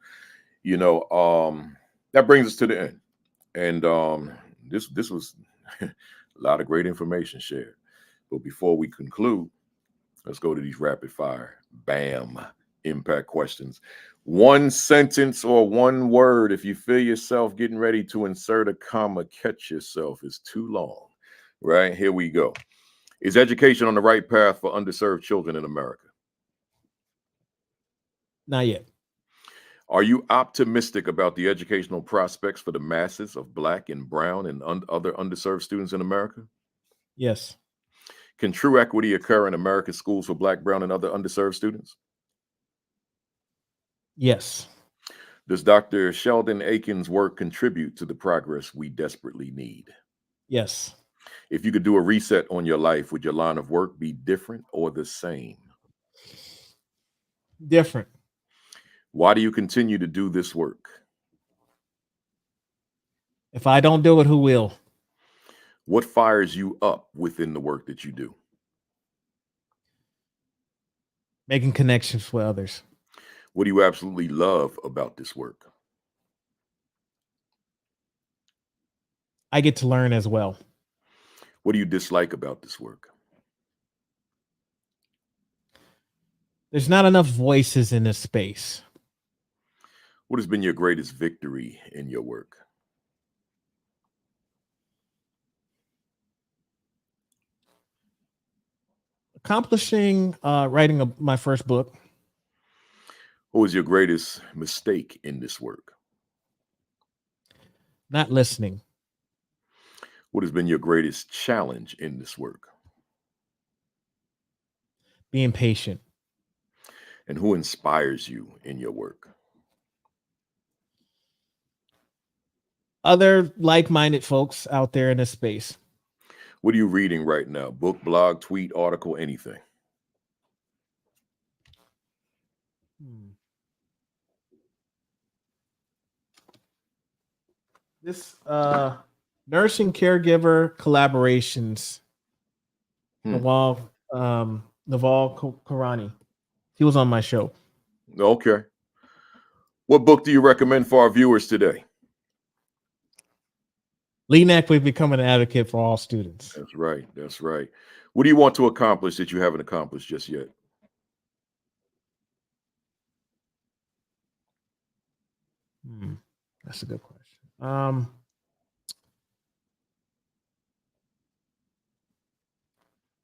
That brings us to the end. And this was a lot of great information shared. But before we conclude, let's go to these rapid fire, bam, impact questions. One sentence or one word. If you feel yourself getting ready to insert a comma, catch yourself. It's too long. Right? Here we go. Is education on the right path for underserved children in America? Not yet. Are you optimistic about the educational prospects for the masses of Black and Brown and other underserved students in America? Yes. Can true equity occur in America's schools for Black, Brown, and other underserved students? Yes. Does Dr. Sheldon Eakins' work contribute to the progress we desperately need? Yes. If you could do a reset on your life, would your line of work be different or the same? Different. Why do you continue to do this work? If I don't do it, who will? What fires you up within the work that you do? Making connections with others. What do you absolutely love about this work? I get to learn as well. What do you dislike about this work? There's not enough voices in this space. What has been your greatest victory in your work? Accomplishing writing my first book. What was your greatest mistake in this work? Not listening. What has been your greatest challenge in this work? Being patient. And who inspires you in your work? Other like-minded folks out there in this space. What are you reading right now? Book, blog, tweet, article, anything? This nursing caregiver collaborations. Naval Karani. He was on my show. Okay. What book do you recommend for our viewers today? Leading Equity, Becoming an Advocate for All Students. That's right. That's right. What do you want to accomplish that you haven't accomplished just yet? That's a good question.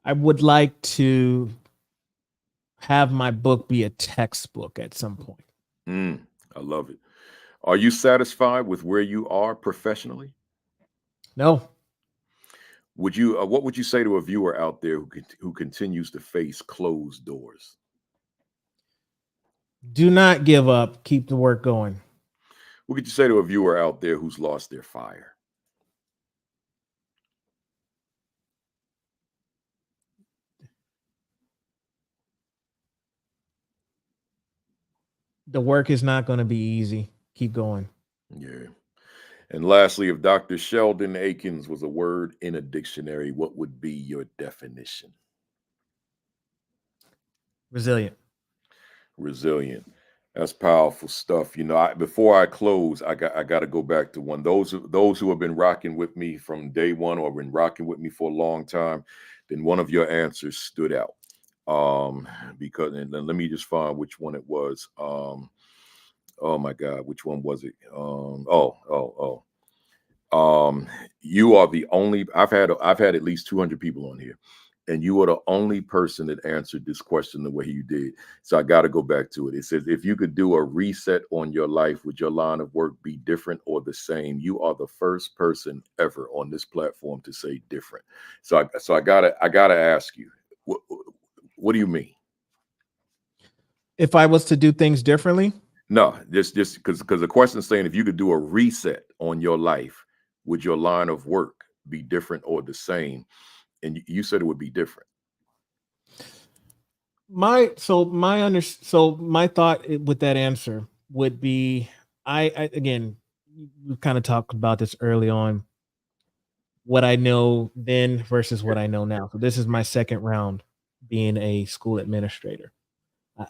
I would like to have my book be a textbook at some point. I love it. Are you satisfied with where you are professionally? No, Would you? What would you say to a viewer out there who continues to face closed doors? do not give up. Keep the work going. What could you say to a viewer out there who's lost their fire? The work is not going to be easy. Keep going. Yeah. And lastly, if Dr. Sheldon Eakins was a word in a dictionary, what would be your definition? Resilient. Resilient. That's powerful stuff. You know, before I close, I got to go back to one. Those who have been rocking with me from day one or been rocking with me for a long time, then one of your answers stood out. Because and then let me just find which one it was. Oh my God, which one was it? You are the only. I've had at least 200 people on here, and you are the only person that answered this question the way you did. So I got to go back to it. It says, if you could do a reset on your life, would your line of work be different or the same? You are the first person ever on this platform to say different. So I gotta ask you, what do you mean? If I was to do things differently, No, just because the question is saying if you could do a reset on your life, would your line of work be different or the same? And you said it would be different. my thought with that answer would be, I again, we kind of talked about this early on, what I know then versus what I know now. So this is my second round being a school administrator.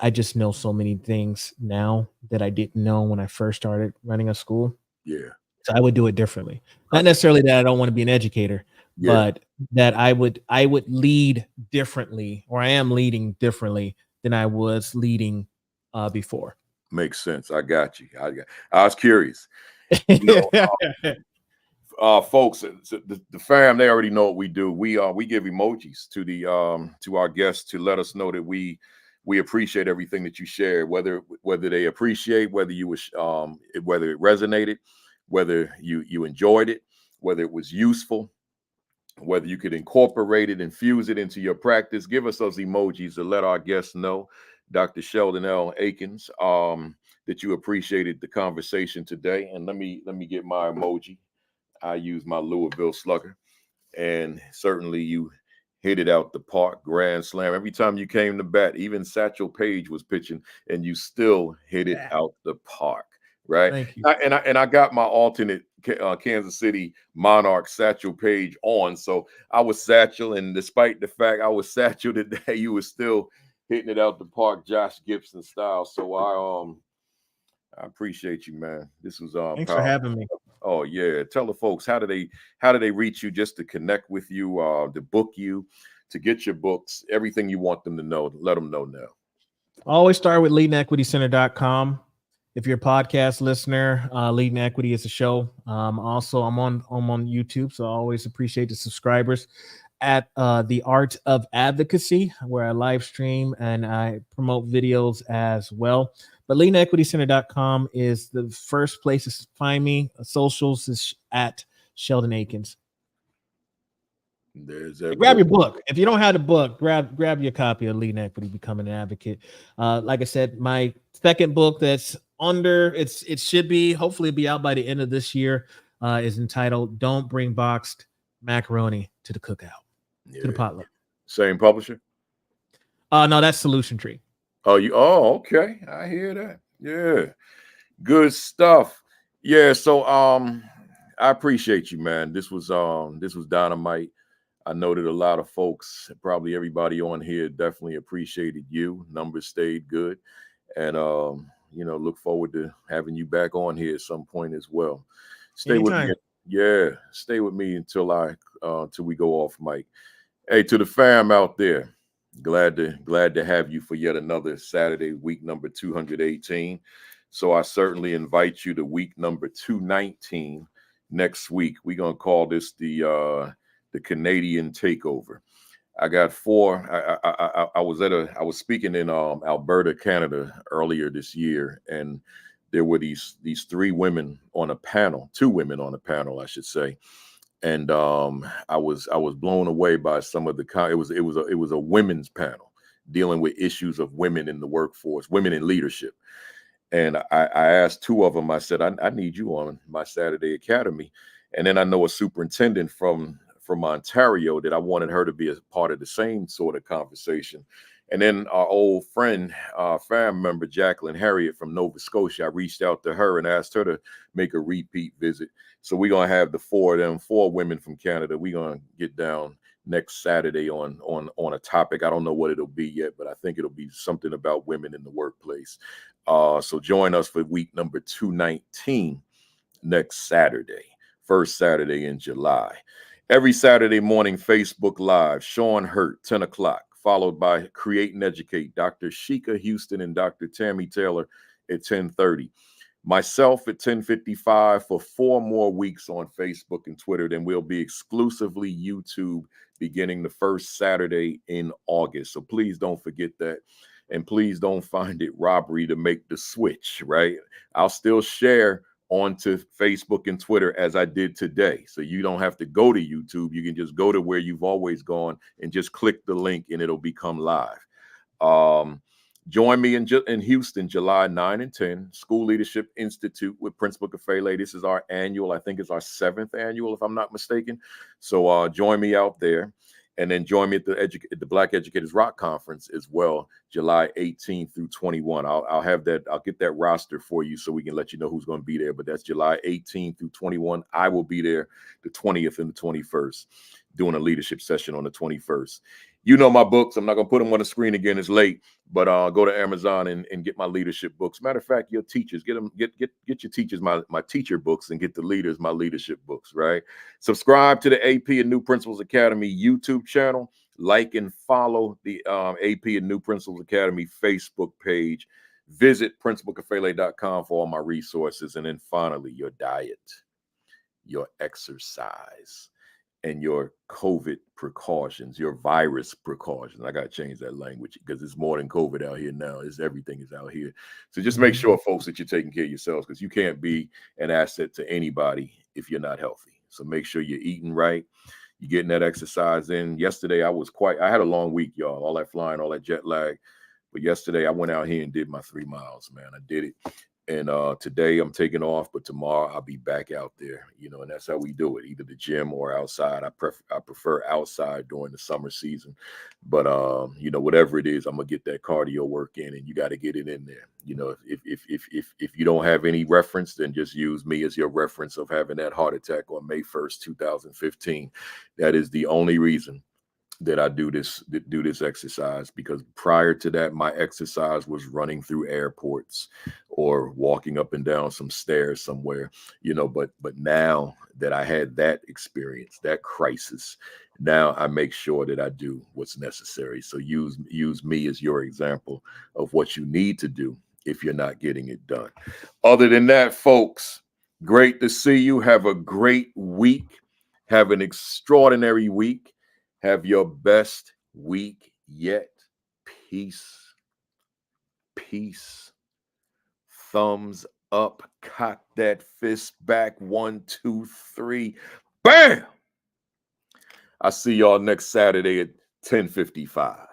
I just know so many things now that I didn't know when I first started running a school. Yeah. So I would do it differently. Not necessarily that I don't want to be an educator, Yeah. but that I would lead differently, or I am leading differently than I was leading before. Makes sense. I got you. I was curious. You know, folks, the fam, they already know what we do. We give emojis to our guests to let us know that we appreciate everything that you share, whether they appreciate, whether you was whether it resonated, whether you enjoyed it, whether it was useful, whether you could incorporate it, infuse it into your practice. Give us those emojis to let our guests know, Dr. Sheldon L. Eakins, that you appreciated the conversation today. And let me get my emoji. I use my Louisville Slugger, and certainly you hit it out the park, grand slam. Every time you came to bat, even Satchel Paige was pitching, and you still hit it out the park, right? Thank you. And I got my alternate Kansas City Monarch Satchel Paige on, so I was Satchel, and despite the fact I was Satchel today, you were still hitting it out the park, Josh Gibson style. So I appreciate you, man. This was Thanks powerful. for having me. Oh yeah, tell the folks, how do they reach you, just to connect with you, to book you, to get your books, everything you want them to know. Let them know now. Always start with leadenequitycenter.com. If you're a podcast listener, Leading Equity is a show. Also, I'm on YouTube, so I always appreciate the subscribers. At The Art of Advocacy, where I live stream and I promote videos as well. But leadenequitycenter.com is the first place to find me. Socials is at Sheldon Eakins. There's that. Grab your book. If you don't have the book, grab your copy of Leading Equity, Becoming an Advocate. Like I said, my second book that's it should be, hopefully be out by the end of this year, is entitled Don't Bring Boxed Macaroni to the Cookout, to the potluck. Same publisher? No, that's Solution Tree. Okay. I hear that. Yeah. Good stuff. Yeah. So I appreciate you, man. This was dynamite. I know that a lot of folks, probably everybody on here, definitely appreciated you. Numbers stayed good. And look forward to having you back on here at some point as well. Stay Anytime. with me. Yeah, stay with me until we go off mic. Hey, to the fam out there, glad to have you for yet another Saturday, week number 218. So I certainly invite you to week number 219 next week. We're gonna call this the Canadian takeover. I got 4. I was speaking in Alberta, Canada earlier this year, and there were these 3 women on a panel, 2 women on a panel, I should say. And I was blown away by some of the it was a women's panel dealing with issues of women in the workforce, women in leadership. And I asked 2 of them, I said, I need you on my Saturday Academy. And then I know a superintendent from Ontario that I wanted her to be a part of the same sort of conversation. And then our old friend, family member, Jacqueline Harriet from Nova Scotia, I reached out to her and asked her to make a repeat visit. So we're going to have the 4 of them, 4 women from Canada. We're going to get down next Saturday on a topic. I don't know what it'll be yet, but I think it'll be something about women in the workplace. So join us for week number 219 next Saturday, first Saturday in July. Every Saturday morning, Facebook Live, Sean Hurt, 10 o'clock, followed by Create and Educate, Dr. Sheikah Houston and Dr. Tammy Taylor at 10:30. Myself at 10:55 for 4 more weeks on Facebook and Twitter. Then we'll be exclusively YouTube beginning the first Saturday in August. So please don't forget that. And please don't find it robbery to make the switch, right? I'll still share onto Facebook and Twitter as I did today. So you don't have to go to YouTube. You can just go to where you've always gone and just click the link and it'll become live. Join me in Houston, July 9 and 10, School Leadership Institute with Principal Kafele. This is our annual, I think it's our 7th annual, if I'm not mistaken. So join me out there. And then join me at the Black Educators Rock Conference as well, July 18th through 21. I'll have that. I'll get that roster for you so we can let you know who's going to be there. But that's July 18th through 21. I will be there the 20th and the 21st, doing a leadership session on the 21st. You know my books. I'm not going to put them on the screen again. It's late, but go to Amazon and get my leadership books. Matter of fact, your teachers, get your teachers my teacher books and get the leaders my leadership books, right? Subscribe to the AP and New Principals Academy YouTube channel. Like and follow the AP and New Principals Academy Facebook page. Visit principalkafele.com for all my resources. And then finally, your diet, your exercise, and your COVID precautions, your virus precautions. I got to change that language because it's more than COVID out here now. Everything is out here. So just make sure, folks, that you're taking care of yourselves, because you can't be an asset to anybody if you're not healthy. So make sure you're eating right. You're getting that exercise in. Yesterday, I had a long week, y'all, all that flying, all that jet lag. But yesterday I went out here and did my 3 miles, man. I did it. And today I'm taking off, but tomorrow I'll be back out there, and that's how we do it, either the gym or outside. I prefer outside during the summer season, but whatever it is, I'm gonna get that cardio work in, and you got to get it in there. If you don't have any reference, then just use me as your reference of having that heart attack on May 1st, 2015. That is the only reason that I do this exercise, because prior to that, my exercise was running through airports or walking up and down some stairs somewhere, but now that I had that experience, that crisis, now I make sure that I do what's necessary. So use me as your example of what you need to do if you're not getting it done. Other than that, folks, great to see you. Have a great week. Have an extraordinary week. Have your best week yet. Peace. Peace. Thumbs up. Cock that fist back. 1, 2, 3. Bam! I'll see y'all next Saturday at 10:55.